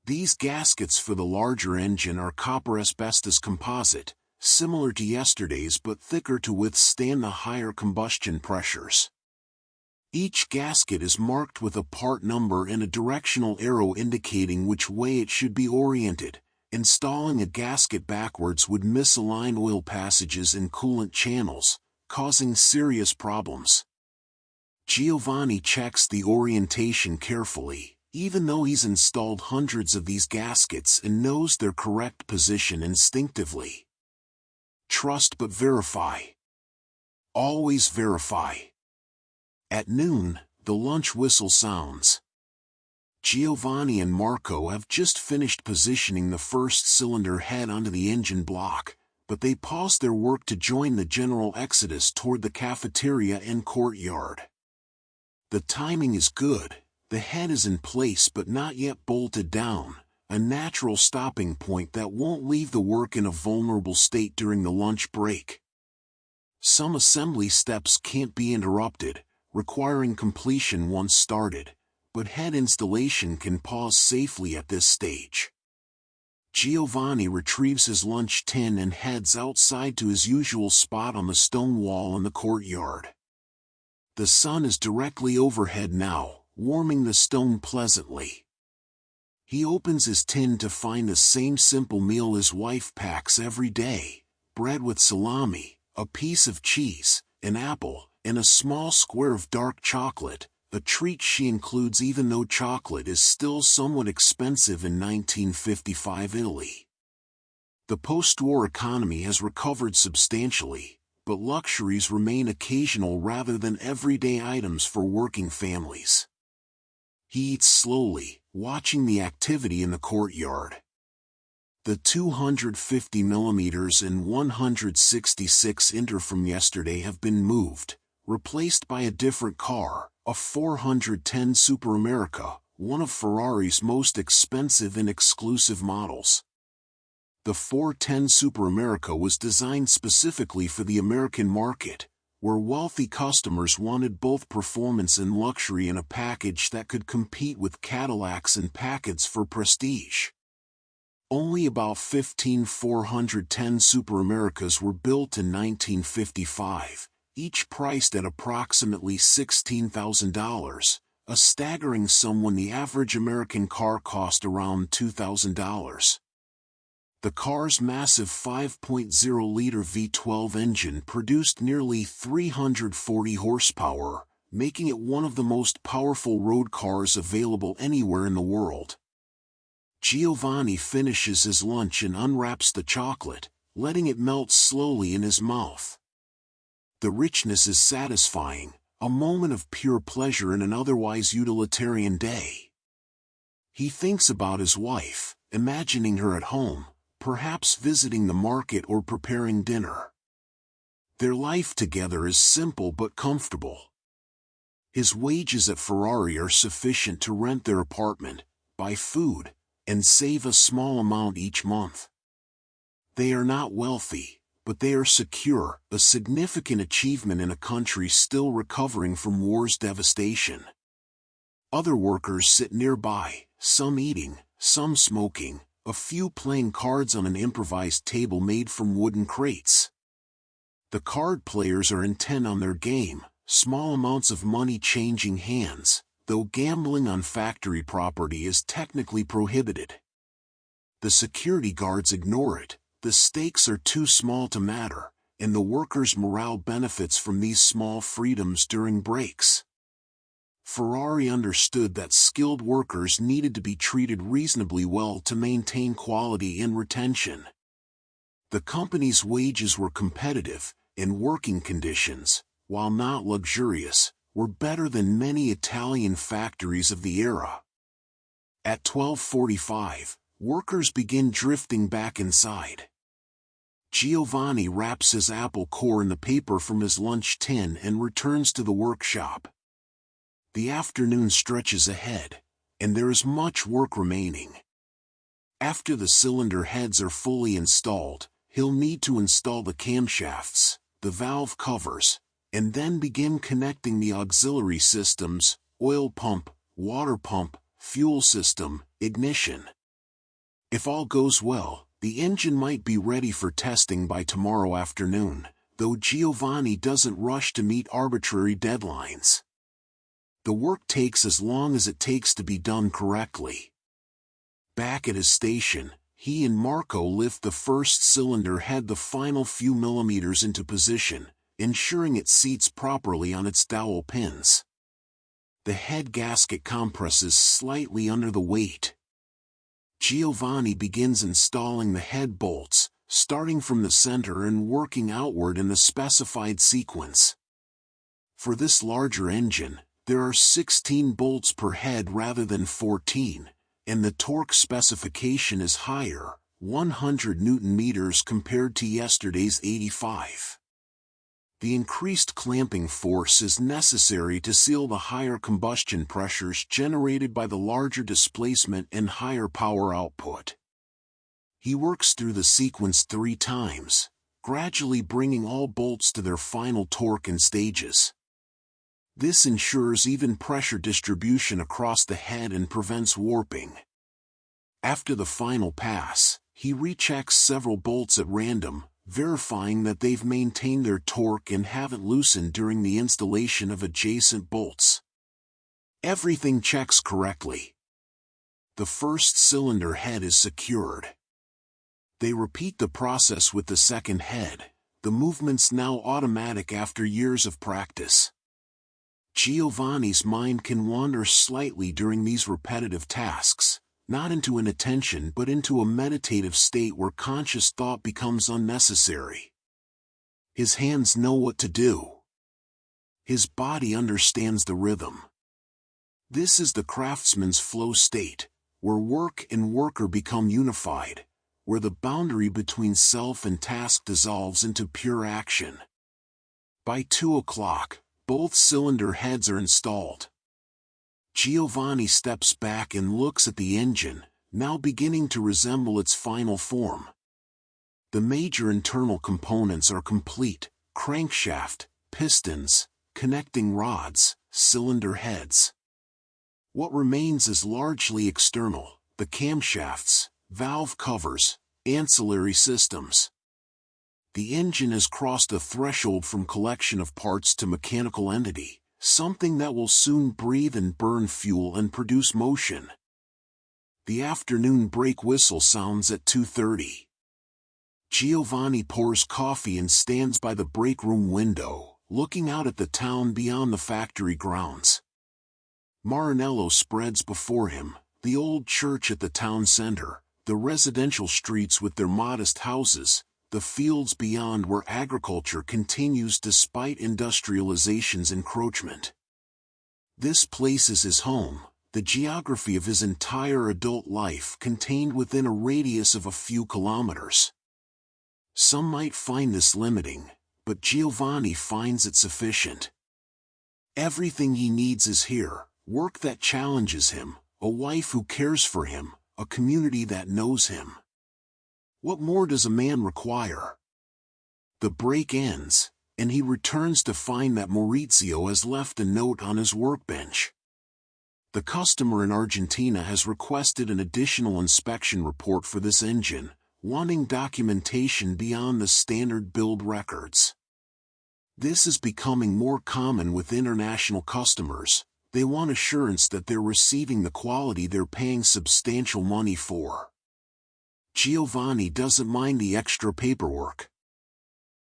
These gaskets for the larger engine are copper asbestos composite, similar to yesterday's but thicker to withstand the higher combustion pressures. Each gasket is marked with a part number and a directional arrow indicating which way it should be oriented. Installing a gasket backwards would misalign oil passages and coolant channels, causing serious problems. Giovanni checks the orientation carefully, even though he's installed hundreds of these gaskets and knows their correct position instinctively. Trust but verify. Always verify. At noon, the lunch whistle sounds. Giovanni and Marco have just finished positioning the first cylinder head onto the engine block, but they pause their work to join the general exodus toward the cafeteria and courtyard. The timing is good, the head is in place but not yet bolted down, a natural stopping point that won't leave the work in a vulnerable state during the lunch break. Some assembly steps can't be interrupted, requiring completion once started, but head installation can pause safely at this stage. Giovanni retrieves his lunch tin and heads outside to his usual spot on the stone wall in the courtyard. The sun is directly overhead now, warming the stone pleasantly. He opens his tin to find the same simple meal his wife packs every day: bread with salami, a piece of cheese, an apple, and a small square of dark chocolate, a treat she includes even though chocolate is still somewhat expensive in 1955 Italy. The post-war economy has recovered substantially, but luxuries remain occasional rather than everyday items for working families. He eats slowly, watching the activity in the courtyard. The 250mm and 166 Inter from yesterday have been moved, replaced by a different car, a 410 Super America, one of Ferrari's most expensive and exclusive models. The 410 Super America was designed specifically for the American market, where wealthy customers wanted both performance and luxury in a package that could compete with Cadillacs and Packards for prestige. Only about 15 410 Super Americas were built in 1955, each priced at approximately $16,000, a staggering sum when the average American car cost around $2,000. The car's massive 5.0-liter V12 engine produced nearly 340 horsepower, making it one of the most powerful road cars available anywhere in the world. Giovanni finishes his lunch and unwraps the chocolate, letting it melt slowly in his mouth. The richness is satisfying, a moment of pure pleasure in an otherwise utilitarian day. He thinks about his wife, imagining her at home, perhaps visiting the market or preparing dinner. Their life together is simple but comfortable. His wages at Ferrari are sufficient to rent their apartment, buy food, and save a small amount each month. They are not wealthy, but they are secure, a significant achievement in a country still recovering from war's devastation. Other workers sit nearby, some eating, some smoking, a few playing cards on an improvised table made from wooden crates. The card players are intent on their game, small amounts of money changing hands, though gambling on factory property is technically prohibited. The security guards ignore it, the stakes are too small to matter, and the workers' morale benefits from these small freedoms during breaks. Ferrari understood that skilled workers needed to be treated reasonably well to maintain quality and retention. The company's wages were competitive, and working conditions, while not luxurious, were better than many Italian factories of the era. At 12:45, workers begin drifting back inside. Giovanni wraps his apple core in the paper from his lunch tin and returns to the workshop. The afternoon stretches ahead, and there is much work remaining. After the cylinder heads are fully installed, he'll need to install the camshafts, the valve covers, and then begin connecting the auxiliary systems, oil pump, water pump, fuel system, ignition. If all goes well, the engine might be ready for testing by tomorrow afternoon, though Giovanni doesn't rush to meet arbitrary deadlines. The work takes as long as it takes to be done correctly. Back at his station, he and Marco lift the first cylinder head the final few millimeters into position, ensuring it seats properly on its dowel pins. The head gasket compresses slightly under the weight. Giovanni begins installing the head bolts, starting from the center and working outward in the specified sequence. For this larger engine, there are 16 bolts per head rather than 14, and the torque specification is higher, 100 Newton meters compared to yesterday's 85. The increased clamping force is necessary to seal the higher combustion pressures generated by the larger displacement and higher power output. He works through the sequence 3 times, gradually bringing all bolts to their final torque in stages. This ensures even pressure distribution across the head and prevents warping. After the final pass, he rechecks several bolts at random, verifying that they've maintained their torque and haven't loosened during the installation of adjacent bolts. Everything checks correctly. The first cylinder head is secured. They repeat the process with the second head, the movements now automatic after years of practice. Giovanni's mind can wander slightly during these repetitive tasks, not into inattention but into a meditative state where conscious thought becomes unnecessary. His hands know what to do. His body understands the rhythm. This is the craftsman's flow state, where work and worker become unified, where the boundary between self and task dissolves into pure action. By 2 o'clock, both cylinder heads are installed. Giovanni steps back and looks at the engine, now beginning to resemble its final form. The major internal components are complete: crankshaft, pistons, connecting rods, cylinder heads. What remains is largely external: the camshafts, valve covers, ancillary systems. The engine has crossed a threshold from collection of parts to mechanical entity, something that will soon breathe and burn fuel and produce motion. The afternoon brake whistle sounds at 2:30. Giovanni pours coffee and stands by the brake room window, looking out at the town beyond the factory grounds. Maranello spreads before him, the old church at the town center, the residential streets with their modest houses, the fields beyond where agriculture continues despite industrialization's encroachment. This place is his home, the geography of his entire adult life contained within a radius of a few kilometers. Some might find this limiting, but Giovanni finds it sufficient. Everything he needs is here: work that challenges him, a wife who cares for him, a community that knows him. What more does a man require? The break ends, and he returns to find that Maurizio has left a note on his workbench. The customer in Argentina has requested an additional inspection report for this engine, wanting documentation beyond the standard build records. This is becoming more common with international customers. They want assurance that they're receiving the quality they're paying substantial money for. Giovanni doesn't mind the extra paperwork.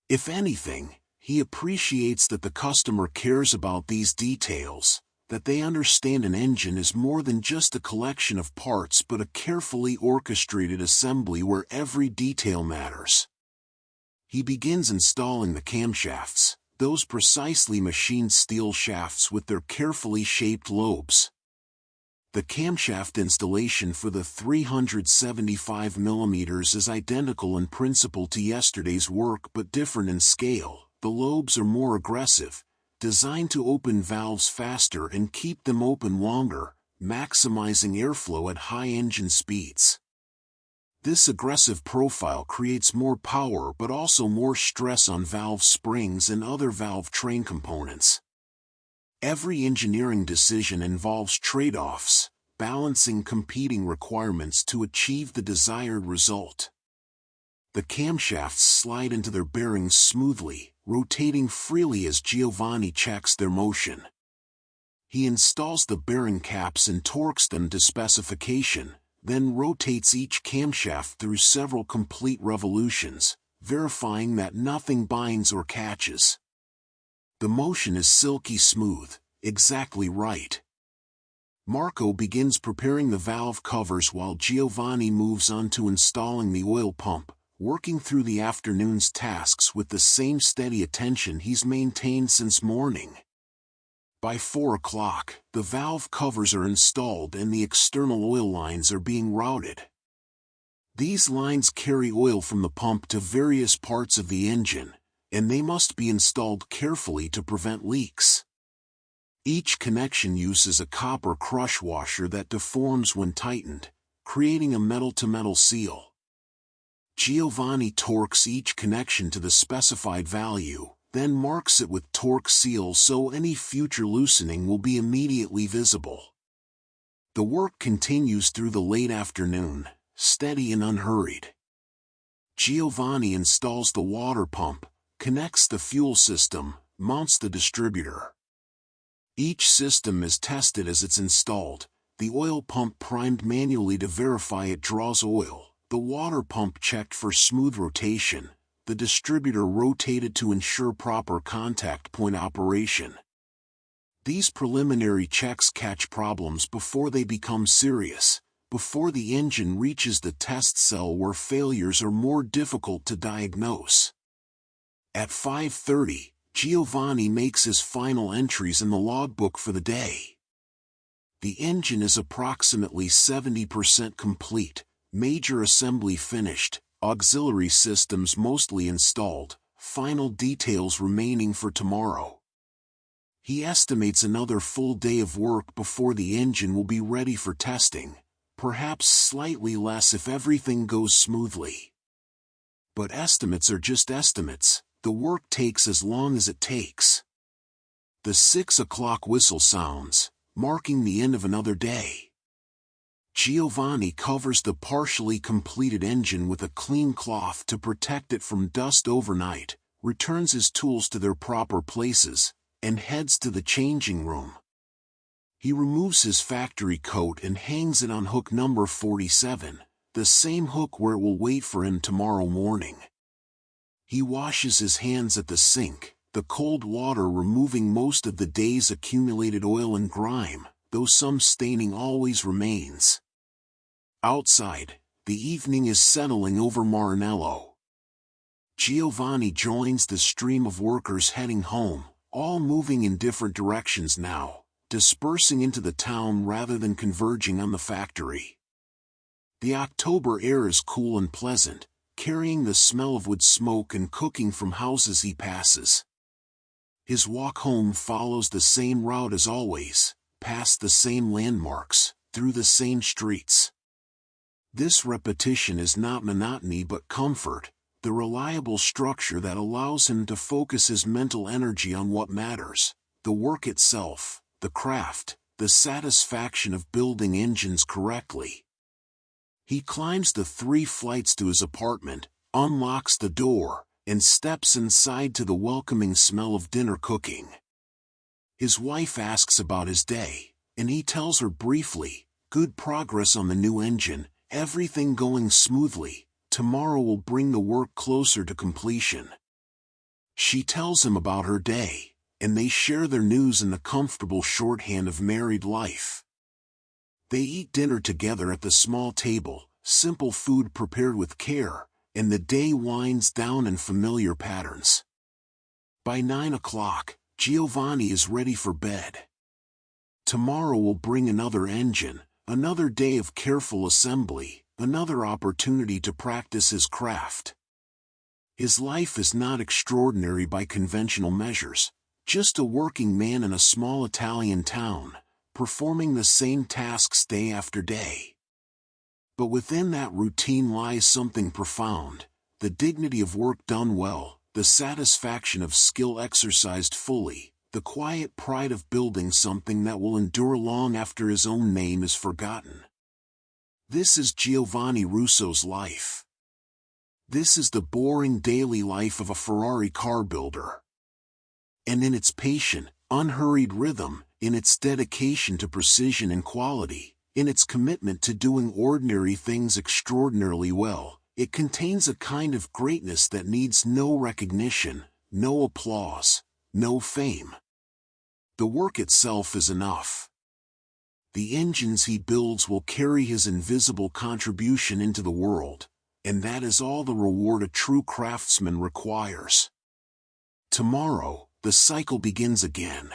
If anything, he appreciates that the customer cares about these details, that they understand an engine is more than just a collection of parts but a carefully orchestrated assembly where every detail matters. He begins installing the camshafts, those precisely machined steel shafts with their carefully shaped lobes. The camshaft installation for the 375 mm is identical in principle to yesterday's work but different in scale. The lobes are more aggressive, designed to open valves faster and keep them open longer, maximizing airflow at high engine speeds. This aggressive profile creates more power but also more stress on valve springs and other valve train components. Every engineering decision involves trade-offs, balancing competing requirements to achieve the desired result. The camshafts slide into their bearings smoothly, rotating freely as Giovanni checks their motion. He installs the bearing caps and torques them to specification, then rotates each camshaft through several complete revolutions, verifying that nothing binds or catches. The motion is silky smooth, exactly right. Marco begins preparing the valve covers while Giovanni moves on to installing the oil pump, working through the afternoon's tasks with the same steady attention he's maintained since morning. By 4 o'clock, the valve covers are installed and the external oil lines are being routed. These lines carry oil from the pump to various parts of the engine, and they must be installed carefully to prevent leaks. Each connection uses a copper crush washer that deforms when tightened, creating a metal-to-metal seal. Giovanni torques each connection to the specified value, then marks it with torque seal so any future loosening will be immediately visible. The work continues through the late afternoon, steady and unhurried. Giovanni installs the water pump, connects the fuel system, mounts the distributor. Each system is tested as it's installed, the oil pump primed manually to verify it draws oil, the water pump checked for smooth rotation, the distributor rotated to ensure proper contact point operation. These preliminary checks catch problems before they become serious, before the engine reaches the test cell where failures are more difficult to diagnose. At 5:30, Giovanni makes his final entries in the logbook for the day. The engine is approximately 70% complete, major assembly finished, auxiliary systems mostly installed, final details remaining for tomorrow. He estimates another full day of work before the engine will be ready for testing, perhaps slightly less if everything goes smoothly. But estimates are just estimates, the work takes as long as it takes. The 6 o'clock whistle sounds, marking the end of another day. Giovanni covers the partially completed engine with a clean cloth to protect it from dust overnight, returns his tools to their proper places, and heads to the changing room. He removes his factory coat and hangs it on hook number 47, the same hook where it will wait for him tomorrow morning. He washes his hands at the sink, the cold water removing most of the day's accumulated oil and grime, though some staining always remains. Outside, the evening is settling over Maranello. Giovanni joins the stream of workers heading home, all moving in different directions now, dispersing into the town rather than converging on the factory. The October air is cool and pleasant, carrying the smell of wood smoke and cooking from houses he passes. His walk home follows the same route as always, past the same landmarks, through the same streets. This repetition is not monotony but comfort, the reliable structure that allows him to focus his mental energy on what matters, the work itself, the craft, the satisfaction of building engines correctly. He climbs the 3 flights to his apartment, unlocks the door, and steps inside to the welcoming smell of dinner cooking. His wife asks about his day, and he tells her briefly, good progress on the new engine, everything going smoothly, tomorrow will bring the work closer to completion. She tells him about her day, and they share their news in the comfortable shorthand of married life. They eat dinner together at the small table, simple food prepared with care, and the day winds down in familiar patterns. By 9 o'clock, Giovanni is ready for bed. Tomorrow will bring another engine, another day of careful assembly, another opportunity to practice his craft. His life is not extraordinary by conventional measures, just a working man in a small Italian town, performing the same tasks day after day. But within that routine lies something profound, the dignity of work done well, the satisfaction of skill exercised fully, the quiet pride of building something that will endure long after his own name is forgotten. This is Giovanni Russo's life. This is the boring daily life of a Ferrari car builder. And in its patient, unhurried rhythm, in its dedication to precision and quality, in its commitment to doing ordinary things extraordinarily well, it contains a kind of greatness that needs no recognition, no applause, no fame. The work itself is enough. The engines he builds will carry his invisible contribution into the world, and that is all the reward a true craftsman requires. Tomorrow, the cycle begins again.